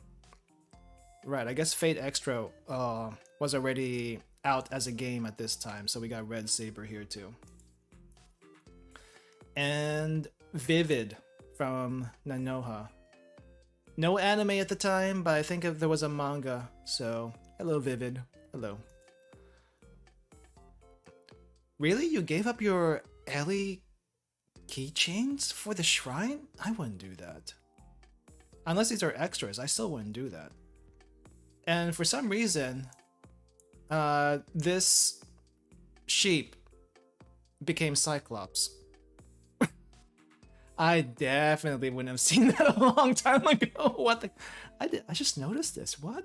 Speaker 1: Right, I guess Fate Extra was already out as a game at this time, so we got Red Saber here too. And Vivid from Nanoha. No anime at the time, but I think there was a manga, so hello Vivid. Hello. Really? You gave up your Ellie keychains for the shrine? I wouldn't do that. Unless these are extras, I still wouldn't do that. And for some reason, this sheep became Cyclops. I definitely wouldn't have seen that a long time ago. What the? I just noticed this. What?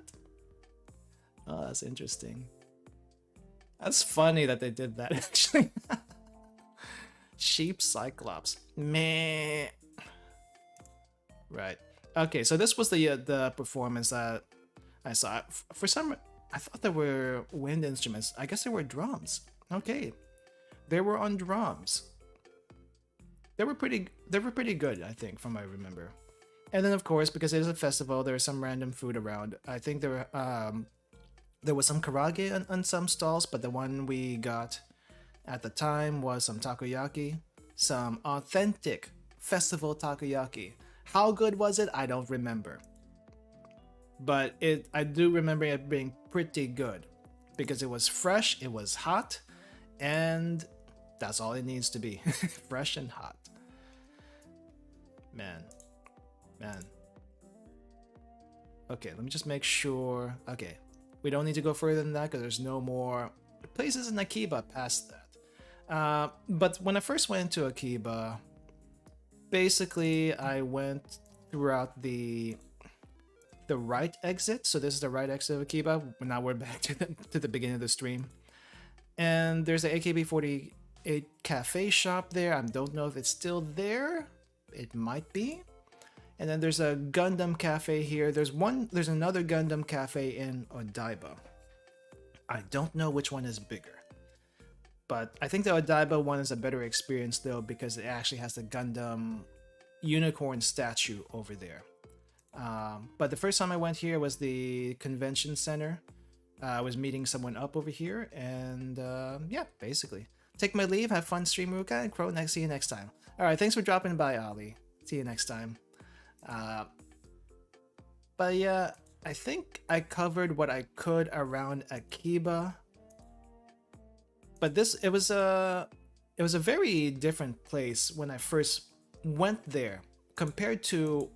Speaker 1: Oh, that's interesting. That's funny that they did that, actually. Sheep Cyclops. Meh. Right. Okay, so this was the performance that I saw. For some, I thought there were wind instruments. I guess there were drums. Okay, they were on drums. They were pretty good, I think, from what I remember. And then, of course, because it is a festival, there was some random food around. I think there was some karage on some stalls, but the one we got at the time was some takoyaki, some authentic festival takoyaki. How good was it? I don't remember. But I do remember it being pretty good because it was fresh, it was hot, and that's all it needs to be. Fresh and hot. Man. Okay, let me just make sure. Okay, we don't need to go further than that because there's no more places in Akiba past that. But when I first went to Akiba, basically I went throughout the right exit. So this is the right exit of Akiba. Now we're back to the beginning of the stream. And there's an AKB48 cafe shop there. I don't know if it's still there. It might be. And then there's a Gundam cafe here. There's another Gundam cafe in Odaiba. I don't know which one is bigger. But I think the Odaiba one is a better experience though because it actually has the Gundam unicorn statue over there. But the first time I went here was the convention center. I was meeting someone up over here, and yeah, basically. Take my leave, have fun stream, Ruka, and Crow, see you next time. Alright, thanks for dropping by, Ali. See you next time. But yeah, I think I covered what I could around Akiba. But it was a very different place when I first went there compared to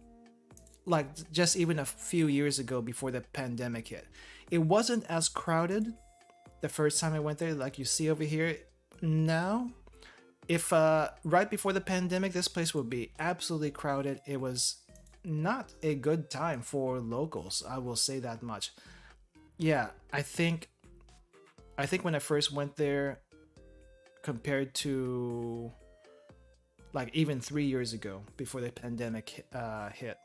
Speaker 1: like just even a few years ago before the pandemic hit. It wasn't as crowded the first time I went there, like you see over here. Now, if right before the pandemic, this place would be absolutely crowded. It was not a good time for locals, I will say that much. Yeah, I think when I first went there, compared to like even 3 years ago before the pandemic hit.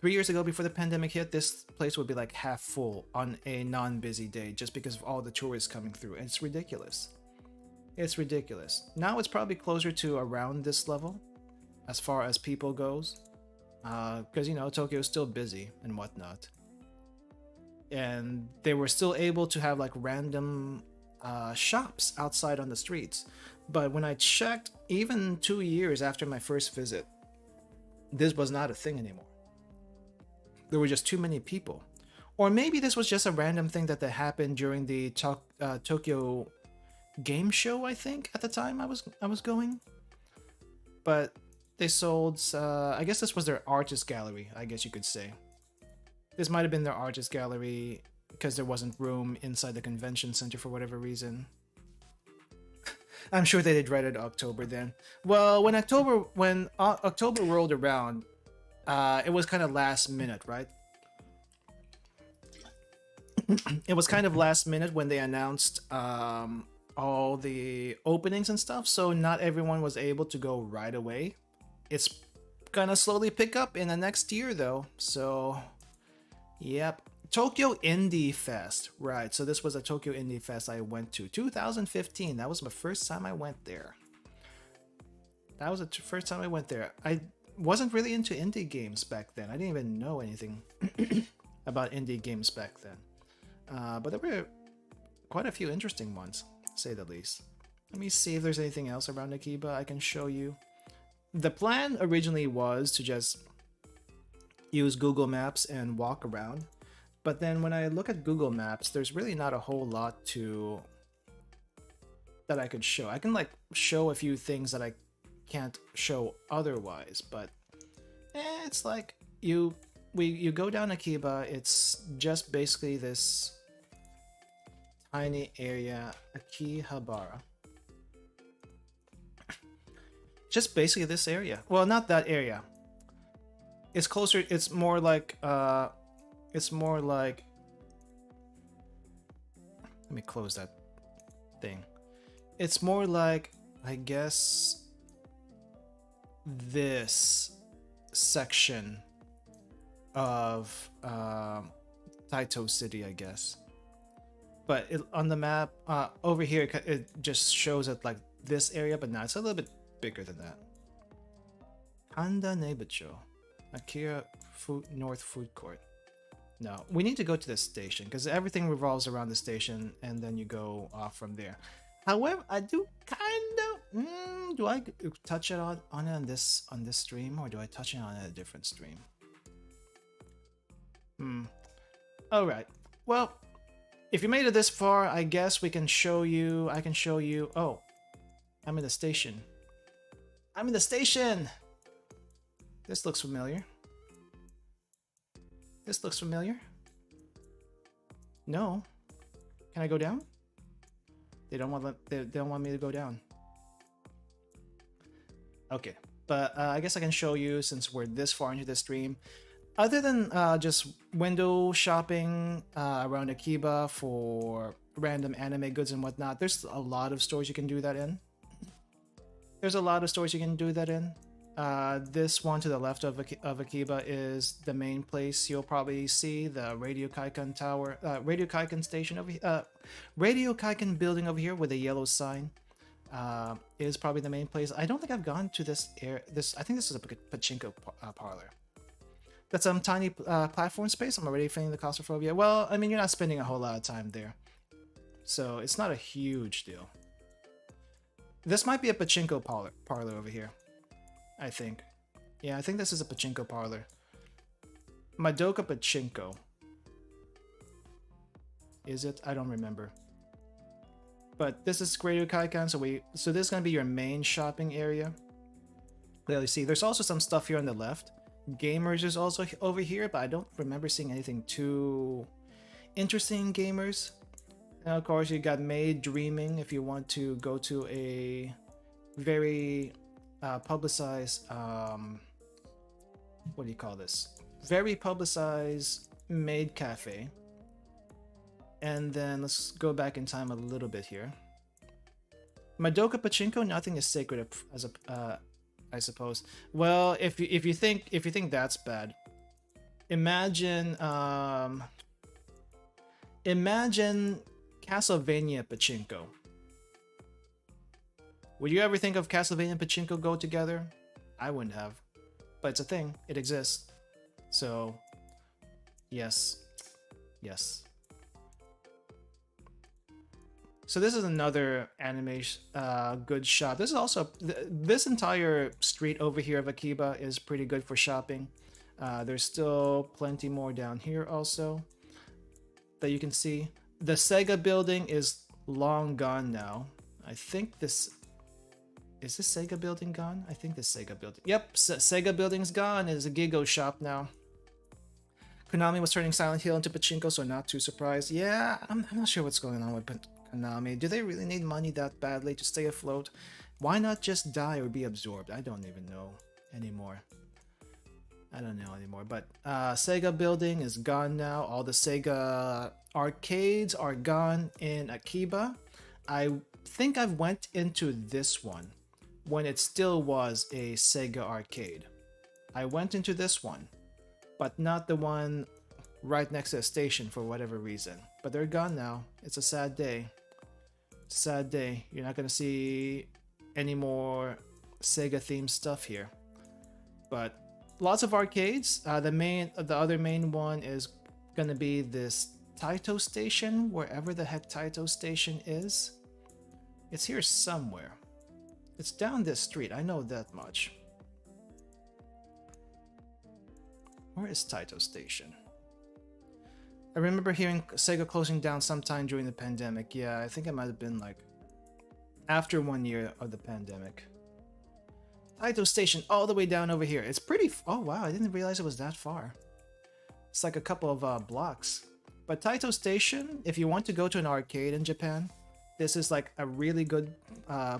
Speaker 1: 3 years ago before the pandemic hit, this place would be like half full on a non-busy day just because of all the tourists coming through. And it's ridiculous. It's ridiculous. Now it's probably closer to around this level as far as people goes. Because, you know, Tokyo is still busy and whatnot. And they were still able to have like random shops outside on the streets. But when I checked, even 2 years after my first visit, this was not a thing anymore. There were just too many people. Or maybe this was just a random thing that happened during the Tokyo game show, I think, at the time I was going. But they sold, I guess this was their artist gallery, I guess you could say. This might have been their artist gallery because there wasn't room inside the convention center for whatever reason. I'm sure they dreaded October then. Well, when October rolled around, it was kind of last minute, right? It was kind of last minute when they announced all the openings and stuff, so not everyone was able to go right away. It's gonna slowly pick up in the next year though, so yep. Tokyo Indie Fest, right, so this was a Tokyo Indie Fest I went to 2015. That was my first time I went there. I wasn't really into indie games back then. I didn't even know anything about indie games back then, but there were quite a few interesting ones, to say the least. Let me see if there's anything else around Akiba I can show you. The plan originally was to just use Google Maps and walk around, but then when I look at Google Maps, there's really not a whole lot that I could show. I can like show a few things that I can't show otherwise, but it's like you go down Akiba. It's just basically this tiny area, Akihabara. Just basically this area. Well, not that area. It's closer. It's more like. Let me close that thing. It's more like, I guess, this section of Taito City, I guess. But on the map over here, it just shows it like this area, but now it's a little bit bigger than that. Kanda Neighborcho, Akira North Food Court. No, we need to go to the station because everything revolves around the station, and then you go off from there. However, I do kind of. Do I touch it on this stream, or do I touch it on a different stream? All right. Well, if you made it this far, I guess we can show you. I can show you. Oh, I'm in the station. I'm in the station. This looks familiar. This looks familiar. No. Can I go down? They don't want me to go down. Okay, but I guess I can show you since we're this far into the stream. Other than just window shopping around Akiba for random anime goods and whatnot, there's a lot of stores you can do that in. This one to the left of Akiba is the main place you'll probably see. The Radio Kaikan Tower, Radio Kaikan station over here, Radio Kaikan building over here with a yellow sign is probably the main place. I don't think I've gone to this area. I think this is a pachinko parlor. That's some tiny platform space. I'm already feeling the claustrophobia. Well, I mean, you're not spending a whole lot of time there, so it's not a huge deal. This might be a pachinko parlor over here. I think. Yeah, I think this is a pachinko parlor. Madoka Pachinko. Is it? I don't remember. But this is Radio Kaikan, so this is gonna be your main shopping area. Clearly see. There's also some stuff here on the left. Gamers is also over here, but I don't remember seeing anything too interesting in gamers. And of course, you got May Dreaming if you want to go to a very publicized, what do you call this? Very publicized maid cafe. And then let's go back in time a little bit here. Madoka Pachinko, nothing is sacred as a, I suppose. Well, if you think that's bad, imagine imagine Castlevania Pachinko. Would you ever think of Castlevania and Pachinko go together? I wouldn't have, but it's a thing. It exists. So, yes, yes. So this is another anime good shop. This is also this entire street over here of Akiba is pretty good for shopping. There's still plenty more down here also that you can see. The SEGA building is long gone now. I think this is this SEGA building gone? I think this SEGA building. Yep, SEGA building's gone. It's a Gigo shop now. Konami was turning Silent Hill into Pachinko, so not too surprised. Yeah, I'm not sure what's going on with Konami. Do they really need money that badly to stay afloat? Why not just die or be absorbed? I don't even know anymore. I don't know anymore. But SEGA building is gone now. All the SEGA arcades are gone in Akiba. I think I've went into this one when it still was a SEGA arcade. I went into this one, but not the one right next to the station for whatever reason. But they're gone now. It's a sad day. Sad day. You're not gonna see any more SEGA themed stuff here. But lots of arcades. The other main one is gonna be this Taito Station, wherever the heck Taito Station is. It's here somewhere. It's down this street. I know that much. Where is Taito Station? I remember hearing SEGA closing down sometime during the pandemic. Yeah, I think it might have been like after 1 year of the pandemic. Taito Station all the way down over here. It's pretty... Oh wow, I didn't realize it was that far. It's like a couple of blocks. But Taito Station, if you want to go to an arcade in Japan, this is like a really good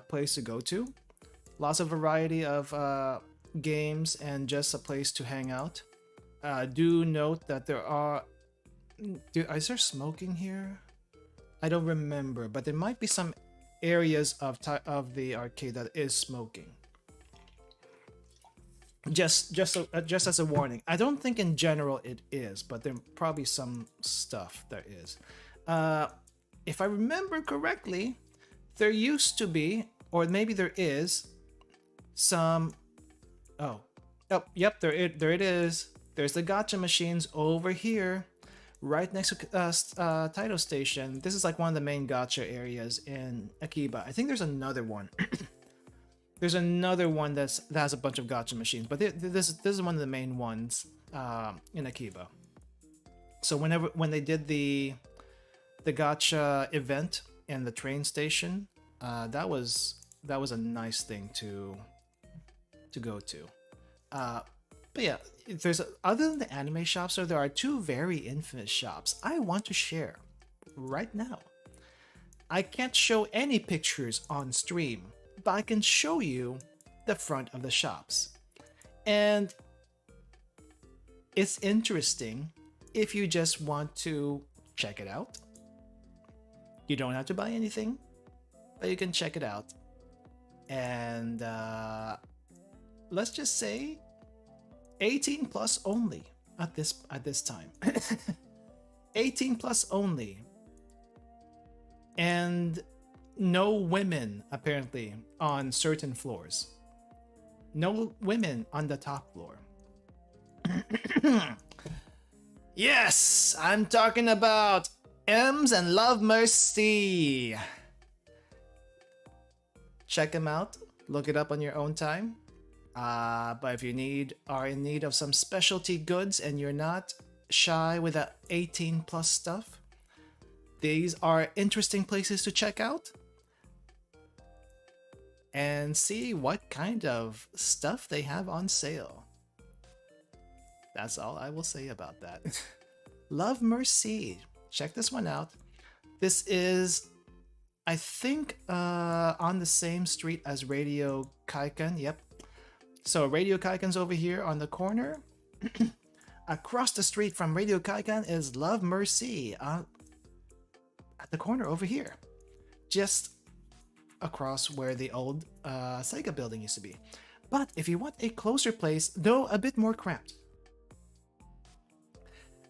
Speaker 1: place to go to. Lots of variety of games and just a place to hang out. Do note that there are... is there smoking here? I don't remember, but there might be some areas of the arcade that is smoking. Just as a warning. I don't think in general it is, but there probably some stuff there is. If I remember correctly, there used to be, or maybe there is, some... Oh, yep, there it is. There's the gacha machines over here, right next to Taito Station. This is like one of the main gacha areas in Akiba. I think there's another one. There's another one that has a bunch of gacha machines, but this is one of the main ones in Akiba. So when they did the gacha event in the train station, that was a nice thing to go to. But yeah, other than the anime shops, there are two very infamous shops I want to share right now. I can't show any pictures on stream, but I can show you the front of the shops. And it's interesting if you just want to check it out. You don't have to buy anything, but you can check it out. And let's just say 18 plus only at this time. 18 plus only. And no women apparently on certain floors. No women on the top floor. Yes, I'm talking about M's and Love Mercy. Check them out. Look it up on your own time. But if you are in need of some specialty goods and you're not shy with that 18 plus stuff, these are interesting places to check out and see what kind of stuff they have on sale. That's all I will say about that. Love Mercy. Check this one out. This is, I think, on the same street as Radio Kaikan. Yep. So Radio Kaikan's over here on the corner. Across the street from Radio Kaikan is Love Mercy at the corner over here. Just across where the old SEGA building used to be. But if you want a closer place, though a bit more cramped,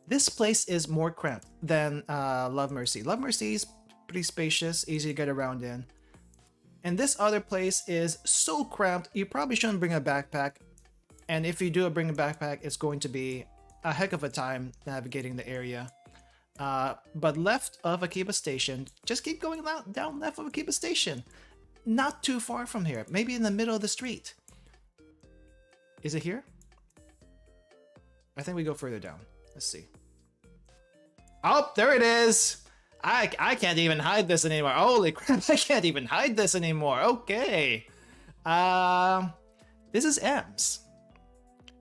Speaker 1: this place is more cramped than Love Mercy. Love Mercy is pretty spacious, easy to get around in. And this other place is so cramped, you probably shouldn't bring a backpack. And if you do bring a backpack, it's going to be a heck of a time navigating the area. But left of Akiba Station, just keep going down left of Akiba Station. Not too far from here, maybe in the middle of the street. Is it here? I think we go further down. Let's see. Oh, there it is! I can't even hide this anymore. Holy crap, I can't even hide this anymore. Okay. This is M's.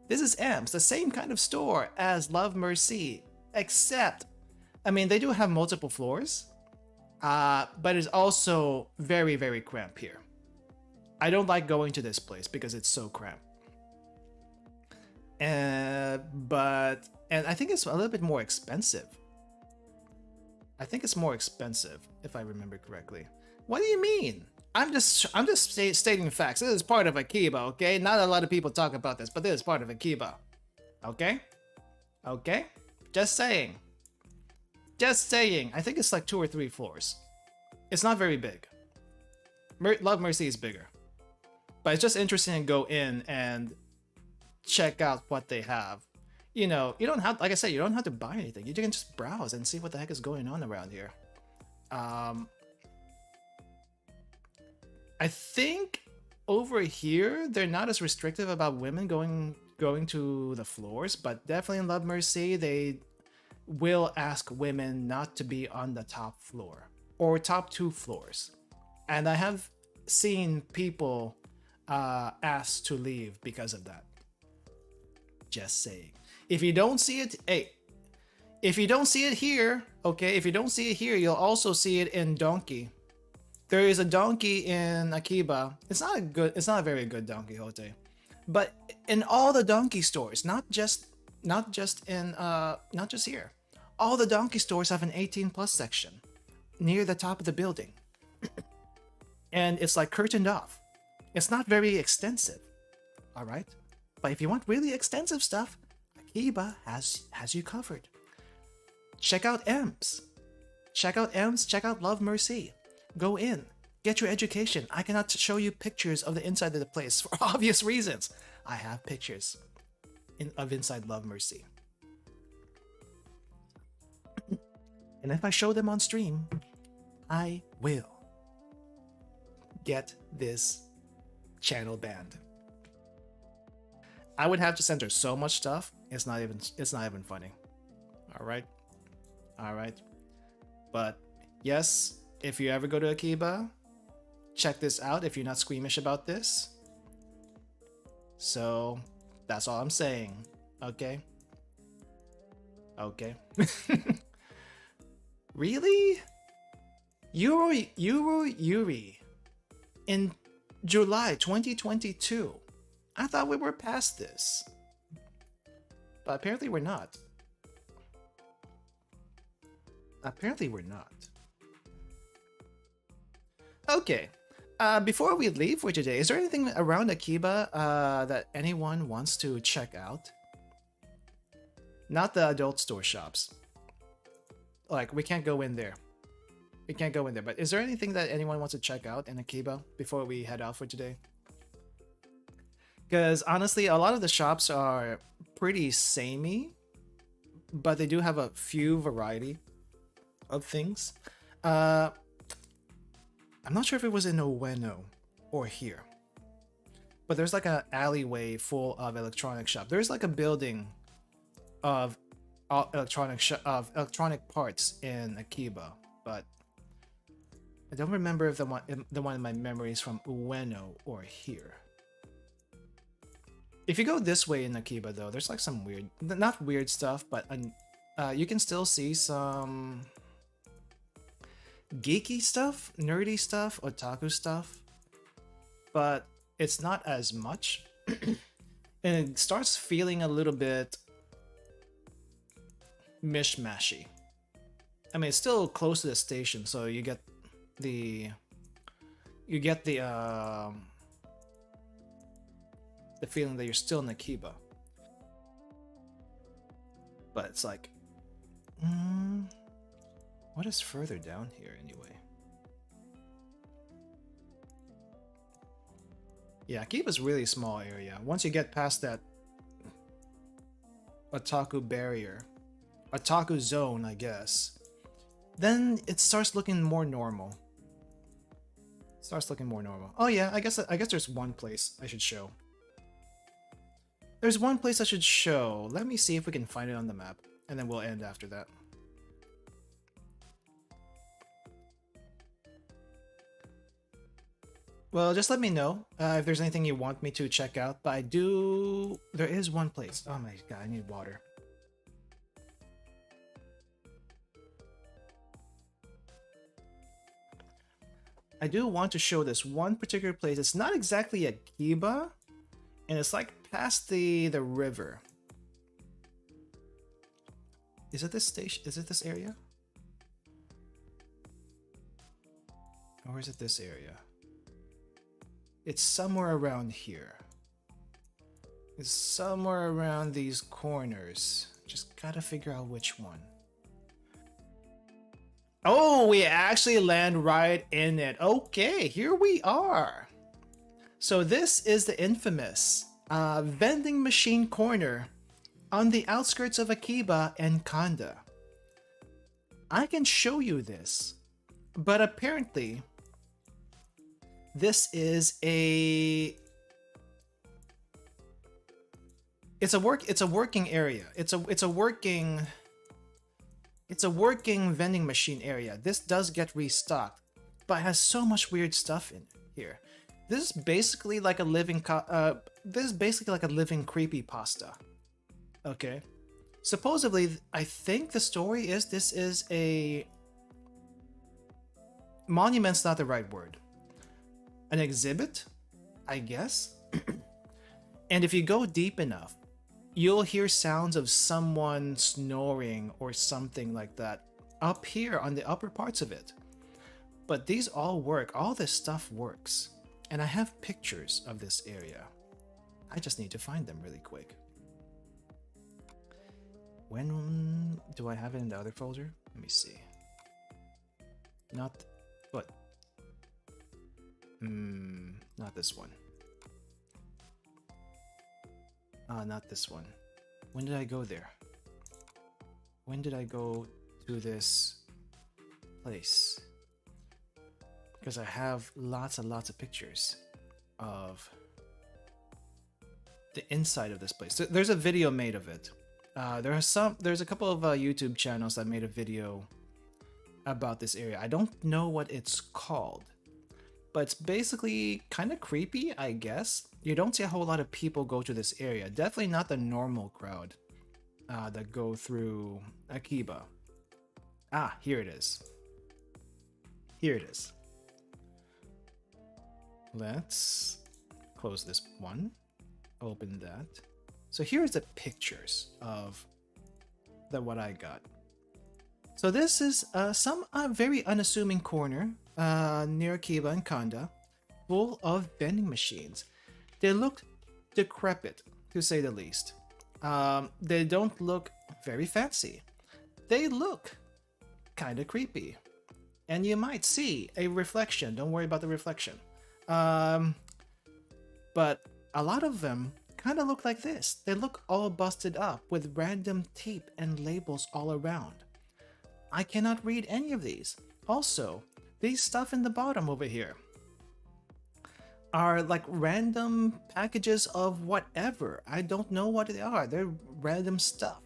Speaker 1: This is M's, the same kind of store as Love Mercy, except, I mean, they do have multiple floors, but it's also very, very cramped here. I don't like going to this place because it's so cramped. And I think it's a little bit more expensive. I think it's more expensive, if I remember correctly. What do you mean? I'm just stating facts. This is part of Akiba, okay? Not a lot of people talk about this, but this is part of Akiba. Okay? Okay? Just saying. Just saying. I think it's like 2 or 3 floors. It's not very big. Love Mercy is bigger. But it's just interesting to go in and check out what they have. You know, you don't have, like I said, you don't have to buy anything. You can just browse and see what the heck is going on around here. I think over here they're not as restrictive about women going to the floors, but definitely in Love Mercy they will ask women not to be on the top floor or top 2 floors. And I have seen people asked to leave because of that. Just saying. If you don't see it, hey, if you don't see it here, okay, if you don't see it here, you'll also see it in Donkey. There is a Donkey in Akiba. It's not a very good Don Quixote, but in all the Donkey stores, not just here. All the Donkey stores have an 18+ section near the top of the building, and it's like curtained off. It's not very extensive, all right. But if you want really extensive stuff, Akiba has you covered. Check out M's. Check out M's. Check out Love Mercy. Go in. Get your education. I cannot show you pictures of the inside of the place for obvious reasons. I have pictures of inside Love Mercy. And if I show them on stream, I will get this channel banned. I would have to censor so much stuff. It's not even funny. All right. But yes, if you ever go to Akiba, check this out if you're not squeamish about this. So that's all I'm saying. Okay. Really? Yuri in July 2022. I thought we were past this, but apparently we're not. Okay, before we leave for today, is there anything around Akiba that anyone wants to check out? Not the adult store shops. Like, we can't go in there. But is there anything that anyone wants to check out in Akiba before we head out for today? Because honestly, a lot of the shops are pretty samey, but they do have a few variety of things. I'm not sure if it was in Ueno or here, but there's like an alleyway full of electronic shop. There's like a building of electronic parts in Akiba, but I don't remember if the one in my memory is from Ueno or here. If you go this way in Akiba though, there's like some weird, not weird stuff, but you can still see some geeky stuff, nerdy stuff, otaku stuff, but it's not as much. And it starts feeling a little bit mishmashy. I mean, it's still close to the station, so you get the feeling that you're still in Akiba. But it's like, what is further down here anyway? Yeah, Akiba's a really small area. Once you get past that otaku barrier, otaku zone, I guess, then it starts looking more normal. Oh yeah, I guess there's one place I should show. There's one place I should show. Let me see if we can find it on the map, and then we'll end after that. Well, just let me know if there's anything you want me to check out, but there is one place. Oh my god, I need water. I do want to show this one particular place. It's not exactly Akiba, and it's like past the river. Is it this station? Is it this area? Or is it this area? It's somewhere around here. It's somewhere around these corners. Just gotta figure out which one. Oh, we actually land right in it. Okay, here we are. So this is the infamous vending machine corner on the outskirts of Akiba and Kanda. I can show you this, but apparently this is it's a working area. It's a working vending machine area. This does get restocked, but it has so much weird stuff in here. This is basically like a living creepypasta. Okay. Supposedly, I think the story is this is a monument's not the right word. An exhibit, I guess. And if you go deep enough, you'll hear sounds of someone snoring or something like that up here on the upper parts of it. But these all work. All this stuff works. And I have pictures of this area. I just need to find them really quick. When do I have it in the other folder? Let me see. Not what? Not this one. Not this one. When did I go there? When did I go to this place? Because I have lots and lots of pictures of the inside of this place. There's a video made of it. There's a couple of YouTube channels that made a video about this area. I don't know what it's called, but it's basically kind of creepy, I guess. You don't see a whole lot of people go to this area. Definitely not the normal crowd that go through Akiba. Ah, here it is. Here it is. Let's close this one. Open that. So here's the pictures of what I got. So this is some very unassuming corner near Akiba and Kanda, full of vending machines. They look decrepit, to say the least. They don't look very fancy. They look kind of creepy. And you might see a reflection. Don't worry about the reflection. But a lot of them kind of look like this. They look all busted up with random tape and labels all around. I cannot read any of these. Also, these stuff in the bottom over here are like random packages of whatever. I don't know what they are. They're random stuff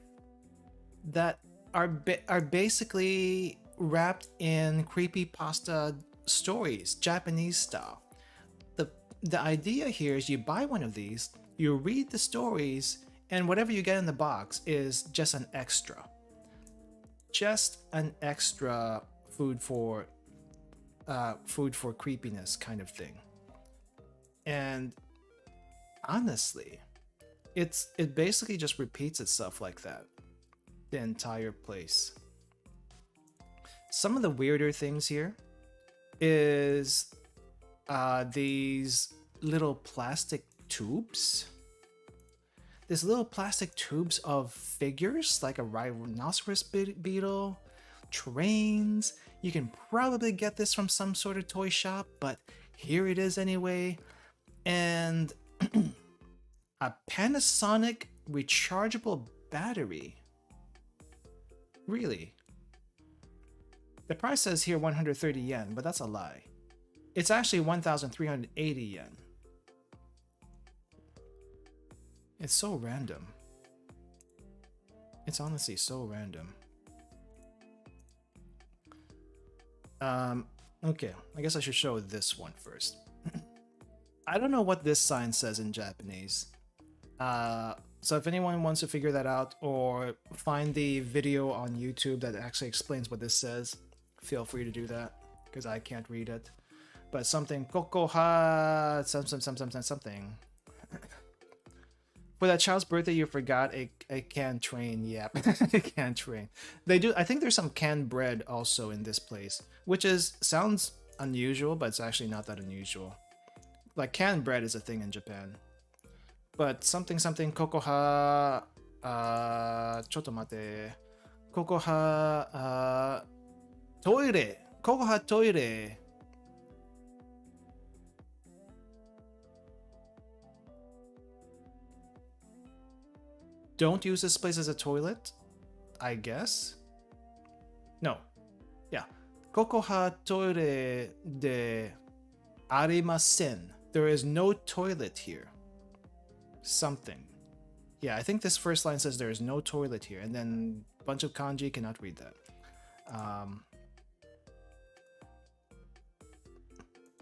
Speaker 1: that are basically wrapped in creepypasta stories, Japanese style. The idea here is you buy one of these You read the stories, and whatever you get in the box is just an extra. Just an extra food for creepiness kind of thing. And honestly, it basically just repeats itself like that. The entire place. Some of the weirder things here is these little plastic tubes. These little plastic tubes of figures, like a rhinoceros beetle, trains. You can probably get this from some sort of toy shop, but here it is anyway. And a Panasonic rechargeable battery. Really? The price says here 130 yen, but that's a lie. It's actually 1,380 yen. It's so random. It's honestly so random. Okay, I guess I should show this one first. I don't know what this sign says in Japanese. So if anyone wants to figure that out or find the video on YouTube that actually explains what this says, feel free to do that, because I can't read it. But something kokoha something. For that child's birthday, you forgot a canned train. Yep, a canned train. They do. I think there's some canned bread also in this place, which sounds unusual, but it's actually not that unusual. Like canned bread is a thing in Japan. But something kokoha. Chotto mate. Kokoha. Toire. Kokoha toire. Don't use this place as a toilet, I guess. No. Yeah. Kokoha toire de arimasen. There is no toilet here. Something. Yeah, I think this first line says there is no toilet here, and then a bunch of kanji, cannot read that.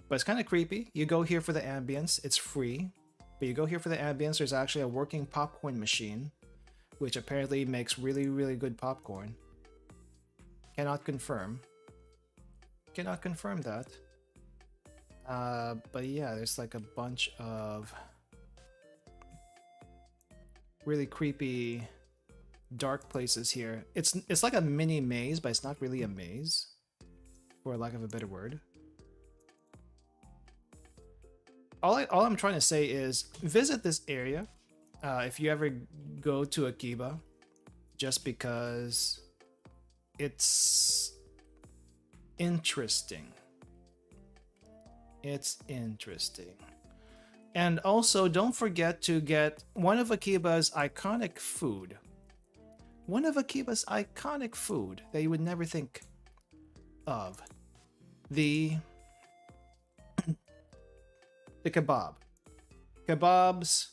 Speaker 1: But it's kind of creepy. You go here for the ambience. It's free. But you go here for the ambience. There's actually a working popcorn machine, which apparently makes really, really good popcorn. Cannot confirm. Cannot confirm that. But yeah, there's like a bunch of really creepy, dark places here. It's like a mini maze, but it's not really a maze, for lack of a better word. All I'm trying to say is visit this area if you ever go to Akiba, just because it's interesting. It's interesting. And also, don't forget to get one of Akiba's iconic food. One of Akiba's iconic food that you would never think of. The kebab. Kebabs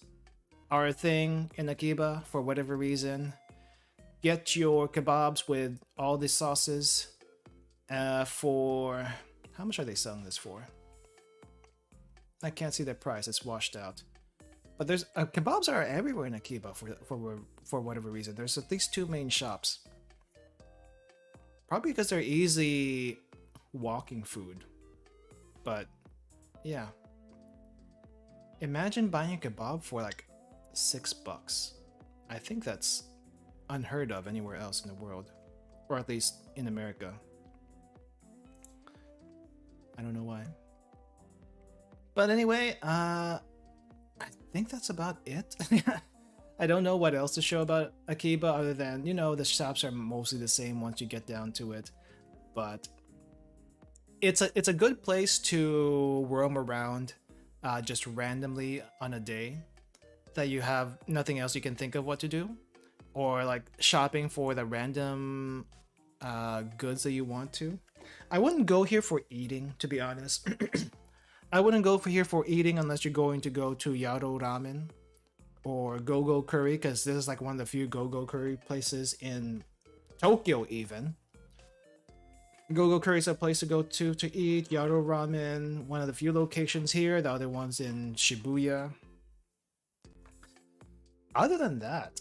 Speaker 1: are a thing in Akiba for whatever reason. Get your kebabs with all the sauces for... How much are they selling this for? I can't see the price, it's washed out. But there's kebabs are everywhere in Akiba for whatever reason. There's at least 2 main shops. Probably because they're easy walking food. But yeah. Imagine buying a kebab for like $6. I think that's unheard of anywhere else in the world. Or at least in America. I don't know why. But anyway, I think that's about it. I don't know what else to show about Akiba other than, you know, the shops are mostly the same once you get down to it. But it's a good place to roam around just randomly on a day that you have nothing else you can think of what to do. Or like shopping for the random goods that you want to. I wouldn't go here for eating, to be honest. I wouldn't go here for eating unless you're going to go to Yaro Ramen or Go-Go Curry, because this is like one of the few Go-Go Curry places in Tokyo even. Go-Go Curry is a place to go to eat. Yaro Ramen, one of the few locations here. The other one's in Shibuya.
Speaker 2: Other than that,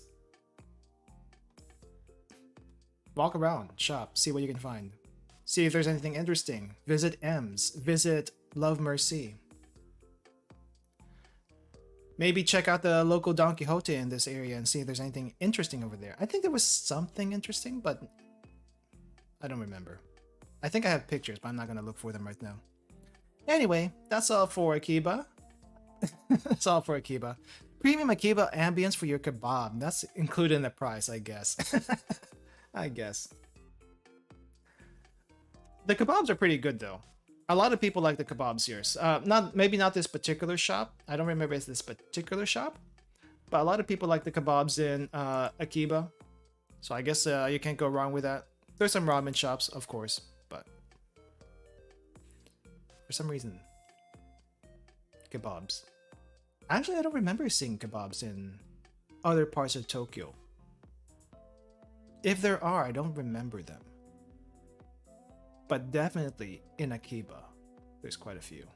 Speaker 2: walk around, shop, see what you can find. See if there's anything interesting. Visit M's, visit Love Mercy. Maybe check out the local Don Quixote in this area and see if there's anything interesting over there. I think there was something interesting, but I don't remember. I think I have pictures, but I'm not going to look for them right now. Anyway, that's all for Akiba. That's all for Akiba. Premium Akiba ambience for your kebab. That's included in the price, I guess. I guess. The kebabs are pretty good though. A lot of people like the kebabs here. Maybe not this particular shop. I don't remember it's this particular shop, but a lot of people like the kebabs in Akiba. So I guess you can't go wrong with that. There's some ramen shops, of course, but for some reason, kebabs. Actually, I don't remember seeing kebabs in other parts of Tokyo. If there are, I don't remember them. But definitely in Akiba, there's quite a few.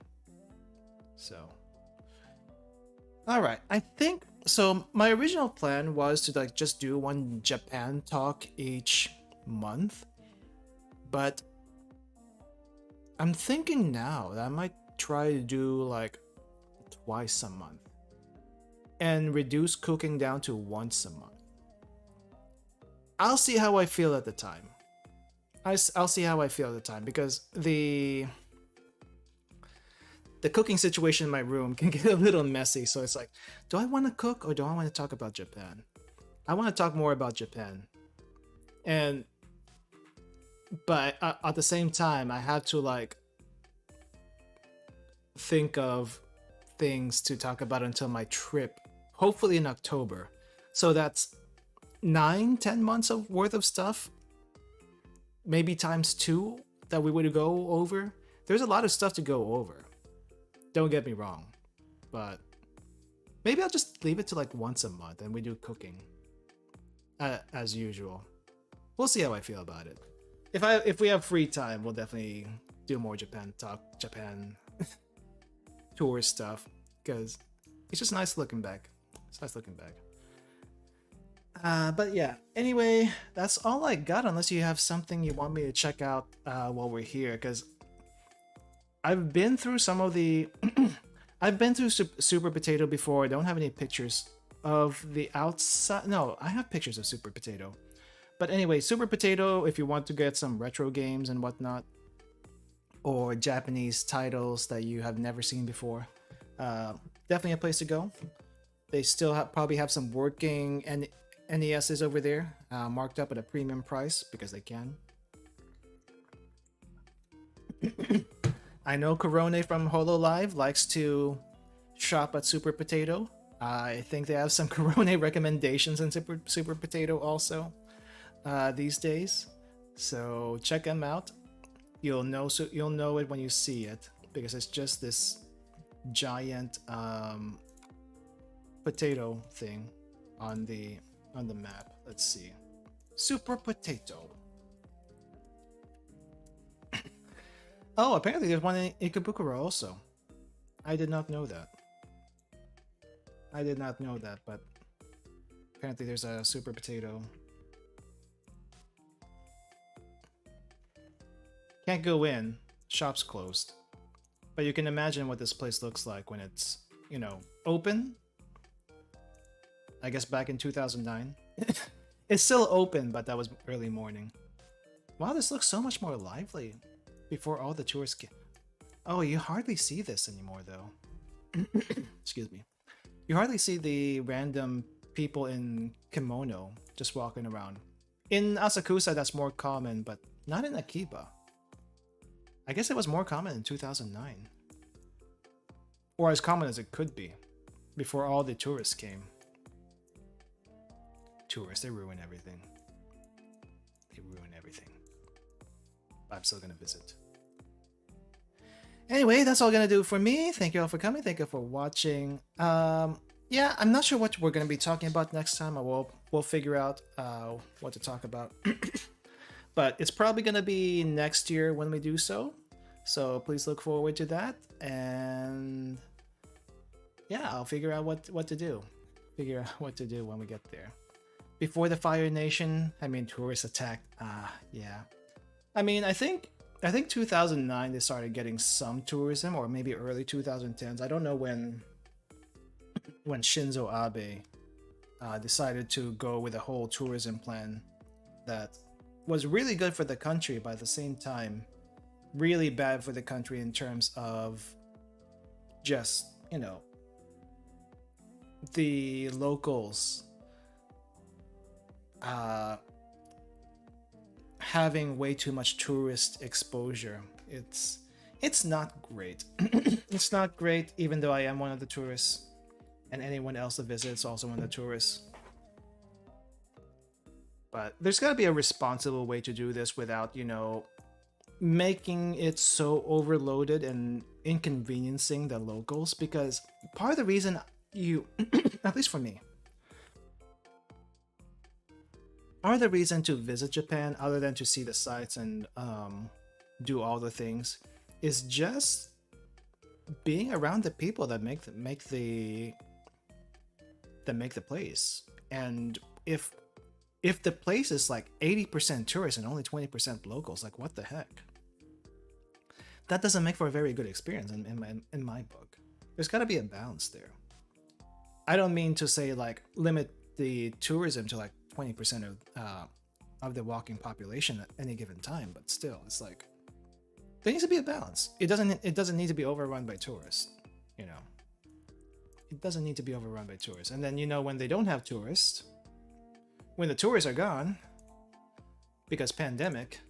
Speaker 2: So, all right, I think so. My original plan was to like just do one Japan talk each month, but I'm thinking now that I might try to do like twice a month and reduce cooking down to once a month. I'll see how I feel at the time. I'll see how I feel at the time, because the cooking situation in my room can get a little messy. So it's like, do I want to cook or do I want to talk about Japan? I want to talk more about Japan. But at the same time, I have to like think of things to talk about until my trip, hopefully in October. So that's 9-10 months of worth of stuff, maybe times 2 that we would go over. There's a lot of stuff to go over, don't get me wrong, but maybe I'll just leave it to like once a month and we do cooking as usual. We'll see how I feel about it. If we have free time, we'll definitely do more Japan tour stuff, because it's just nice looking back. It's nice looking back. But yeah, anyway, that's all I got, unless you have something you want me to check out while we're here, because I've been through some of the I've been through Super Potato before. I don't have any pictures of the outside. No, I have pictures of Super Potato. But anyway, Super Potato, if you want to get some retro games and whatnot, or Japanese titles that you have never seen before, definitely a place to go. They still probably have some working NESs over there, marked up at a premium price because they can. I know Corone from HoloLive likes to shop at Super Potato. I think they have some Corone recommendations in Super Potato also these days. So check them out. You'll know it when you see it, because it's just this giant potato thing on the map. Let's see. Super Potato. Oh, apparently there's one in Ikebukuro also. I did not know that. But apparently there's a Super Potato. Can't go in. Shop's closed. But you can imagine what this place looks like when it's, open. I guess back in 2009. It's still open, but that was early morning. Wow, this looks so much more lively before all the tourists came. Oh, you hardly see this anymore, though. Excuse me. You hardly see the random people in kimono just walking around. In Asakusa, that's more common, but not in Akiba. I guess it was more common in 2009. Or as common as it could be, before all the tourists came. Tourists, they ruin everything. I'm still gonna visit. Anyway, that's all gonna do for me. Thank you all for coming. Thank you for watching. Yeah, I'm not sure what we're gonna be talking about next time. We'll figure out what to talk about. But it's probably gonna be next year when we do so. So please look forward to that. And yeah, I'll figure out what to do. figure out what to do when we get there. Before the Fire Nation, I mean, tourist attack. Yeah. I mean, I think 2009 they started getting some tourism, or maybe early 2010s. I don't know when Shinzo Abe decided to go with a whole tourism plan that was really good for the country, but at the same time, really bad for the country in terms of just, you know, the locals having way too much tourist exposure. It's not great. It's not great, even though I am one of the tourists, and anyone else that visits also one of the tourists. But there's got to be a responsible way to do this without, you know, making it so overloaded and inconveniencing the locals, because part of the reason you at least for me, part of the reason to visit Japan, other than to see the sights and do all the things, is just being around the people that make the place. And if the place is like 80% tourists and only 20% locals, like what the heck? That doesn't make for a very good experience in my book. There's got to be a balance there. I don't mean to say like limit the tourism to like 20% of the walking population at any given time, but still, it's like there needs to be a balance. It doesn't need to be overrun by tourists, you know. It doesn't need to be overrun by tourists. And then, you know, when they don't have tourists, when the tourists are gone because pandemic,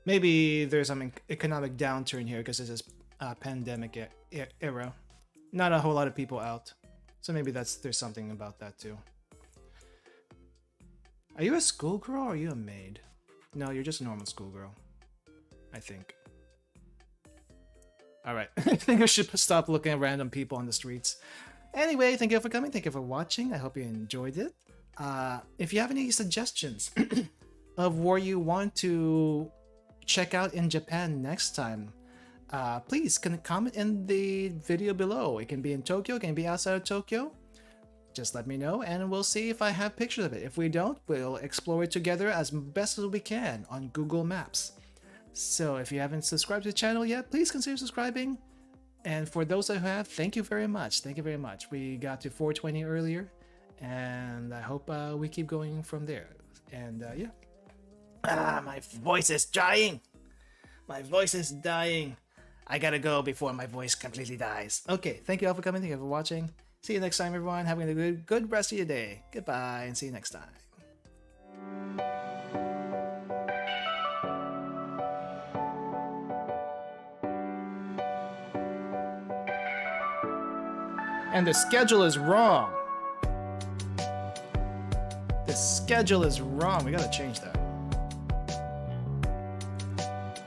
Speaker 2: maybe there's some economic downturn here because this is pandemic era. Not a whole lot of people out, so maybe there's something about that too. Are you a schoolgirl or are you a maid? No, you're just a normal schoolgirl, I think. Alright, I think I should stop looking at random people on the streets. Anyway, thank you for coming, thank you for watching, I hope you enjoyed it. If you have any suggestions of where you want to check out in Japan next time, please comment in the video below. It can be in Tokyo, it can be outside of Tokyo. Just let me know and we'll see if I have pictures of it. If we don't, we'll explore it together as best as we can on Google Maps. So if you haven't subscribed to the channel yet, please consider subscribing. And for those who have, thank you very much. Thank you very much. We got to 420 earlier, and I hope we keep going from there. And yeah. My voice is dying. My voice is dying. I gotta go before my voice completely dies. Okay, thank you all for coming. Thank you for watching. See you next time, everyone. Having a good rest of your day. Goodbye, and see you next time. And the schedule is wrong. The schedule is wrong. We gotta change that.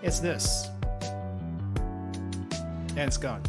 Speaker 2: It's this. And it's gone.